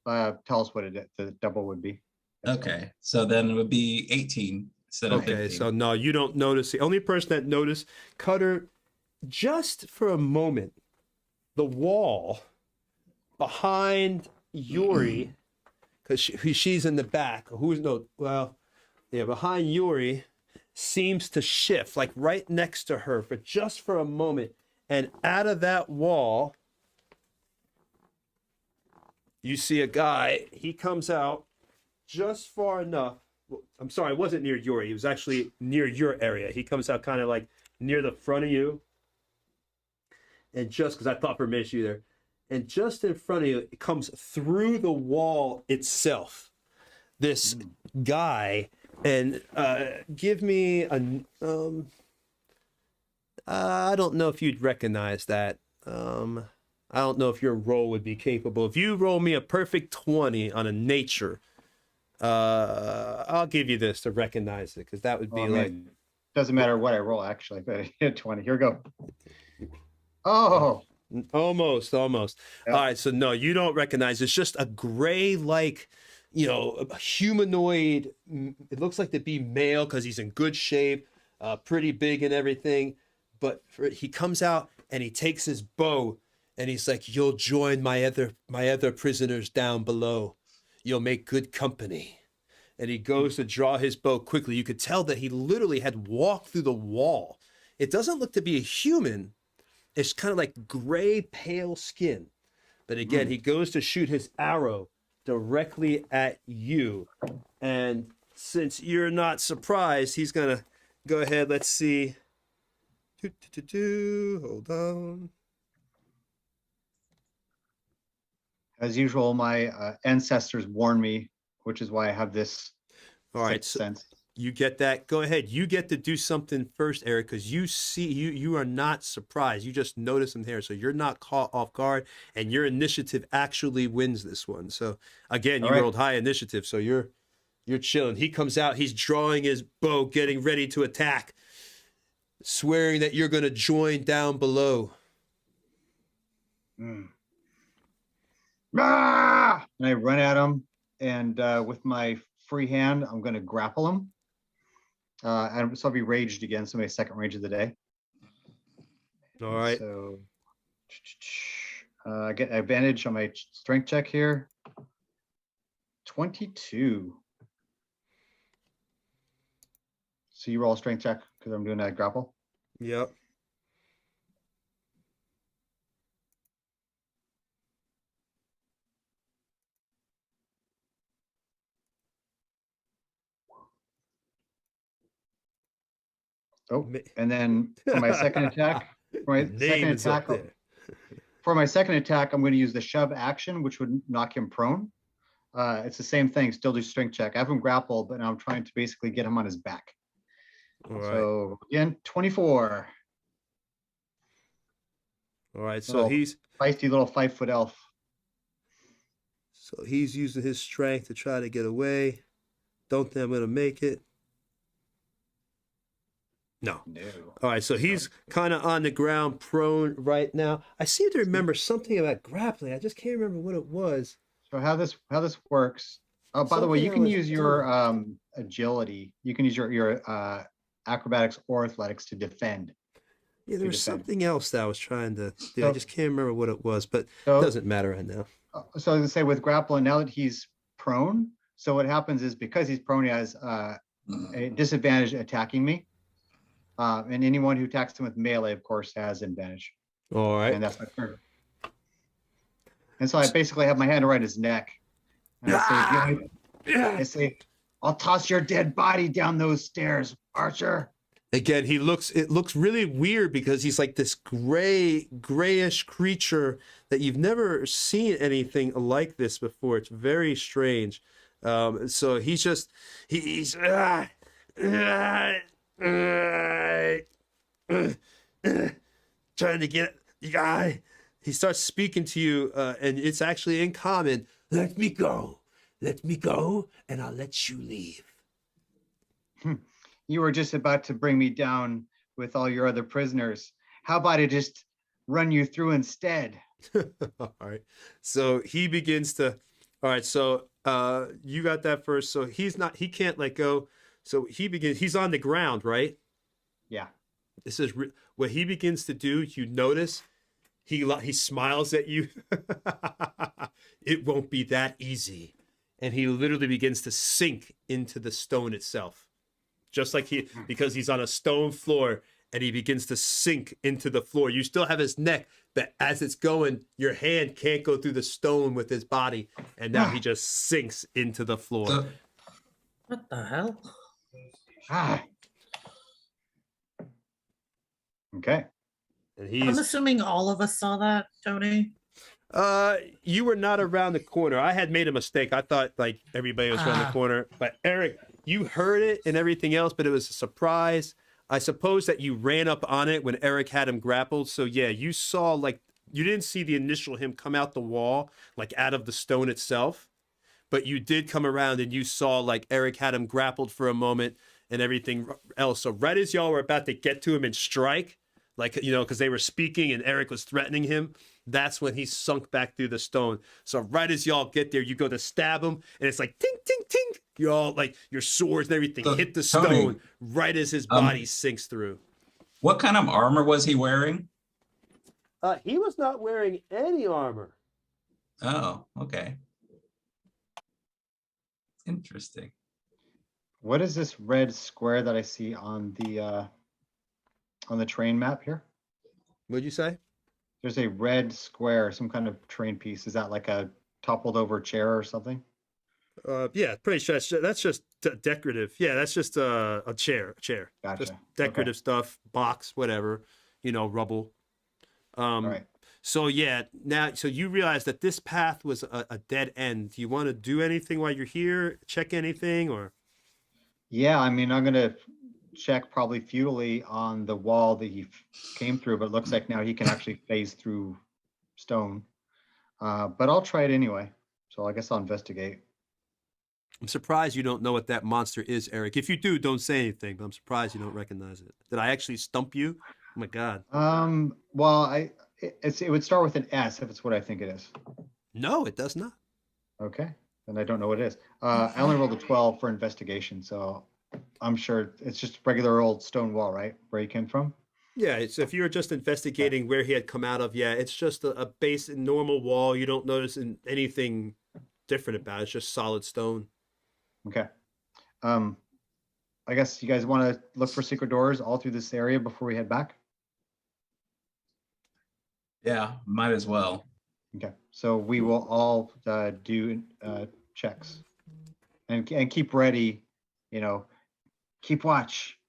Tell us what the double would be. Okay, so then it would be 18 instead of 15. Okay, so no, you don't notice. The only person that noticed, Cutter, just for a moment, the wall behind Yuri, because she's in the back. Behind Yuri, seems to shift, like right next to her, but just for a moment. And out of that wall, you see a guy. He comes out just far enough. I'm sorry, it wasn't near Yuri. He was actually near your area. He comes out kind of like near the front of you. And just because I thought for a minute you there. And just in front of you, it comes through the wall itself. This guy, and give me a. I don't know if you'd recognize that. I don't know if your roll would be capable. If you roll me a perfect 20 on a nature, I'll give you this to recognize it, because that would be doesn't matter what I roll actually, but I hit 20. Here we go. Oh, almost. Yep. All right, so no, you don't recognize. It's just a gray, like, a humanoid. It looks like to be male because he's in good shape, pretty big and everything. But he comes out and he takes his bow and he's like, "You'll join my other prisoners down below. You'll make good company." And he goes to draw his bow quickly. You could tell that he literally had walked through the wall. It doesn't look to be a human. It's kind of like gray, pale skin. But again, he goes to shoot his arrow directly at you. And since you're not surprised, he's going to go ahead. Let's see. Hold on. as usual, my ancestors warned me, which is why I have this. All right, sixth so sense. you get that. Go ahead. You get to do something first, Eric, because you are not surprised. You just notice him there, so you're not caught off guard, and your initiative actually wins this one. So again, you All right. rolled high initiative, so you're chilling. He comes out. He's drawing his bow, getting ready to attack, swearing that you're going to join down below. Ah! And I run at him, and with my free hand, I'm going to grapple him. And so I'll be raged again. So my second rage of the day. All right. So I get advantage on my strength check here. 22. So you roll a strength check because I'm doing that grapple. Yep. Oh, Ma- and then for my second attack, for my Name second is up attack, there. I'm going to use the shove action, which would knock him prone. It's the same thing. Still do strength check. I have him grappled, but now I'm trying to basically get him on his back. All right. So again, 24. All right. So Little he's feisty little 5-foot elf. using his strength to try to get away. Don't think I'm gonna make it. No. No. All right, so he's kind of on the ground, prone right now. I seem to remember something about grappling. I just can't remember what it was. So how this works? Oh, by the way, Something you I can was use your agility. You can use your acrobatics or athletics to defend. Yeah, there was defend. something else that I was trying to do. I So- just can't remember what it was, but it So, doesn't matter right now. so I was gonna say with grappling, now that he's prone, so what happens is because he's prone, he has a disadvantage attacking me. And anyone who attacks him with melee, of course, has advantage. All right. And that's my turn. And so I basically have my hand around his neck. And I say, I'll toss your dead body down those stairs, Archer. Again, it looks really weird because he's like this grayish creature that you've never seen anything like this before. It's very strange. So he's trying to get guy. He starts speaking to you, and it's actually in common. Let me go, and I'll let you leave. You were just about to bring me down with all your other prisoners. How about I just run you through instead? All right. So he begins to. All right. So you got that first. So he can't let go. So he's on the ground, right? Yeah. This is what he begins to do. You notice he smiles at you. It won't be that easy. And he literally begins to sink into the stone itself. Just like because he's on a stone floor and he begins to sink into the floor. You still have his neck, but as it's going, your hand can't go through the stone with his body. And now he just sinks into the floor. So, What the hell? Ah. Okay. And I'm assuming all of us saw that, Tony. You were not around the corner. I had made a mistake. I thought like everybody was around the Ah. corner. But Eric, you heard it and everything else, but it was a surprise. I suppose that you ran up on it when Eric had him grappled. So yeah, you saw like you didn't see the initial him come out the wall, like out of the stone itself. But you did come around and you saw like Eric had him grappled for a moment and everything else. So right as y'all were about to get to him and strike, like, you know, because they were speaking and Eric was threatening him, that's when he sunk back through the stone. So right as y'all get there, you go to stab him and it's like, tink, tink, tink. You all like your swords and everything hit the stone Tony, right as his body sinks through. what kind of armor was he wearing? He was not wearing any armor. Oh, okay. Interesting. What is this red square that I see on the train map here? What'd you say? There's a red square, some kind of train piece. Is that like a toppled over chair or something? Yeah, pretty sure that's just decorative. Yeah, that's just a chair. Gotcha. Just decorative stuff, box, whatever, rubble. All right. So yeah, so you realize that this path was a dead end. Do you want to do anything while you're here? Check anything or? Yeah, I mean, I'm gonna check probably futilely on the wall that he came through, but it looks like now he can actually phase through stone. But I'll try it anyway. So I guess I'll investigate. I'm surprised you don't know what that monster is, Eric. If you do, don't say anything, but I'm surprised you don't recognize it. Did I actually stump you? Oh my God. Well, it would start with an S if it's what I think it is. No, it does not. Okay, then I don't know what it is. I only rolled a 12 for investigation, so I'm sure it's just regular old stone wall, right? Where he came from? Yeah, it's if you're just investigating where he had come out of, yeah, it's just a base normal wall. You don't notice anything different about it. It's just solid stone. Okay. I guess you guys want to look for secret doors all through this area before we head back? Yeah, might as well. Okay, so we will all do checks and keep ready, keep watch.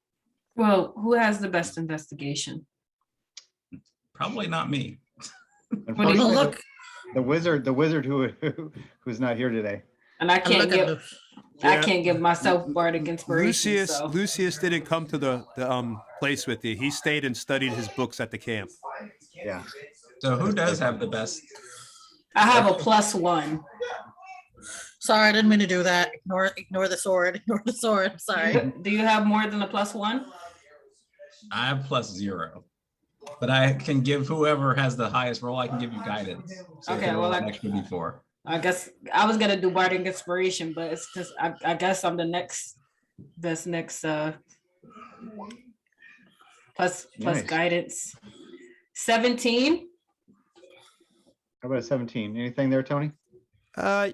Well, who has the best investigation? Probably not me. Unfortunately, Oh, look. the wizard who's not here today. And I And can't look at give the, I can't give myself bardic inspiration. Lucius So Lucius didn't come to the place with you. He stayed and studied his books at the camp. Yeah. So who does have the best? I have a +1. sorry, I didn't mean to do that. Ignore the sword. Ignore the sword. I'm sorry. Do you have more than a +1? I have +0. But I can give whoever has the highest roll, I can give you guidance. So Okay, you roll well, an extra D4. I guess I was gonna do bardic inspiration, but it's just I guess I'm the next plus Nice. guidance. 17. How about a 17? Anything there, Tony?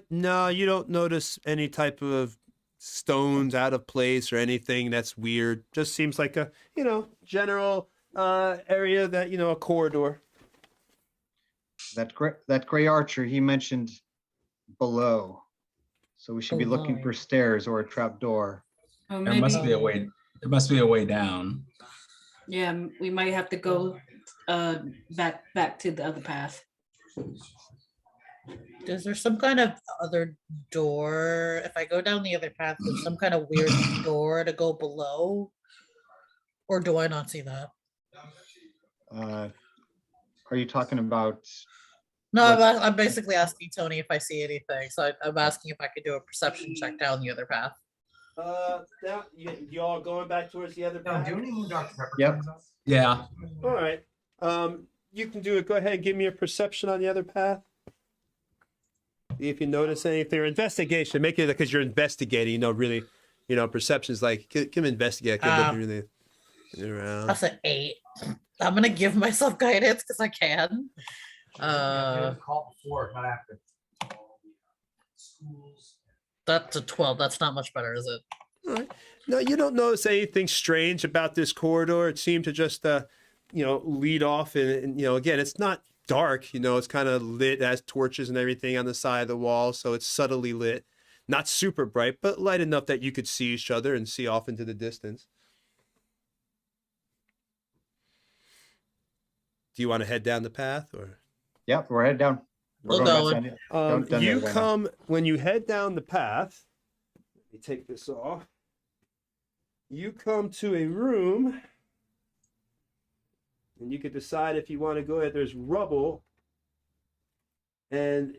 No, you don't notice any type of stones out of place or anything that's weird. Just seems like a, general area that, a corridor. That gray archer he mentioned below. So we should be looking Below. for stairs or a trap door. Or There maybe, must be a way. There must be a way down. yeah, we might have to go back to the other path. Is there some kind of other door? If I go down the other path, there's some kind of weird door to go below? Or do I not see that? Are you talking about? No, I'm basically asking Tony if I see anything. So I'm asking if I could do a perception check down the other path. Now you all going back towards the other path? Yep. Yeah. All right. You can do it. Go ahead and give me a perception on the other path. See if you notice anything or investigation. Make it because you're investigating. Really, perception's like can investigate. Can look really around. That's an 8. I'm gonna give myself guidance because I can. Call before, not after. That's a 12. That's not much better, is it? All right. No, you don't notice anything strange about this corridor. It seemed to just, lead off. And again, it's not dark. It's kind of lit, as torches and everything on the side of the wall. So it's subtly lit. Not super bright, but light enough that you could see each other and see off into the distance. Do you want to head down the path or? Yep, we're headed down. We're We'll going go. back down- down You there right now. come when you head down the path. Let me take this off. You come to a room, and you could decide if you want to go ahead. There's rubble, and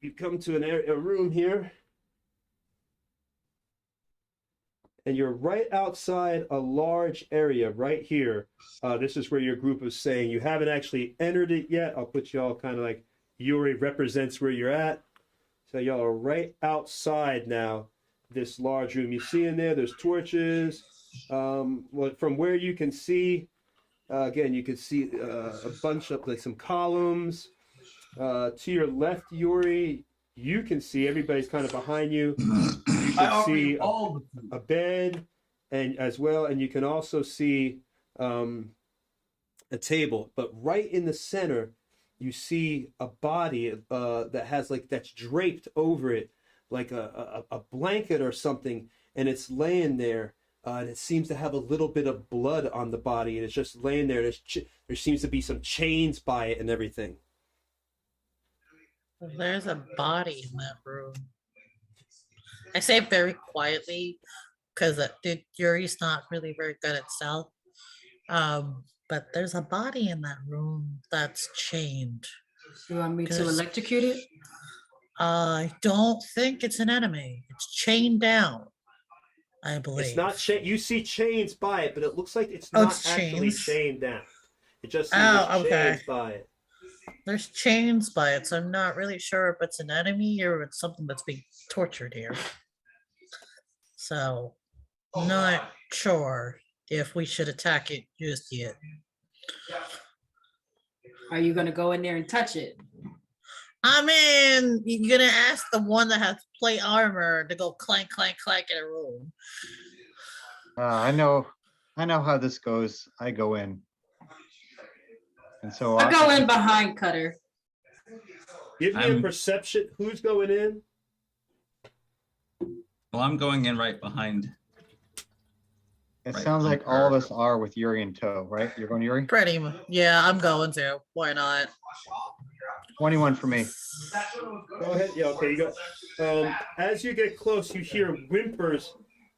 you come to a room here, and you're right outside a large area right here. This is where your group is saying you haven't actually entered it yet. I'll put you all kind of like Yuri represents where you're at. So y'all are right outside now, this large room. You see in there's torches. From where you can see, again, you can see a bunch of some columns. To your left, Yuri, you can see everybody's kind of behind you. You can see a bed, and as well, and you can also see a table. But right in the center, you see a body that has that's draped over it, like a blanket or something, and it's laying there. And it seems to have a little bit of blood on the body, and it's just laying there. There seems to be some chains by it and everything. There's a body in that room. I say it very quietly because Yuri's not really very good at stealth. But there's a body in that room that's chained. You want me to 'Cause- electrocute it? I don't think it's an enemy. It's chained down, I believe. It's not chain. You see chains by it, but it looks like it's Oh, not it's actually chains. chained down. It just seems Oh, there's okay. chains by it. There's chains by it, so I'm not really sure if it's an enemy or it's something that's being tortured here. So, not sure if we should attack it just yet. Are you gonna go in there and touch it? I mean, you're gonna ask the one that has plate armor to go clank, clank, clank in a room. I know how this goes. I go in. And so I go in behind Cutter. Give me a I'm- perception. Who's going in? Well, I'm going in right behind. It Right sounds like all of under- us are with Yuri in tow, right? You're going Yuri? Pretty much. Yeah, I'm going to. Why not? 21 for me. Go ahead. Yeah, okay. You go. As you get close, you hear whimpers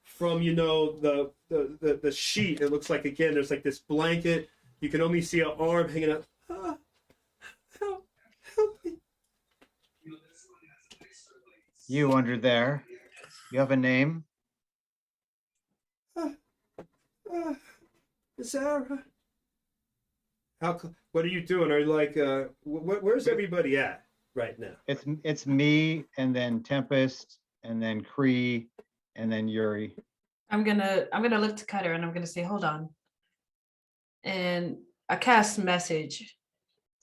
from the sheet. It looks like again there's like this blanket. You can only see an arm hanging out. Ah, help me. You under there. You have a name? Zara. What are you doing? Are you like where's everybody at right now? It's me and then Tempest and then Kree and then Yuri. I'm gonna look to Cutter and I'm gonna say, hold on. And I cast message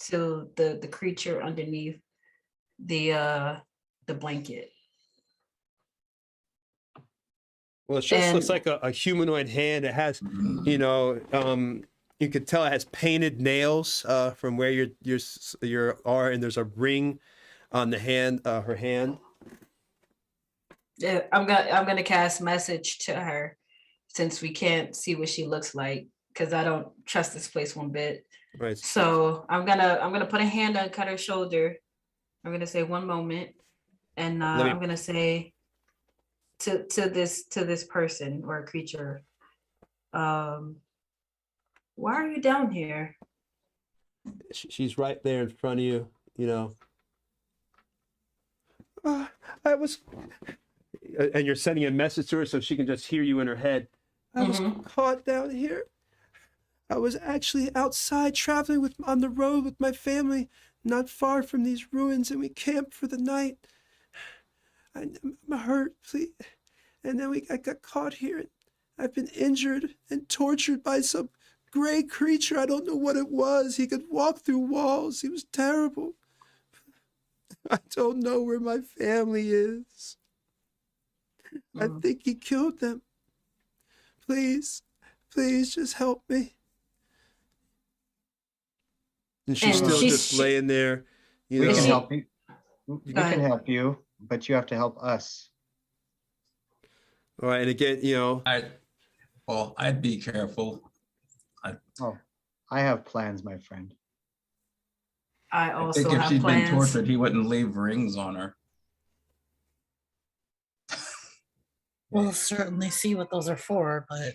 to the creature underneath the blanket. Well, it just looks And- like a humanoid hand. It has, you could tell it has painted nails from where your are, and there's a ring on the hand, her hand. Yeah, I'm gonna cast message to her since we can't see what she looks like because I don't trust this place one bit. Right. So I'm gonna put a hand on Cutter's shoulder. I'm gonna say one moment, and I'm gonna say to this person or creature, why are you down here? She's right there in front of you. I was, and you're sending a message to her so she can just hear you in her head. I was caught down here. I was actually outside traveling on the road with my family, not far from these ruins, and we camped for the night. I'm hurt, please. And then I got caught here. I've been injured and tortured by some gray creature. I don't know what it was. He could walk through walls. He was terrible. I don't know where my family is. I think he killed them. Please, just help me. And she's And still she's- just laying there. We can she- help you. We Go can ahead. help you, but you have to help us. All right, and again, I'd be careful. Oh, I have plans, my friend. I I also think if have she'd been plans. tortured, he wouldn't leave rings on her. We'll certainly see what those are for, but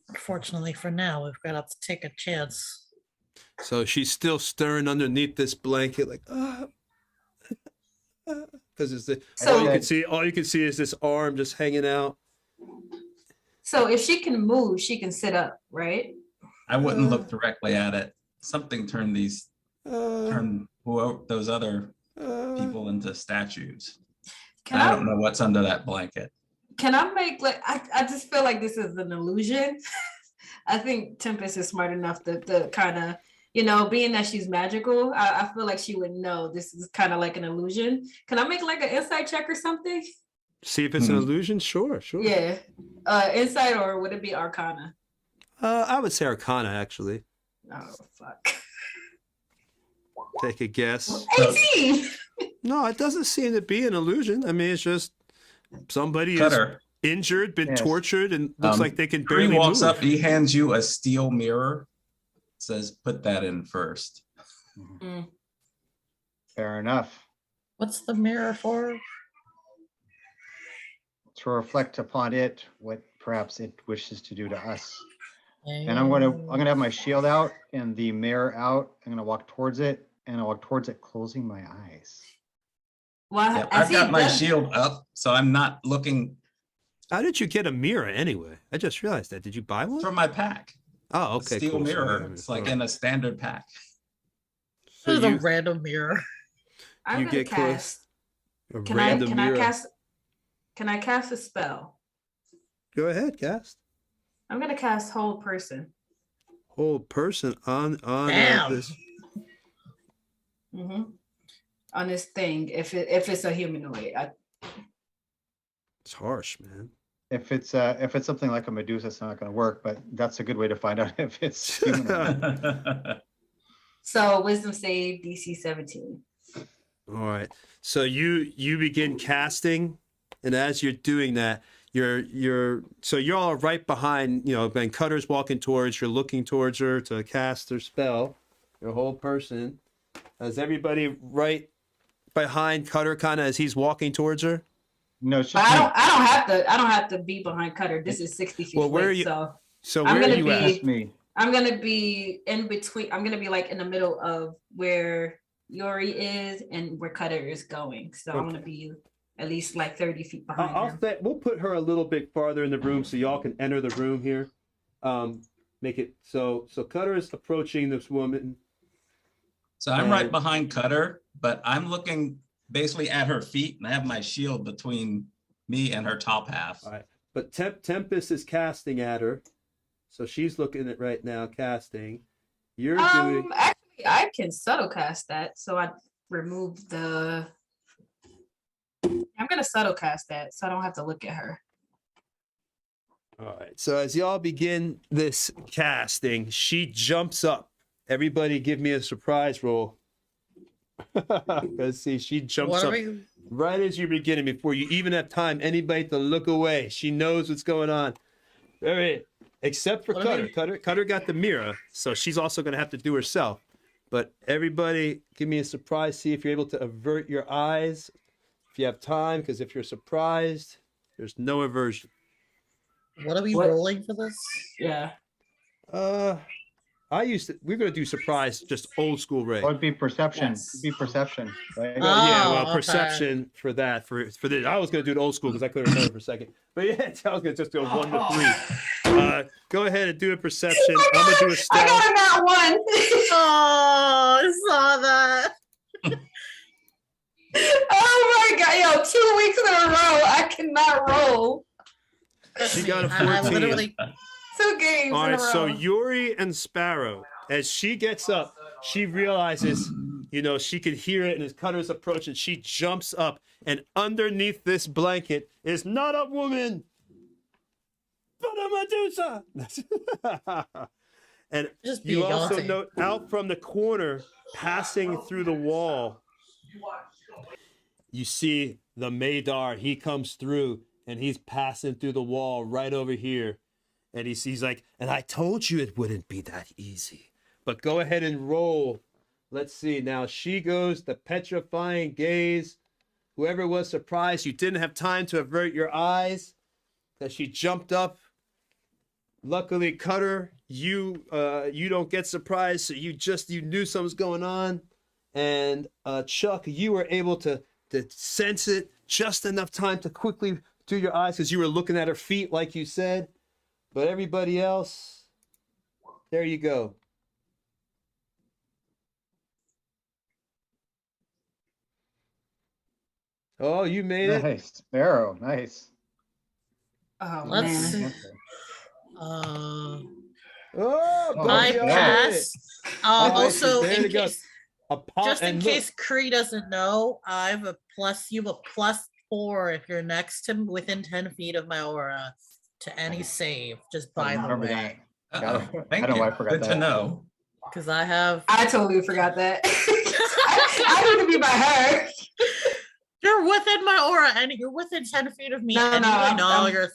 unfortunately for now, we've got to take a chance. so she's still stirring underneath this blanket, like because it's So- all you can see is this arm just hanging out. So if she can move, she can sit up, right? I wouldn't look directly at it. Something turned Uh, whoever those other uh, people into statues. Can I I don't know what's under that blanket. can I make like I just feel like this is an illusion. I think Tempest is smart enough to kind of, being that she's magical, I feel like she would know this is kind of like an illusion. Can I make like an insight check or something? see if it's an illusion. Sure. Yeah. Insight, or would it be Arcana? I would say Arcana, actually. Oh fuck. Take a guess. 18. No, it doesn't seem to be an illusion. I mean, it's just somebody is Cutter. injured, been Yes. tortured, and looks like they can Bree barely walks move. up, he hands you a steel mirror, says, put that in first. Mm. Fair enough. What's the mirror for? To reflect upon it what perhaps it wishes to do to us. And I'm gonna have my shield out and the mirror out. I'm gonna walk towards it, and I walk towards it, closing my eyes. Well, Yeah, I I've see got my that- shield up, so I'm not looking How did you get a mirror anyway? I just realized that. Did you buy one? from my pack. Oh, A okay. steel cool. mirror. It's like in a standard pack. So There's a you, random mirror. I'm you gonna get close. cast. A Can I random mirror. Can I cast a spell? Go ahead, cast. I'm gonna cast Hold Person. Whole person on Damn. this. Mm-hmm. On this thing, if it's a humanoid. It's harsh, man. If it's something like a Medusa, it's not gonna work, but that's a good way to find out if it's human. So Wisdom save DC 17. All right. So you begin casting, and as you're doing that, so you're all right behind, when Cutter's walking towards, you're looking towards her to cast her spell, your whole person. Is everybody right behind Cutter kind of as he's walking towards her? No, it's But just me. I don't have to be behind Cutter. This is 60 feet Well, where away, are you- so So I'm where are gonna you be- at? Just me. I'm gonna be in between. I'm gonna be like in the middle of where Yuri is and where Cutter is going. So I'm gonna be at least like 30 feet behind I'll him. say we'll put her a little bit farther in the room so y'all can enter the room here. Make it so Cutter is approaching this woman. So I'm right And- behind Cutter, but I'm looking basically at her feet and I have my shield between me and her top half. All right. But Tempest is casting at her. So she's looking at right now casting. You're doing Actually, I can subtle cast that. So I remove the. I'm gonna subtle cast that, so I don't have to look at her. all right. So as y'all begin this casting, she jumps up. Everybody give me a surprise roll. Let's see, she jumps What up are we? right as you're beginning before you even have time anybody to look away. She knows what's going on. Very except for What are Cutter. we- Cutter got the mirror, so she's also going to have to do herself. But everybody, give me a surprise. See if you're able to avert your eyes if you have time, because if you're surprised, there's no aversion. What are we What? rolling for this? Yeah. We're going to do surprise, just old school Ray. What would be perception? Yes. It'd be perception, right? Yeah, well, Oh, okay. perception for that. For this, I was going to do it old school because I couldn't remember for a second. But yeah, I was going to just go 1 to 3. Go ahead and do a perception. I'm going to do a I stealth. got that one. Oh, I saw that. Oh my god, yo, 2 weeks in a row, I cannot roll. She got a I 14. literally 2 games All in right, a row. so Yuri and Sparrow, as she gets up, she realizes, she could hear it, and as Cutter's approaching, she jumps up, and underneath this blanket is not a woman, but a Medusa. And just you being also naughty. note out from the corner, passing through the wall, you see the Madar. He comes through, and he's passing through the wall right over here. And he's like, and I told you it wouldn't be that easy. But go ahead and roll. Let's see. Now she goes the petrifying gaze. Whoever was surprised you didn't have time to avert your eyes, that she jumped up. Luckily, Cutter, you don't get surprised, so you knew something was going on. And Chuck, you were able to sense it just enough time to quickly do your eyes because you were looking at her feet, like you said. But everybody else, there you go. Oh, you made it. Nice. Sparrow. Nice. Oh Let's man. see. Okay. Uh, Oh, both I of y'all made pass. it. Oh, Also, there in it goes. case, A pot, just in and look, case Cree doesn't know, I have a plus. You have a +4 if you're next to within 10 feet of my aura to any save. Just by the remember way, that. Uh-oh. I Thank don't know you. why I forgot Good to that. know. because I have. I totally forgot that. I need to be by her. You're within my aura, and you're within 10 feet of me. No, and no, you know I'm you're.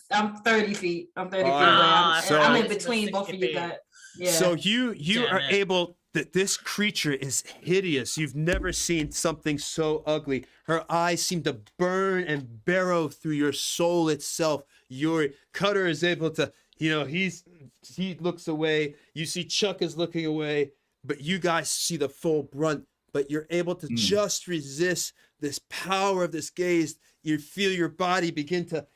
30 feet. I'm 30 feet away. Alright, so- I'm in it's between 60 both of you feet. guys. Yeah. So you Damn are it. able that this creature is hideous. You've never seen something so ugly. Her eyes seem to burn and burrow through your soul itself. Your Cutter is able to, he looks away. You see Chuck is looking away, but you guys see the full brunt. But you're able to just resist this power of this gaze. You feel your body begin to,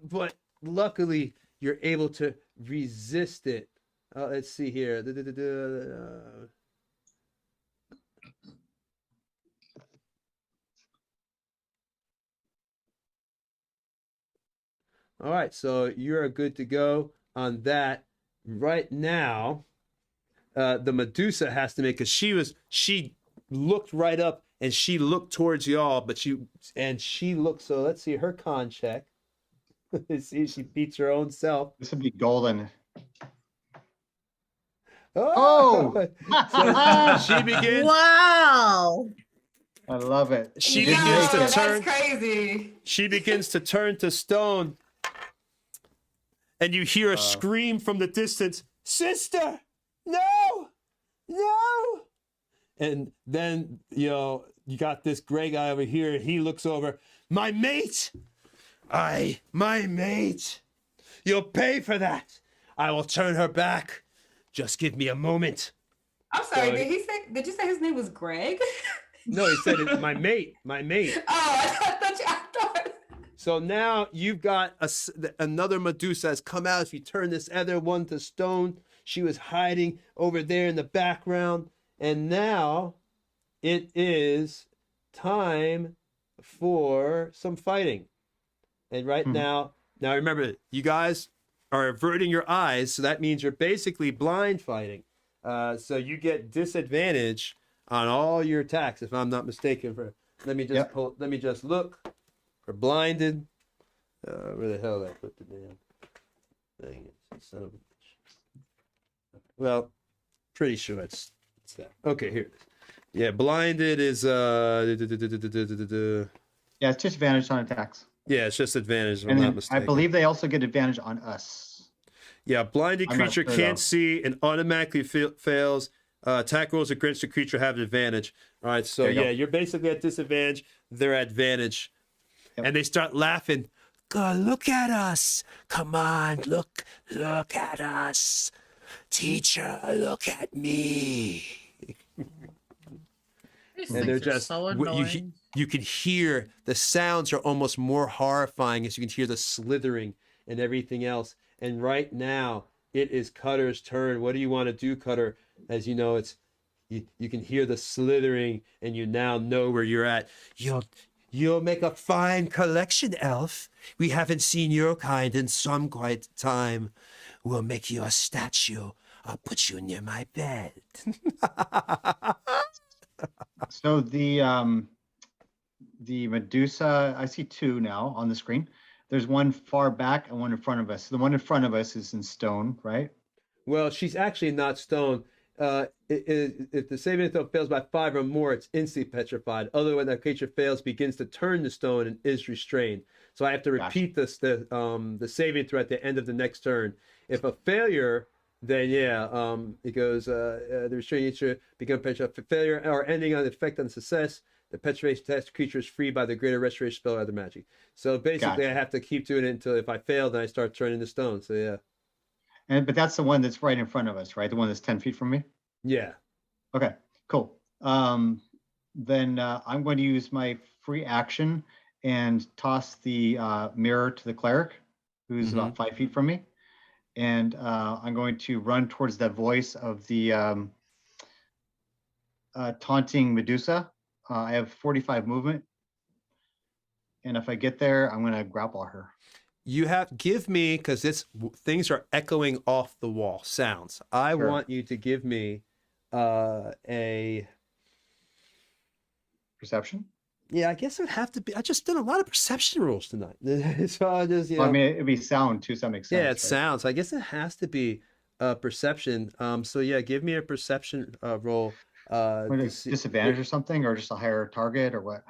but luckily you're able to resist it. Let's see here. All right, so you're good to go on that. Right now, the Medusa has to make, because she looked right up and she looked towards y'all, but she looked, so let's see her con check. See, she beats her own self. This would be golden. Oh! Oh! So she begins. Wow. I love it. She You didn't begins make to it. turn. That's crazy. She begins to turn to stone, and you hear a scream from the distance, "Sister, no, no!" And then you got this gray guy over here. He looks over. My mate, my mate. You'll pay for that. I will turn her back. Just give me a moment. I'm sorry. So- Did you say his name was Greg? No, he said it, my mate. Oh, I thought. So now you've got another Medusa has come out. If you turn this other one to stone, she was hiding over there in the background. And now it is time for some fighting. And right now remember, you guys are averting your eyes. So that means you're basically blind fighting. So you get disadvantage on all your attacks, if I'm not mistaken. Let me just look for blinded. Where the hell did I put the damn thing? Son of a bitch. Well, pretty sure it's that. Okay, here it is. Yeah, blinded is Yeah, it's disadvantage on attacks. yeah, it's just advantage. If I'm And not then I mistaken. believe they also get advantage on us. Yeah, blinded I'm not creature sure, can't though. see and automatically fails. Attack rolls against the creature have an advantage. All right, so There you go. you're basically at disadvantage. They're at advantage. Yep. And they start laughing. God, look at us. Come on, look at us. Teacher, look at me. These And they're things are just so what annoying. you can hear the sounds are almost more horrifying as you can hear the slithering and everything else. And right now it is Cutter's turn. What do you want to do, Cutter? As you know, it's you can hear the slithering and you now know where you're at. You'll make a fine collection, elf. We haven't seen your kind in some quite time. We'll make you a statue. I'll put you near my bed. So the Medusa, I see two now on the screen. There's one far back and one in front of us. The one in front of us is in stone, right? Well, she's actually not stone. If the saving throw fails by 5 or more, it's instantly petrified. Otherwise, that creature fails, begins to turn to stone, and is restrained. So I have to repeat the saving throw at the end of the next turn. If a failure, then it goes the restrained creature become petrified. For failure or ending on the effect on success, the petrification test creature is freed by the greater restoration spell or other magic. So basically, I have to keep doing it until if I fail, then I start turning to stone. So yeah. But that's the one that's right in front of us, right? The one that's 10 feet from me. Yeah. Okay, cool. Then I'm going to use my free action and toss the mirror to the cleric, who's about 5 feet from me. And I'm going to run towards that voice of the taunting Medusa. I have 45 movement. And if I get there, I'm going to grapple her. You have give me because things are echoing off the wall sounds. I Sure. want you to give me a Perception? I guess it would have to be. I just did a lot of perception rolls tonight, so I just Well, I mean, it'd be sound too, so that makes sense. yeah, it right? sounds. I guess it has to be perception. So yeah, give me a perception roll. What to is see- disadvantage or something, or just a higher target, or what?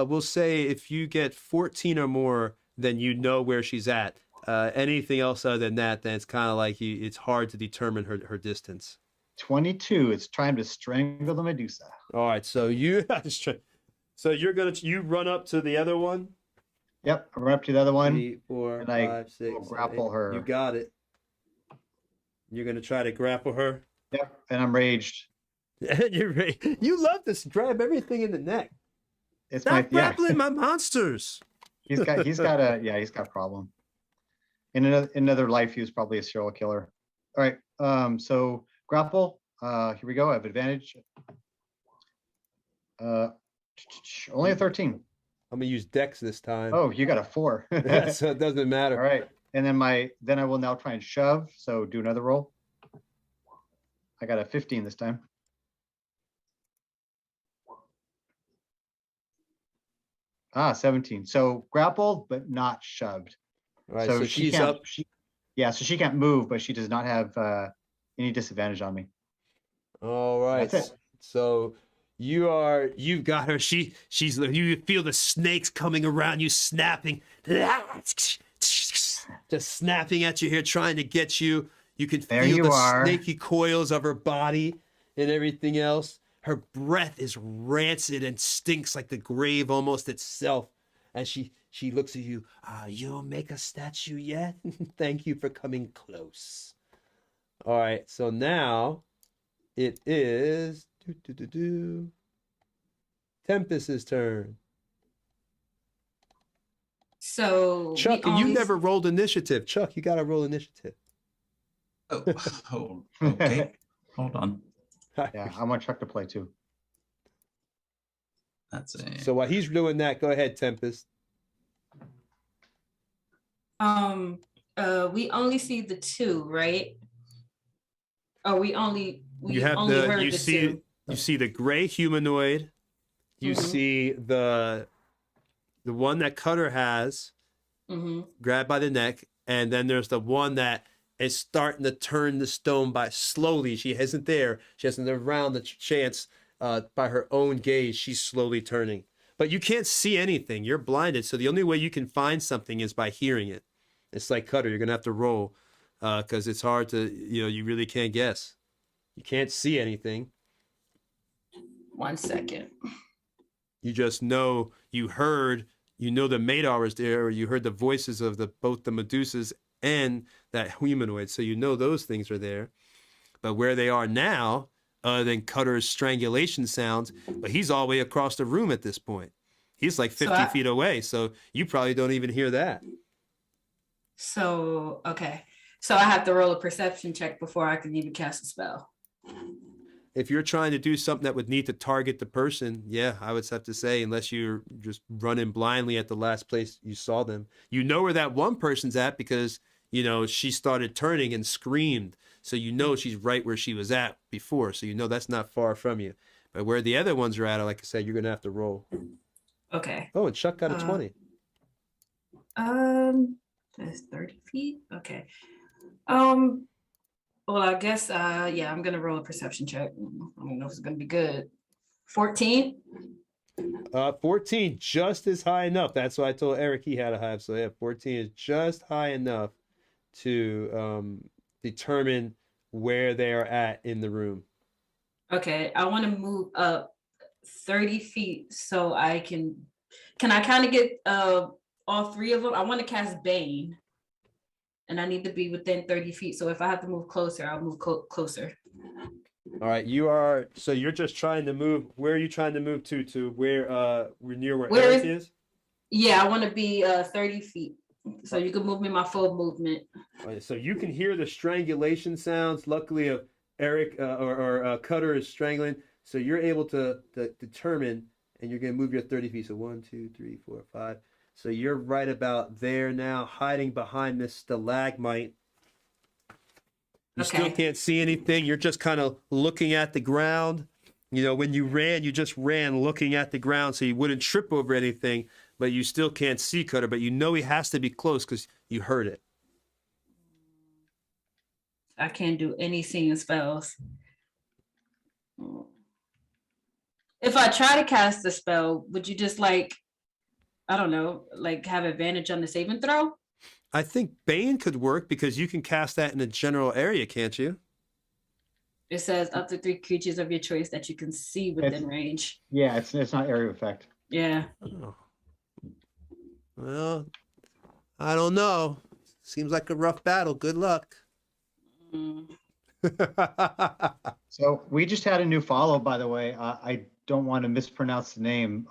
We'll say if you get 14 or more, then you know where she's at. Anything else other than that, then it's kind of like it's hard to determine her distance. 22. It's trying to strangle the Medusa. All right, so you run up to the other one. Yep, I run up to the other one. 3, 4, and I 5, 6, will grapple 8. her. You got it. You're gonna try to grapple her. Yep, and I'm raged. You love this. Grab everything in the neck. It's Stop grappling my monsters. He's got a problem. In another life, he was probably a serial killer. All right, so grapple. Here we go. I have advantage. Only a 13. I'm gonna use Dex this time. Oh, you got a 4. So it doesn't matter. All right, and then I will now try and shove. So do another roll. I got a 15 this time. Ah, 17. So grappled, but not shoved. All right, so she she's can't, up. so she can't move, but she does not have any disadvantage on me. All right. That's it. So You've got her. You feel the snakes coming around you, snapping, just snapping at you here, trying to get you. You can There feel you the are. snaky coils of her body and everything else. Her breath is rancid and stinks like the grave almost itself. As she looks at you, you'll make a statue yet? Thank you for coming close. All right, so now it is Tempest's turn. So Chuck, we and you only- never rolled initiative. Chuck, you got to roll initiative. Oh, okay. Hold on. Yeah, I want Chuck to play too. That's a So while he's doing that, go ahead, Tempest. we only see the two, right? Or we only You have only the heard you the see two. you see the gray humanoid. You Mhm. see the one that Cutter has Mm-hmm. grabbed by the neck, and then there's the one that is starting to turn the stone by slowly. She isn't there. She hasn't around the chance by her own gaze. She's slowly turning, but you can't see anything. You're blinded, so the only way you can find something is by hearing it. It's like Cutter. You're gonna have to roll because it's hard to you really can't guess. You can't see anything. 1 second. You just know you heard. You know the Madar was there, or you heard the voices of both the Medusas and that humanoid, so you know those things are there. But where they are now, other than Cutter's strangulation sounds, but he's all the way across the room at this point. He's like 50 feet away, so you probably don't even hear that. So okay. So I have to roll a perception check before I can even cast a spell. If you're trying to do something that would need to target the person, yeah, I would have to say, unless you're just running blindly at the last place you saw them. You know where that one person's at because, she started turning and screamed. So you know she's right where she was at before. So you know that's not far from you. But where the other ones are at, like I said, you're going to have to roll. Okay. Oh, and Chuck got a 20. That's 30 feet. Okay. Well, I guess yeah, I'm gonna roll a perception check. I don't know if it's gonna be good. 14. 14, just as high enough. That's what I told Eric he had to have. So yeah, 14 is just high enough to determine where they are at in the room. Okay, I want to move up 30 feet so I can I kind of get all three of them? I want to cast Bane. And I need to be within 30 feet. So if I have to move closer, I'll move closer. All right, so you're just trying to move. Where are you trying to move to where we're near where Eric is? Yeah, I want to be 30 feet. So you can move me my full movement. All right, so you can hear the strangulation sounds. Luckily, Eric or Cutter is strangling. So you're able to determine, and you're going to move your 30 feet. So 1, 2, 3, 4, 5. So you're right about there now, hiding behind this stalagmite. You still can't see anything. You're just kind of looking at the ground. When you ran, you just ran looking at the ground so you wouldn't trip over anything, but you still can't see Cutter, but you know he has to be close because you heard it. I can't do any seeing spells. If I try to cast a spell, would you just I don't know, have advantage on the saving throw? I think Bane could work because you can cast that in a general area, can't you? It says up to 3 creatures of your choice that you can see within range. Yeah, it's not area of effect. Yeah. Oh. Well, I don't know. Seems like a rough battle. Good luck. Mm. So we just had a new follow, by the way. I don't want to mispronounce the name,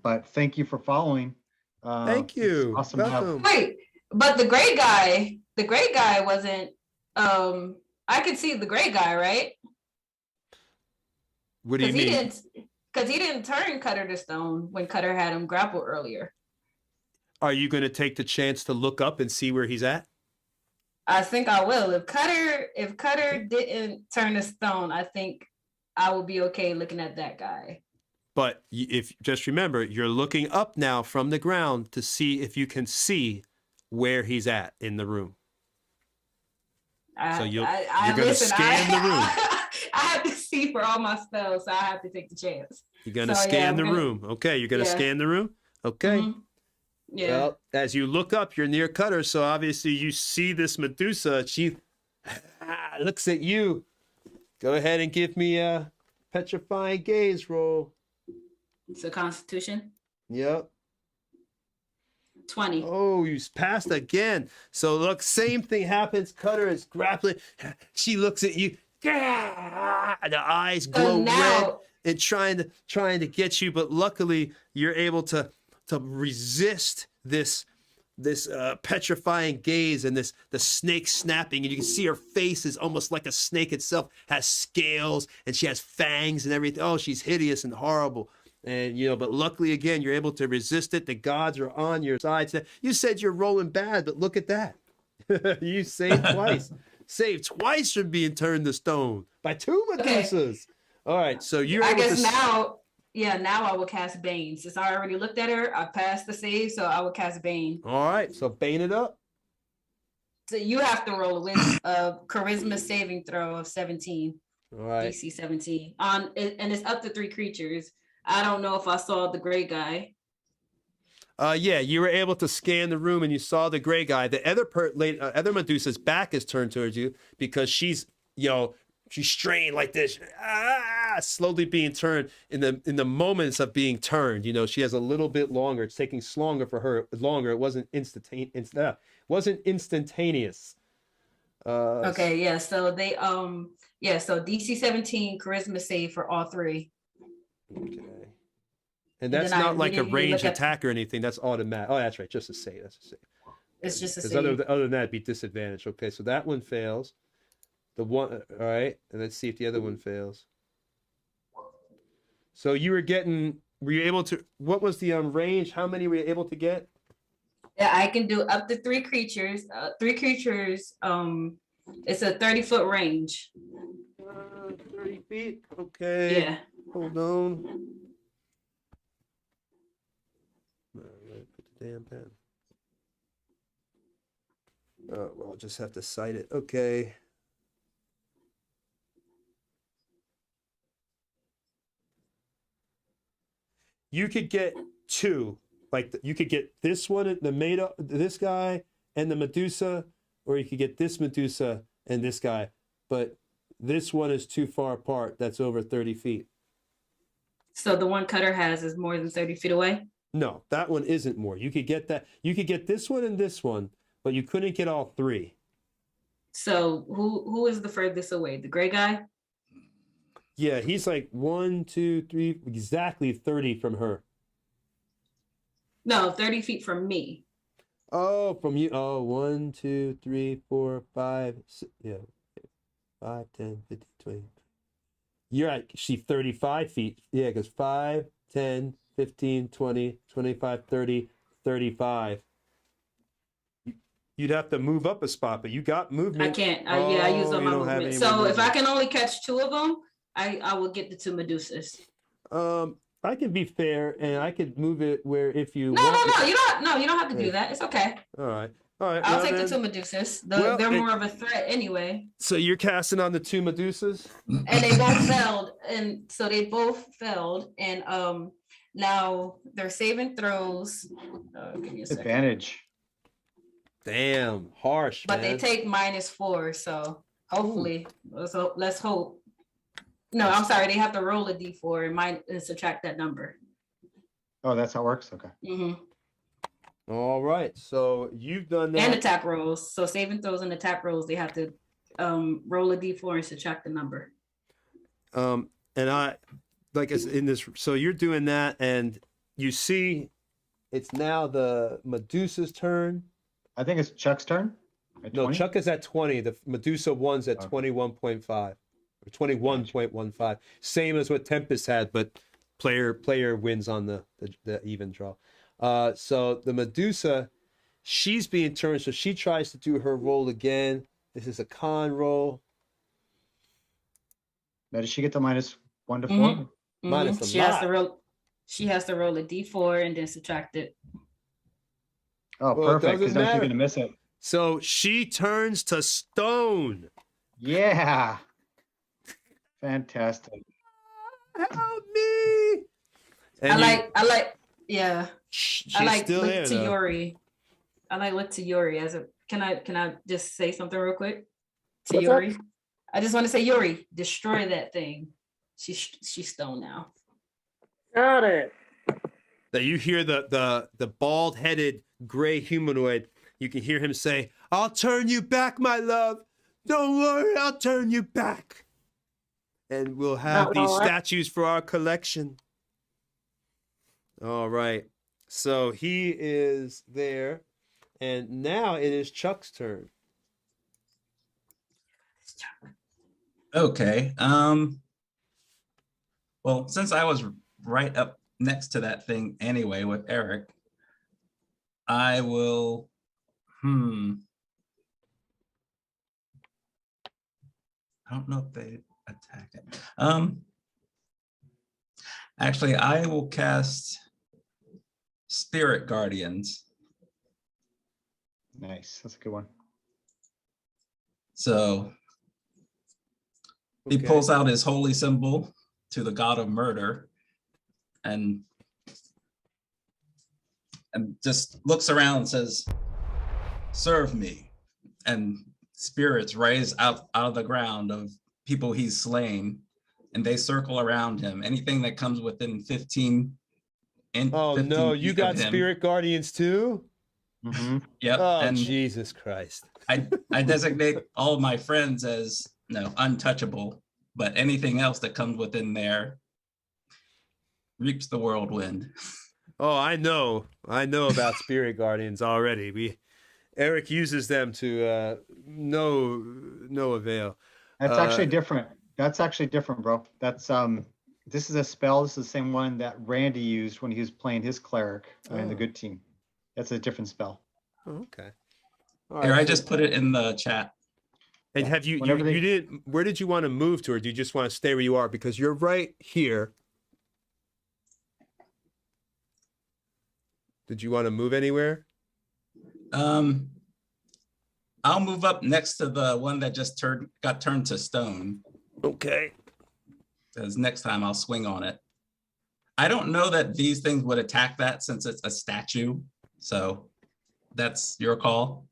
but thank you for following. Thank you. Awesome. Welcome. Wait, but the gray guy wasn't, I could see the gray guy, right? What do you mean? Because he didn't turn Cutter to stone when Cutter had him grapple earlier. Are you going to take the chance to look up and see where he's at? I think I will. If Cutter didn't turn to stone, I think I will be okay looking at that guy. But if just remember, you're looking up now from the ground to see if you can see where he's at in the room. So you're going to scan the room. I have to see for all my spells, so I have to take the chance. You're gonna So, yeah, scan I'm the gonna- room. Okay, you're gonna Yeah. scan the room. Okay. Mhm. Yeah. Well, as you look up, you're near Cutter, so obviously you see this Medusa. She looks at you. Go ahead and give me a petrifying gaze roll. So Constitution Yep. 20. Oh, you passed again. So look, same thing happens. Cutter is grappling. She looks at you. The eyes glow red now- and trying to get you, but luckily you're able to resist this petrifying gaze and the snake snapping, and you can see her face is almost like a snake itself, has scales and she has fangs and everything. Oh, she's hideous and horrible. And but luckily again you're able to resist it. The gods are on your side. You said you're rolling bad, but look at that. You saved twice. Saved twice from being turned to stone by 2 Medusas. All right, so you're I able guess to now I will cast Bane. Since I already looked at her, I passed the save, so I will cast Bane. All right, so bane it up. So you have to roll with a charisma saving throw of 17, All right. DC 17. And it's up to 3 creatures. I don't know if I saw the gray guy. Yeah, you were able to scan the room and you saw the gray guy. The other Medusa's back is turned towards you because she's strained like this, slowly being turned in the moments of being turned. She has a little bit longer. It's taking longer for her. Longer. It wasn't instantaneous. Okay, yeah. So they so DC 17 charisma save for all 3. Okay. And that's then I not like a immediately range look at- attack or anything. That's automatic. Oh, that's right. Just a save. That's a save. It's just a Because save. other than that, it'd be disadvantage. Okay, so that one fails. The one, all right, and let's see if the other one fails. So were you able to? What was the range? How many were you able to get? Yeah, I can do up to 3 creatures. 3 creatures. It's a 30-foot range. 30 feet. Okay. Yeah. Hold on. All right, put the damn pen. Oh, well, I'll just have to cite it. Okay. You could get 2. Like you could get this one, this guy, and the Medusa, or you could get this Medusa and this guy. But this one is too far apart. That's over 30 feet. So the one Cutter has is more than 30 feet away? No, that one isn't more. You could get that. You could get this one and this one, but you couldn't get all 3. So who is the furthest away? The gray guy? Yeah, he's like 1, 2, 3, exactly 30 from her. No, 30 feet from me. Oh, from you. Oh, 1, 2, 3, 4, 5, 6, yeah. 5, 10, 15, 20. You're actually 35 feet. Yeah, because 5, 10, 15, 20, 25, 30, 35. You'd have to move up a spot, but you got movement. I can't. I use all you my don't have movement. any So if I movement. can only catch 2 of them, I will get the 2 Medusas. I can be fair, and I could move it where if you No, want. no, no. You don't have to do that. It's okay. All right. All right. I'll well take the then- 2 Medusas. Well, They're more of a threat anyway. So you're casting on the 2 Medusas? And they both failed. And so they both failed. And now they're saving throws. Give me a second. Advantage. Damn, harsh, But man. they take -4. So hopefully, let's hope. No, I'm sorry. They have to roll a d4 and subtract that number. Oh, that's how it works? Okay. hmm All right. So you've done that. And attack rolls. So saving throws and attack rolls, they have to roll a d4 and subtract the number. And I like it's in this. So you're doing that, and you see, it's now the Medusa's turn. I think it's Chuck's turn. At No, 20? Chuck is at 20. The Medusa one's at Okay. 21.5 or 21.15. Same as what Tempest had, but player wins on the even draw. So the Medusa, she's being turned, so she tries to do her roll again. This is a con roll. Now, does she get the -1 to 4? Mhm. Minus a She has to lot. roll. She has to roll a d4 and then subtract it. Oh, Well, it perfect. Because doesn't now she's matter. going to miss it. So she turns to stone. Yeah. Fantastic. Help me! And I like, yeah. she's I like still look there, to though. Yuri. I like look to Yuri as a. Can I just say something real quick to What's up? Yuri? I just want to say, Yuri, destroy that thing. She's stoned now. Got it. That you hear the bald-headed gray humanoid. You can hear him say, "I'll turn you back, my love. Don't worry, I'll turn you back. And we'll have Oh, these well, I- statues for our collection." All right. So he is there. And now it is Chuck's turn. Okay. Well, since I was right up next to that thing anyway with Eric, I will. I don't know if they attack it. Actually, I will cast Spirit Guardians. Nice. That's a good one. So he Okay. pulls out his holy symbol to the god of murder and just looks around and says, "Serve me." And spirits rise out of the ground of people he's slain, and they circle around him. Anything that comes within 15 Oh 15 no, feet you of got him. spirit guardians too? Mm-hmm. Yep. Oh, and Jesus Christ. I designate all of my friends as untouchable, but anything else that comes within there reaps the whirlwind. Oh, I know about spirit guardians already. Eric uses them to no avail. That's actually different. That's actually different, bro. That's this is a spell. This is the same one that Randy used when he was playing his cleric in the Oh. good team. That's a different spell. Oh, okay. All Here, right, I so- just put it in the chat. And Yeah, have you whenever they- didn't, where did you want to move to, or do you just want to stay where you are? Because you're right here. Did you want to move anywhere? I'll move up next to the one that just got turned to stone, Okay. because next time I'll swing on it. I don't know that these things would attack that since it's a statue, so that's your call.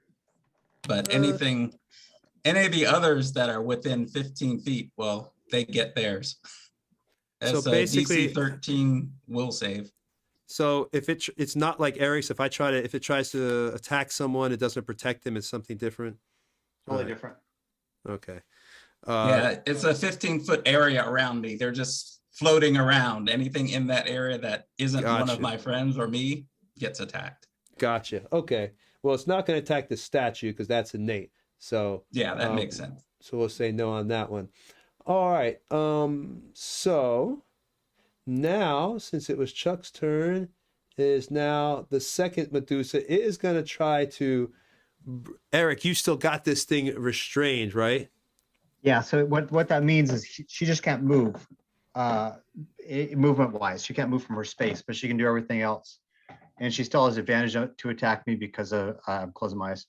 But any of the others that are within 15 feet, well, they get theirs. So That's a basically- DC 13 will save. So if it's not like Eric's, if it tries to attack someone, it doesn't protect them. It's something different. Totally Alright. different. Okay. Yeah, it's a 15-foot area around me. They're just floating around. Anything in that area that isn't one Gotcha. of my friends or me gets attacked. Gotcha. Okay. Well, it's not going to attack the statue because that's innate. So Yeah, that makes sense. So we'll say no on that one. All right. So now, since it was Chuck's turn, it is now the second Medusa. It is going to try to. Eric, you still got this thing restrained, right? Yeah. So what that means is she just can't move, movement wise. She can't move from her space, but she can do everything else, and she still has advantage to attack me because of I'm closing my eyes.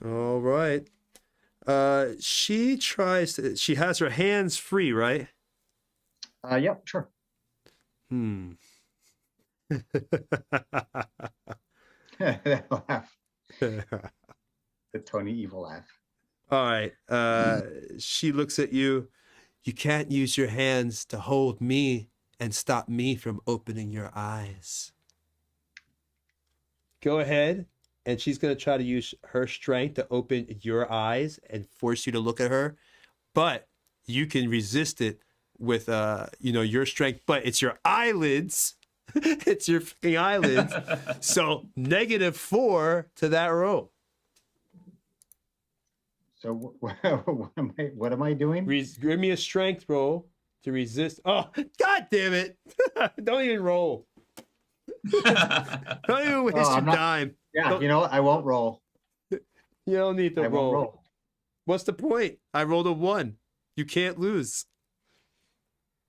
All right. She tries to. She has her hands free, right? Yep. Sure. That laugh. The Tony evil laugh. All right. She looks at you. You can't use your hands to hold me and stop me from opening your eyes. Go ahead. And she's going to try to use her strength to open your eyes and force you to look at her. But you can resist it with, your strength. But it's your eyelids. It's your fucking eyelids. So -4 to that roll. So what am I doing? Give me a strength roll to resist. Oh, God damn it. Don't even roll. Don't even waste your I'm not- time. Yeah, Don't- you know what? I won't roll. You don't need to I roll. won't roll. What's the point? I rolled a 1. You can't lose.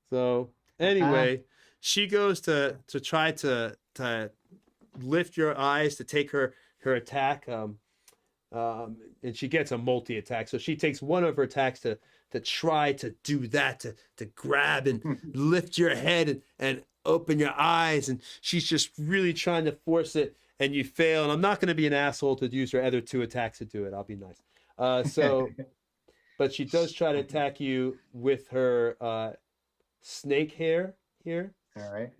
So anyway, she goes to try to lift your eyes to take her attack. And she gets a multi attack. So she takes one of her attacks to try to do that, to grab and lift your head and open your eyes. And she's just really trying to force it, and you fail. And I'm not going to be an asshole to use her other 2 attacks to do it. I'll be nice. But she does try to attack you with her snake hair here. All right.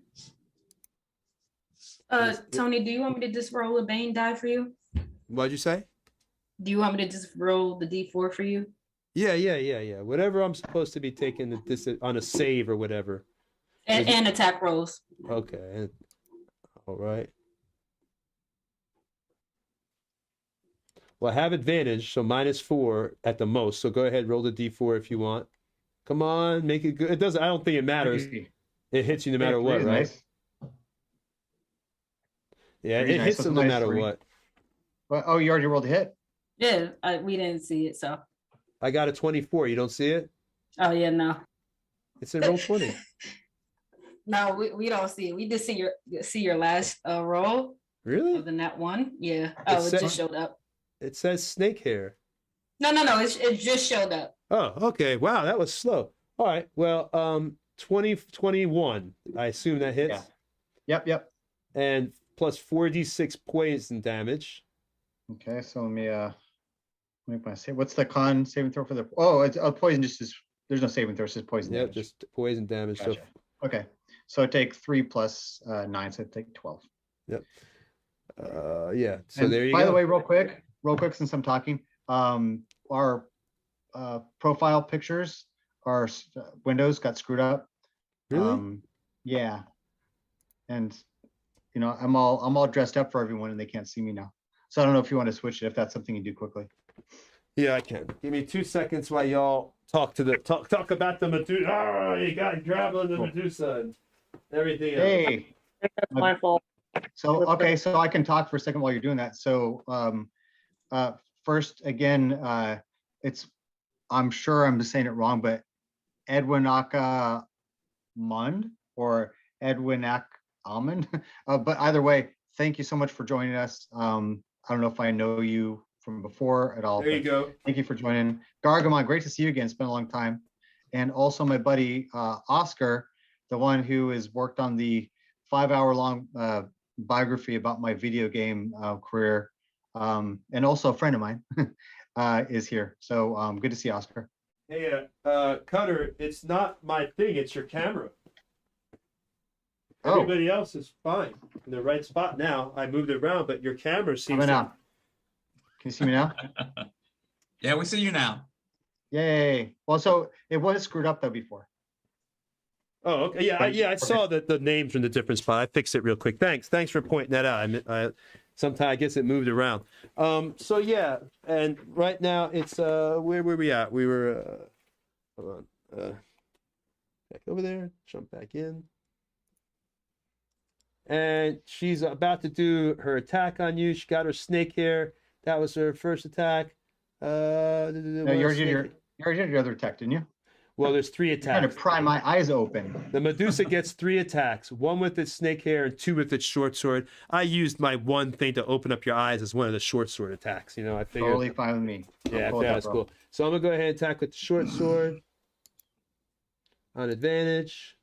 Tony, do you want me to just roll a Bane die for you? What'd you say? Do you want me to just roll the D4 for you? Yeah. Whatever I'm supposed to be taking this on a save or whatever. And attack rolls. Okay. All right. Well, I have advantage, so -4 at the most. So go ahead, roll the D4 if you want. Come on, make it good. It doesn't. I don't think it matters. It hits you no matter what, right? Nice. Yeah, Very it nice. hits That's them a no nice matter 3. what. Well, oh, you already rolled a hit. Yeah, we didn't see it, so. I got a 24. You don't see it? Oh yeah, no. It's in roll 20. No, we don't see it. We just see your last roll. Really? Other than that one. Yeah. It Oh, it said- just showed up. It says snake hair. No. It just showed up. Oh, okay. Wow, that was slow. All right. Well, 21. I assume that hits. Yeah. Yep. And plus 4d6 poison damage. Okay, so let me say, what's the con saving throw for the? Oh, it's poison. There's no saving throw. It's just poison. Yeah, damage. just poison damage. Gotcha. Okay, so I take 3 plus 9, so I take 12. So, yeah. So And there you by go. the way, real quick, since I'm talking, our profile pictures, our windows got screwed up. Really? Yeah, and I'm all dressed up for everyone, and they can't see me now. So I don't know if you want to switch it, if that's something you do quickly. Yeah, I can. Give me 2 seconds while y'all talk about the Medusa. Oh, you got grabbing the Medusa and everything else. Hey. That's my fault. So, okay, so I can talk for a second while you're doing that. So, first, again, I'm sure I'm just saying it wrong, but Edwinaka Mund or Edwinak Almond. But either way, thank you so much for joining us. I don't know if I know you from before at all. There you but go. Thank you for joining. Gargamon, great to see you again. It's been a long time. And also my buddy, Oscar, the one who has worked on the 5-hour-long biography about my video game career, and also a friend of mine is here. So good to see Oscar. Hey, Cutter, it's not my thing. It's your camera. Oh. Everybody else is fine in the right spot now. I moved it around, but your camera How seems about to... now? Can you see me now? Yeah, we see you now. Yay. Well, so it was screwed up though before. Oh, okay. Yeah, I saw the names from the different spot. I fixed it real quick. Thanks for pointing that out. Sometimes I guess it moved around. So yeah, and right now it's where were we at? We were hold on, back over there. Jump back in, and she's about to do her attack on you. She got her snake hair. That was her first attack. No, you already did your other attack, didn't you? Well, there's 3 You're trying attacks. to pry my eyes open. The Medusa gets 3 attacks, 1 with its snake hair and 2 with its short sword. I used my one thing to open up your eyes as one of the short sword attacks. I figured. Totally fine with me. Yeah, Cool with that, that's bro. cool. So I'm gonna go ahead and attack with the short sword on advantage.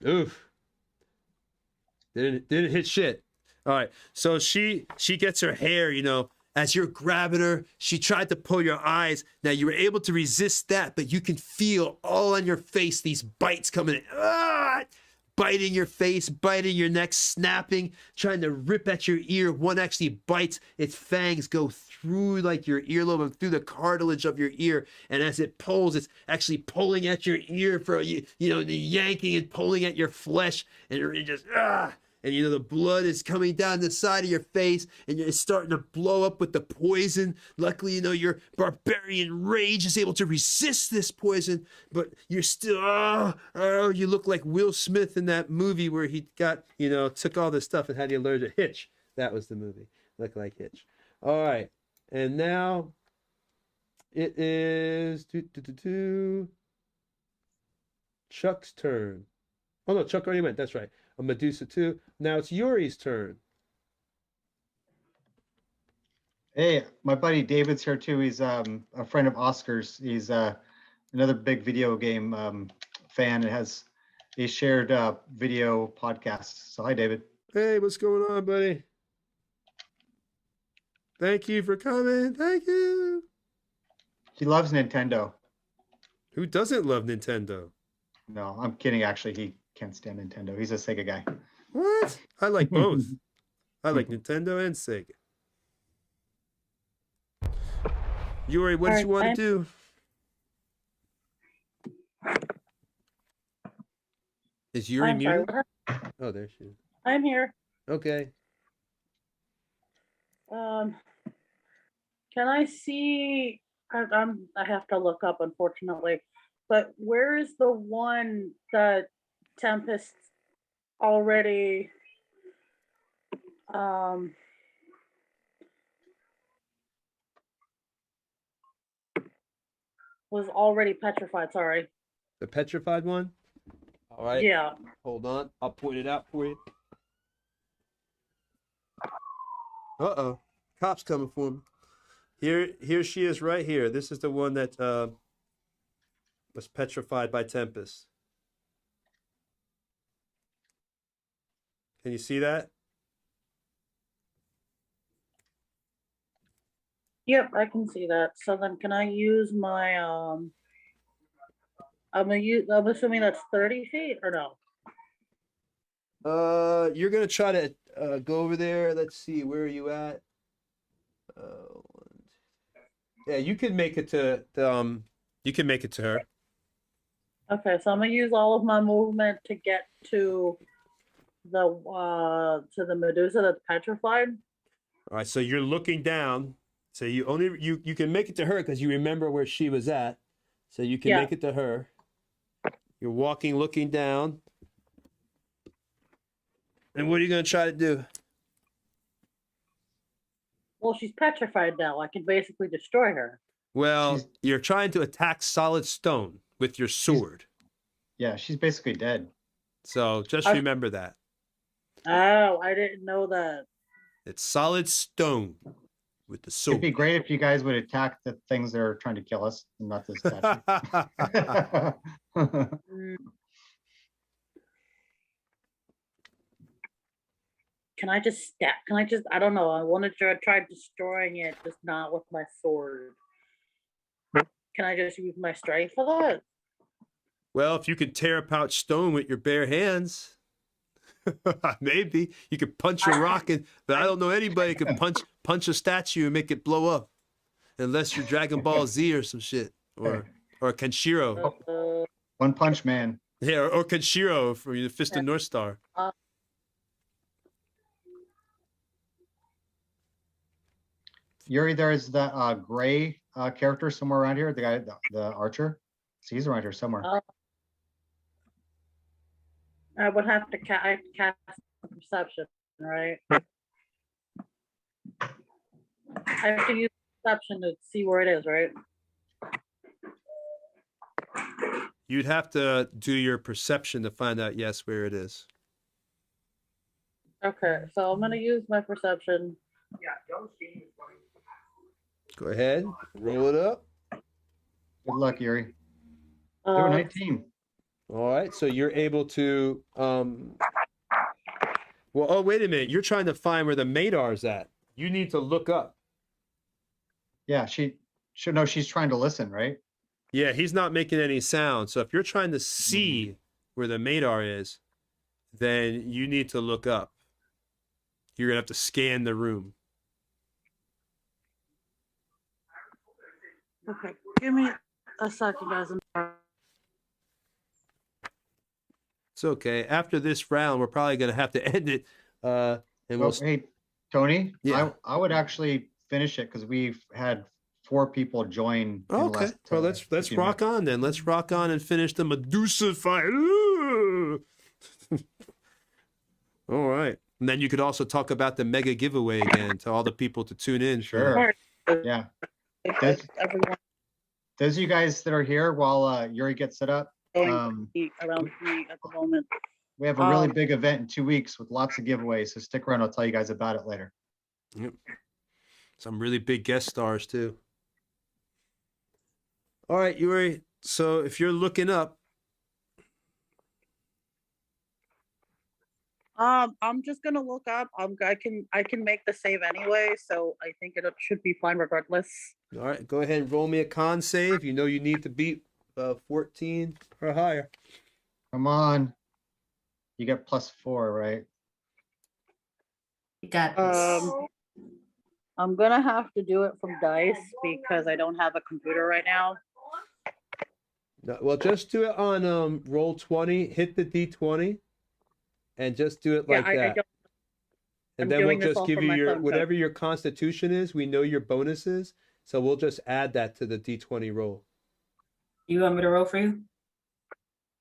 Oof. Didn't hit shit. All right. So she gets her hair, as you're grabbing her, she tried to pull your eyes. Now you were able to resist that, but you can feel all on your face these bites coming in. Biting your face, biting your neck, snapping, trying to rip at your ear. One actually bites, its fangs go through like your earlobe and through the cartilage of your ear. And as it pulls, it's actually pulling at your ear for, yanking and pulling at your flesh. And it just, and the blood is coming down the side of your face and it's starting to blow up with the poison. Luckily, your barbarian rage is able to resist this poison, but you're still, you look like Will Smith in that movie where he got, took all this stuff and had the allergic Hitch. That was the movie. Look like Hitch. All right. And now it is Chuck's turn. Oh no, Chuck already went. That's right. A Medusa too. Now it's Yuri's turn. Hey, my buddy David's here too. He's a friend of Oscar's. He's another big video game fan. It has a shared video podcast. So hi, David. Hey, what's going on, buddy? Thank you for coming. Thank you. He loves Nintendo. Who doesn't love Nintendo? No, I'm kidding. Actually, he can't stand Nintendo. He's a Sega guy. What? I like both. I like Nintendo and Sega. Yuri, what did you want to do? Is Yuri I'm sorry, muted? what? Oh, there she is. I'm here. Okay. Can I see? I have to look up, unfortunately. But where is the one that Tempest already? Was already petrified. Sorry. The petrified one? All right. Yeah. Hold on. I'll point it out for you. Uh-oh. Cop's coming for me. Here she is right here. This is the one that was petrified by Tempest. Can you see that? Yep, I can see that. So then, can I use my I'm assuming that's 30 feet or no? You're gonna try to go over there. Let's see, where are you at? Yeah, you can make it to you can make it to her. Okay, so I'm gonna use all of my movement to get to the Medusa that's petrified. All right, so you're looking down. So you can make it to her because you remember where she was at. So you can Yeah. make it to her. You're walking, looking down. And what are you gonna try to do? Well, she's petrified now. I can basically destroy her. Well, She's- you're trying to attack solid stone with your sword. Yeah, she's basically dead. So just I- remember that. Oh, I didn't know that. It's solid stone with the It'd be sword. great if you guys would attack the things that are trying to kill us, and not this statue. Mm. Can I just stab? Can I just? I don't know. I wanted to try destroying it, just not with my sword. Can I just use my strength for that? Well, if you could tear apart stone with your bare hands, maybe you could punch a rock and. But I don't know anybody could punch a statue and make it blow up, unless you're Dragon Ball Z or some shit, or Kenshiro. One Punch Man. Yeah, or Kenshiro from the Fist of North Star. Yuri, there is the gray character somewhere around here. The guy, the archer. So he's around here somewhere. I would have to cast perception, right? I have to use perception to see where it is, right? You'd have to do your perception to find out, yes, where it is. Okay, so I'm gonna use my perception. Go ahead, roll it up. Good luck, Yuri. They were 19. All right, so you're able to. Well, oh, wait a minute. You're trying to find where the Madar's at. You need to look up. Yeah, she should know. She's trying to listen, right? Yeah, he's not making any sound. So if you're trying to see where the Madar is, then you need to look up. You're gonna have to scan the room. Okay, give me a second, guys. It's okay. After this round, we're probably gonna have to end it. And Well, hey, Tony. Yeah. I would actually finish it because we've had 4 people join. in the Okay, last, well let's 15 rock minutes. on then. Let's rock on and finish the Medusa fight. Ooh. All right, and then you could also talk about the mega giveaway again to all the people to tune in. Sure. Yeah. That's- Everyone Those of you guys that are here while Yuri gets set up, around me at the moment. We have a really big event in 2 weeks with lots of giveaways, so stick around. I'll tell you guys about it later. Yep. Some really big guest stars too. All right, Yuri. So if you're looking up, I'm just gonna look up. I can make the save anyway, so I think it should be fine regardless. all right, go ahead and roll me a con save. You know you need to beat 14 or higher. Come on. You got +4, right? You got this. I'm gonna have to do it from dice because I don't have a computer right now. No, well, just do it on roll 20. Hit the D20, and just do it like I that. don't. And I'm then we'll doing this just all give from you my your phone, so- whatever your constitution is. We know your bonuses, so we'll just add that to the D20 roll. You want me to roll for you?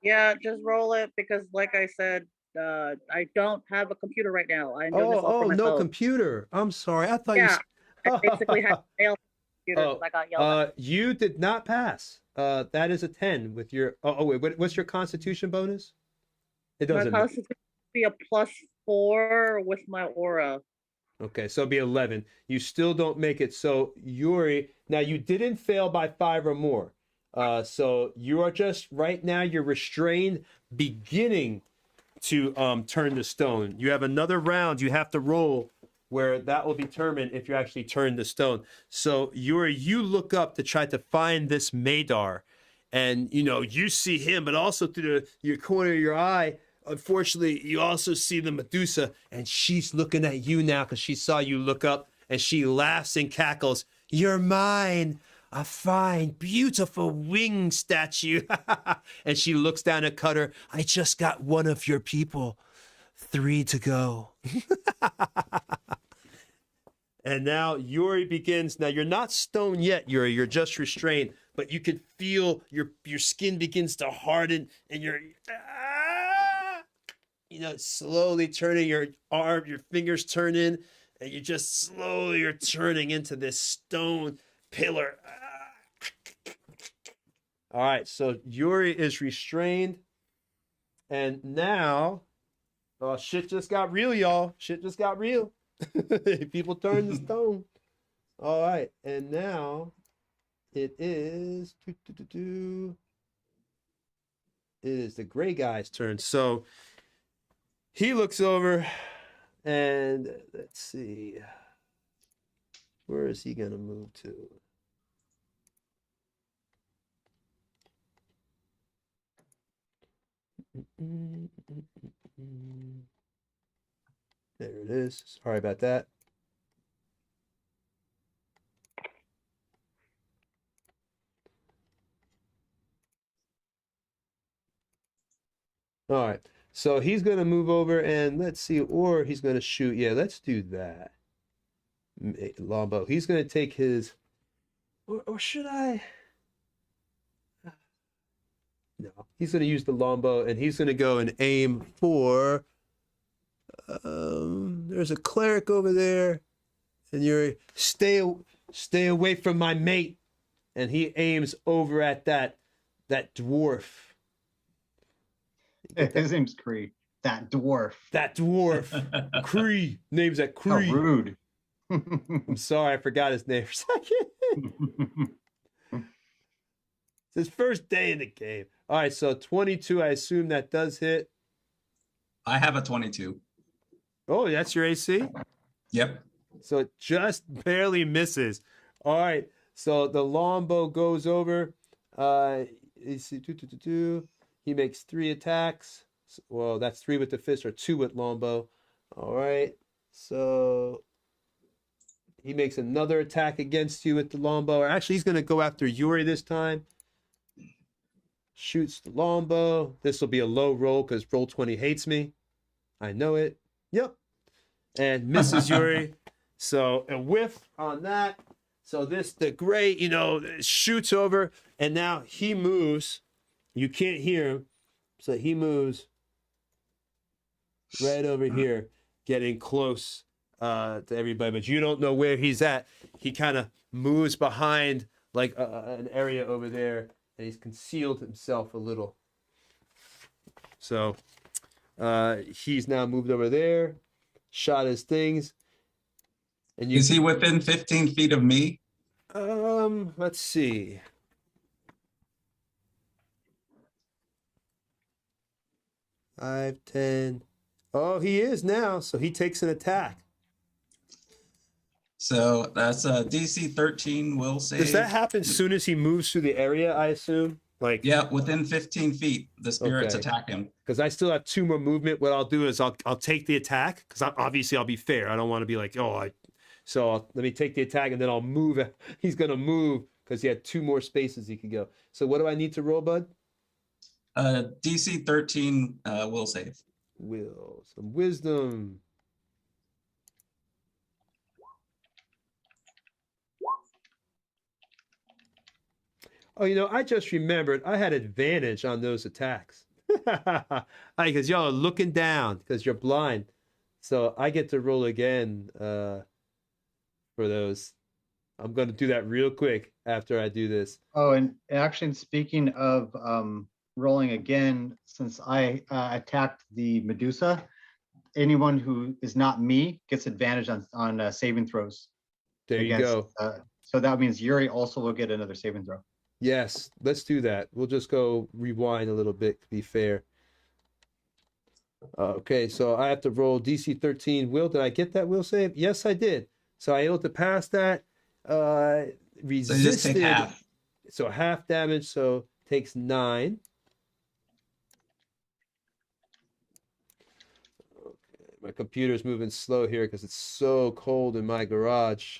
Yeah, just roll it because, like I said, I don't have a computer right now. I'm doing this all Oh, from my no phone. computer. I'm sorry. I thought Yeah, you. I basically had to fail the computer Oh, 'cause I got yelled at. You did not pass. That is a 10 with your. Oh, wait. What's your constitution bonus? It My doesn't. constitution would be a +4 with my aura. Okay, so it'll be 11. You still don't make it. So Yuri, now you didn't fail by 5 or more. So you are just right now. You're restrained, beginning to turn to stone. You have another round. You have to roll where that will determine if you actually turn to stone. So Yuri, you look up to try to find this Madar, and you see him, but also through your corner of your eye. Unfortunately, you also see the Medusa, and she's looking at you now because she saw you look up, and she laughs and cackles. You're mine, a fine, beautiful wing statue. And she looks down at Cutter. I just got one of your people. 3 to go. And now Yuri begins. Now you're not stone yet, Yuri. You're just restrained, but you can feel your skin begins to harden, and you're slowly turning your arm, your fingers turn in, and you just slowly are turning into this stone pillar. All right, so Yuri is restrained, and now, shit just got real, y'all. Shit just got real. People turn to stone. All right, and now it is it is the gray guy's turn. So he looks over, and let's see, where is he gonna move to? There it is. Sorry about that. All right. So he's going to move over and let's see, or he's going to shoot. Yeah, let's do that. Longbow. He's going to take his, or should I? No, he's going to use the longbow and he's going to go and aim for, there's a cleric over there and you're, stay away from my mate. And he aims over at that dwarf. His name's Cree. That dwarf. That dwarf. Cree. Name's that How Cree. rude. I'm sorry, I forgot his name for a second. It's his first day in the game. All right, so 22, I assume that does hit. I have a 22. Oh, that's your AC? Yep. So it just barely misses. All right, so the longbow goes over. AC, he makes 3 attacks. Well, that's 3 with the fist or 2 with longbow. All right, so he makes another attack against you with the longbow. Or actually, he's going to go after Yuri this time. Shoots the longbow. This will be a low roll because roll 20 hates me. I know it. Yep. And misses Yuri. So a whiff on that. So the gray, shoots over. And now he moves. You can't hear him. So he moves right over here, getting close to everybody. But you don't know where he's at. He kind of moves behind like an area over there. And he's concealed himself a little. So, He's now moved over there, shot his things. And Is he within 15 feet of me? Let's see. Five, 10. Oh, he is now. So he takes an attack. So that's a DC 13 will save. Does that happen as soon as he moves through the area, I assume? Like, Yeah, within 15 feet, the spirits Okay. attack him. because I still have 2 more movement. What I'll do is I'll take the attack because obviously I'll be fair. I don't want to be like, let me take the attack and then I'll move. He's gonna move because he had 2 more spaces he could go. So what do I need to roll, bud? DC 13 will save. Will, some wisdom. Oh, I just remembered I had advantage on those attacks. Because y'all are looking down because you're blind. So I get to roll again for those. I'm going to do that real quick after I do this. Oh, and actually, speaking of rolling again, since I attacked the Medusa, anyone who is not me gets advantage on saving throws. There you go. So that means Yuri also will get another saving throw. Yes, let's do that. We'll just go rewind a little bit to be fair. Okay, so I have to roll DC 13 will. Did I get that will save? Yes, I did. So I able to pass that. So you just take Resisted. half. So half damage, so takes 9. Okay, my computer's moving slow here because it's so cold in my garage.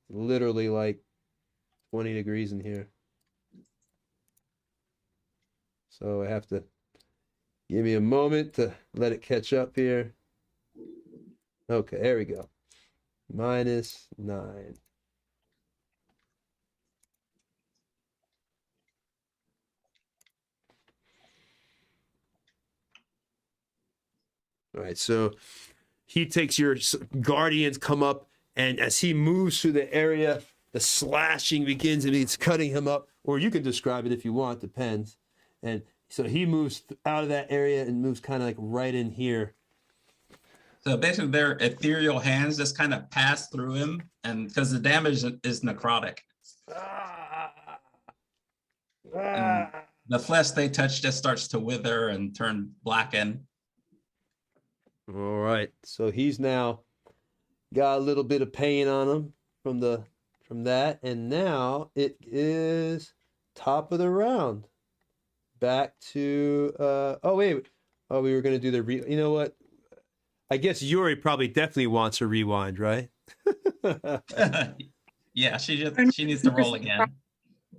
Literally like 20 degrees in here. So I have to give me a moment to let it catch up here. Okay, there we go. -9. All right, so he takes your guardians come up, and as he moves through the area, the slashing begins and it's cutting him up. Or you can describe it if you want, depends. And so he moves out of that area and moves kind of like right in here. So basically their ethereal hands just kind of pass through him, and because the damage is necrotic. And the flesh they touch just starts to wither and turn blackened. All right, so he's now got a little bit of pain on him from that, and now it is top of the round. Back to we were gonna do the you know what? I guess Yuri probably definitely wants a rewind, right? Yeah, she needs to roll again.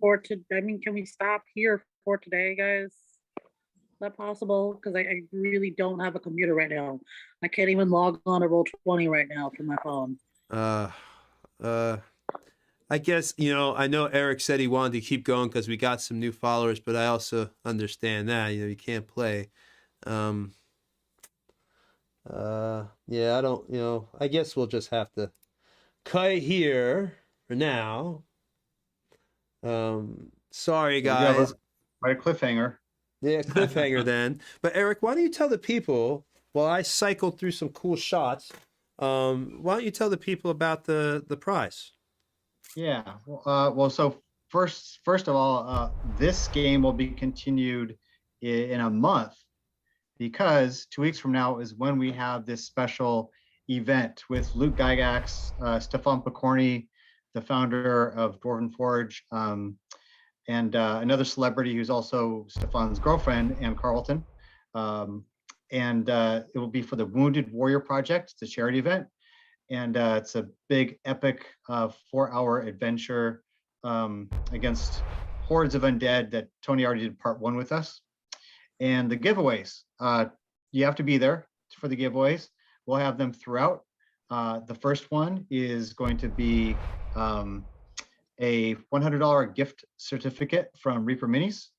Can we stop here for today, guys? Is that possible? Because I really don't have a computer right now. I can't even log on to Roll20 right now from my phone. I guess, I know Eric said he wanted to keep going because we got some new followers, but I also understand that, you can't play. Yeah, I don't, I guess we'll just have to cut here for now. Sorry, guys. Right, a cliffhanger. Yeah, cliffhanger then. But Eric, why don't you tell the people, while I cycled through some cool shots, why don't you tell the people about the prize? Yeah. Well, so first of all, this game will be continued in a month, because 2 weeks from now is when we have this special event with Luke Gygax, Stefan Picorni, the founder of Dwarven Forge, and another celebrity who's also Stefan's girlfriend, Ann Carlton. And it will be for the Wounded Warrior Project. It's a charity event. And it's a big, epic 4-hour adventure against hordes of undead that Tony already did part 1 with us. And the giveaways, you have to be there for the giveaways. We'll have them throughout. The first one is going to be a $100 gift certificate from Reaper Minis.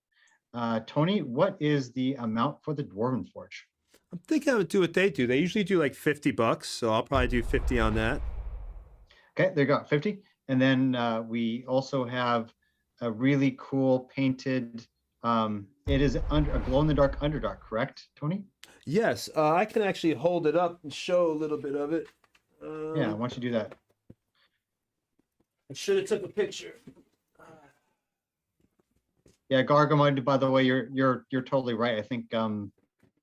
Tony, what is the amount for the Dwarven Forge? I'm thinking I would do what they do. They usually do like $50, so I'll probably do 50 on that. Okay, there you go, 50. And then we also have a really cool painted It is under a glow in the dark Underdark, correct, Tony? Yes, I can actually hold it up and show a little bit of it. Yeah, why don't you do that? I should have took a picture. Yeah, Gargamon, by the way, you're totally right. I think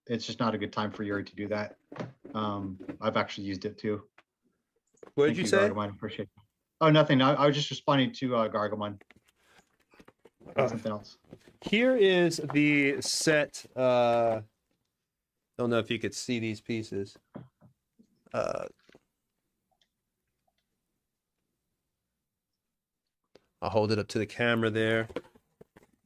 it's just not a good time for Yuri to do that. I've actually used it too. What Thank did you say? Gargamon? Appreciate it. Oh, nothing. I was just responding to Gargamon. Something else. Here is the set. Don't know if you could see these pieces. I'll hold it up to the camera there.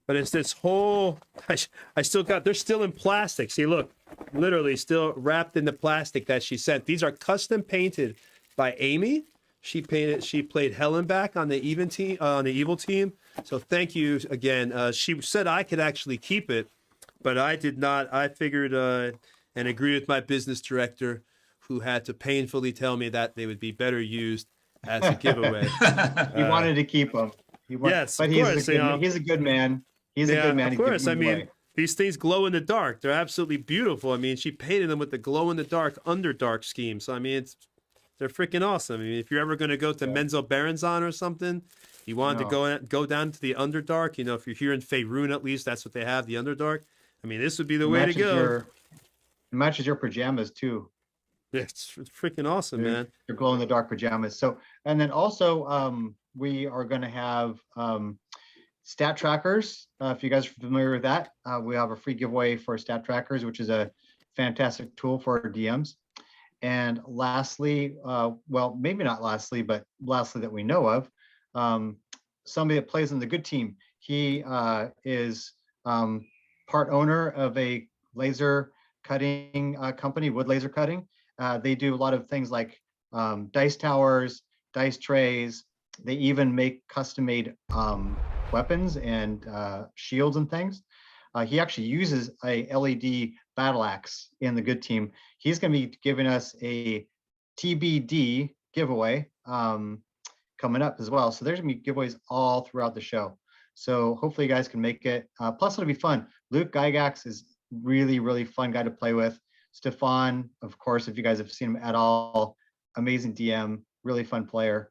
But it's this whole, I still got, they're still in plastic. See, look, literally still wrapped in the plastic that she sent. These are custom painted by Amy. She played Helen back on the Evil team. So thank you again. She said I could actually keep it, but I did not. I figured and agreed with my business director, who had to painfully tell me that they would be better used as a giveaway. He wanted to keep them. Yes, but of course, he's a good man. He's a good man. Of course. I mean, these things glow in the dark. They're absolutely beautiful. I mean, she painted them with the glow in the dark Underdark scheme. So I mean, they're freaking awesome. I mean, if you're ever going to go to Menzo Baranzan or something, you wanted to go down to the Underdark. You know, if you're here in Faerun, at least that's what they have, the Underdark. I mean, this would be the way to go. It matches your pajamas too. It's freaking awesome, man. Your glow in the dark pajamas. So, and then also, we are going to have stat trackers. If you guys are familiar with that, we have a free giveaway for stat trackers, which is a fantastic tool for our DMs. And lastly, well, maybe not lastly, but lastly that we know of, somebody that plays in the good team. He is part owner of a laser cutting company, wood laser cutting. They do a lot of things like dice towers, dice trays. They even make custom-made weapons and shields and things. He actually uses a LED battle axe in the good team. He's going to be giving us a TBD giveaway coming up as well. So there's going to be giveaways all throughout the show. So hopefully you guys can make it. Plus it'll be fun. Luke Gygax is really, really fun guy to play with. Stefan, of course, if you guys have seen him at all, amazing DM, really fun player.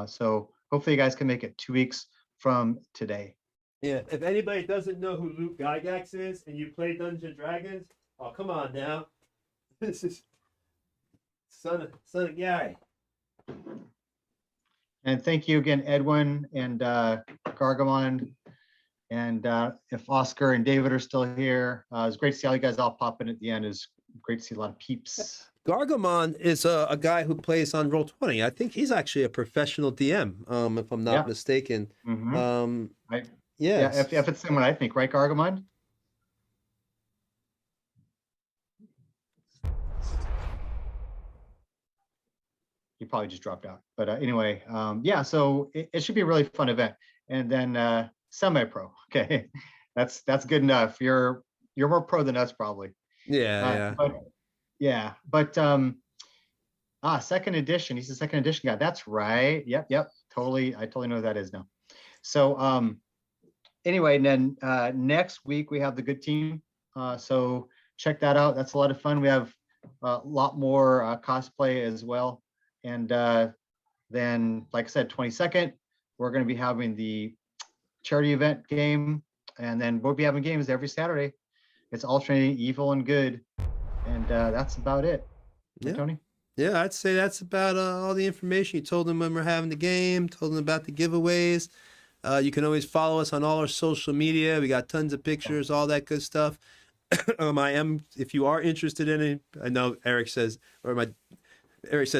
So hopefully you guys can make it 2 weeks from today. Yeah, if anybody doesn't know who Luke Gygax is and you play Dungeons and Dragons, oh, come on now. This is son of Gary. And thank you again, Edwin and Gargamon. And if Oscar and David are still here, it's great to see all you guys all pop in at the end. It's great to see a lot of peeps. Gargamon is a guy who plays on Roll20. I think he's actually a professional DM, if I'm not mistaken. Mm-hmm. Yeah, if it's someone I think, right, Gargamon? He probably just dropped out. But anyway, yeah, so it should be a really fun event. And then semi-pro, okay, that's good enough. You're more pro than us probably. But second edition. He's a second edition guy. That's right. Yep. Totally. I totally know what that is now. So anyway, and then next week we have the good team. So check that out. That's a lot of fun. We have a lot more cosplay as well. And then, like I said, 22nd, we're going to be having the charity event game. And then we'll be having games every Saturday. It's alternating evil and good. And that's about it. Yeah. Tony? Yeah, I'd say that's about all the information. You told them when we're having the game, told them about the giveaways. You can always follow us on all our social media. We got tons of pictures, all that good stuff. If you are interested in it, I know Eric says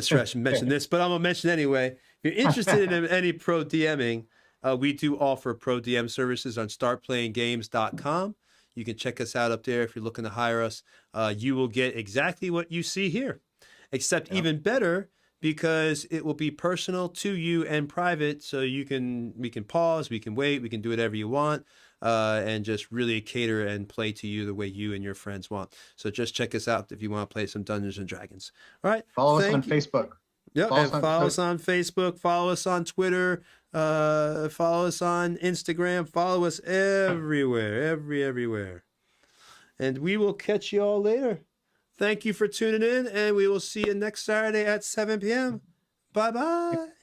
Stretch mentioned this, but I'm gonna mention anyway. If you're interested in any pro DMing, we do offer pro DM services on startplayinggames.com. You can check us out up there if you're looking to hire us. You will get exactly what you see here, except even better, because it will be personal to you and private. So we can pause, we can wait, we can do whatever you want, and just really cater and play to you the way you and your friends want. So just check us out if you want to play some Dungeons and Dragons. All right. Follow us on Facebook. Yep, follow us on Facebook, follow us on Twitter, Follow us on Instagram. Follow us everywhere, everywhere. And we will catch you all later. Thank you for tuning in, and we will see you next Saturday at 7 p.m. Bye-bye.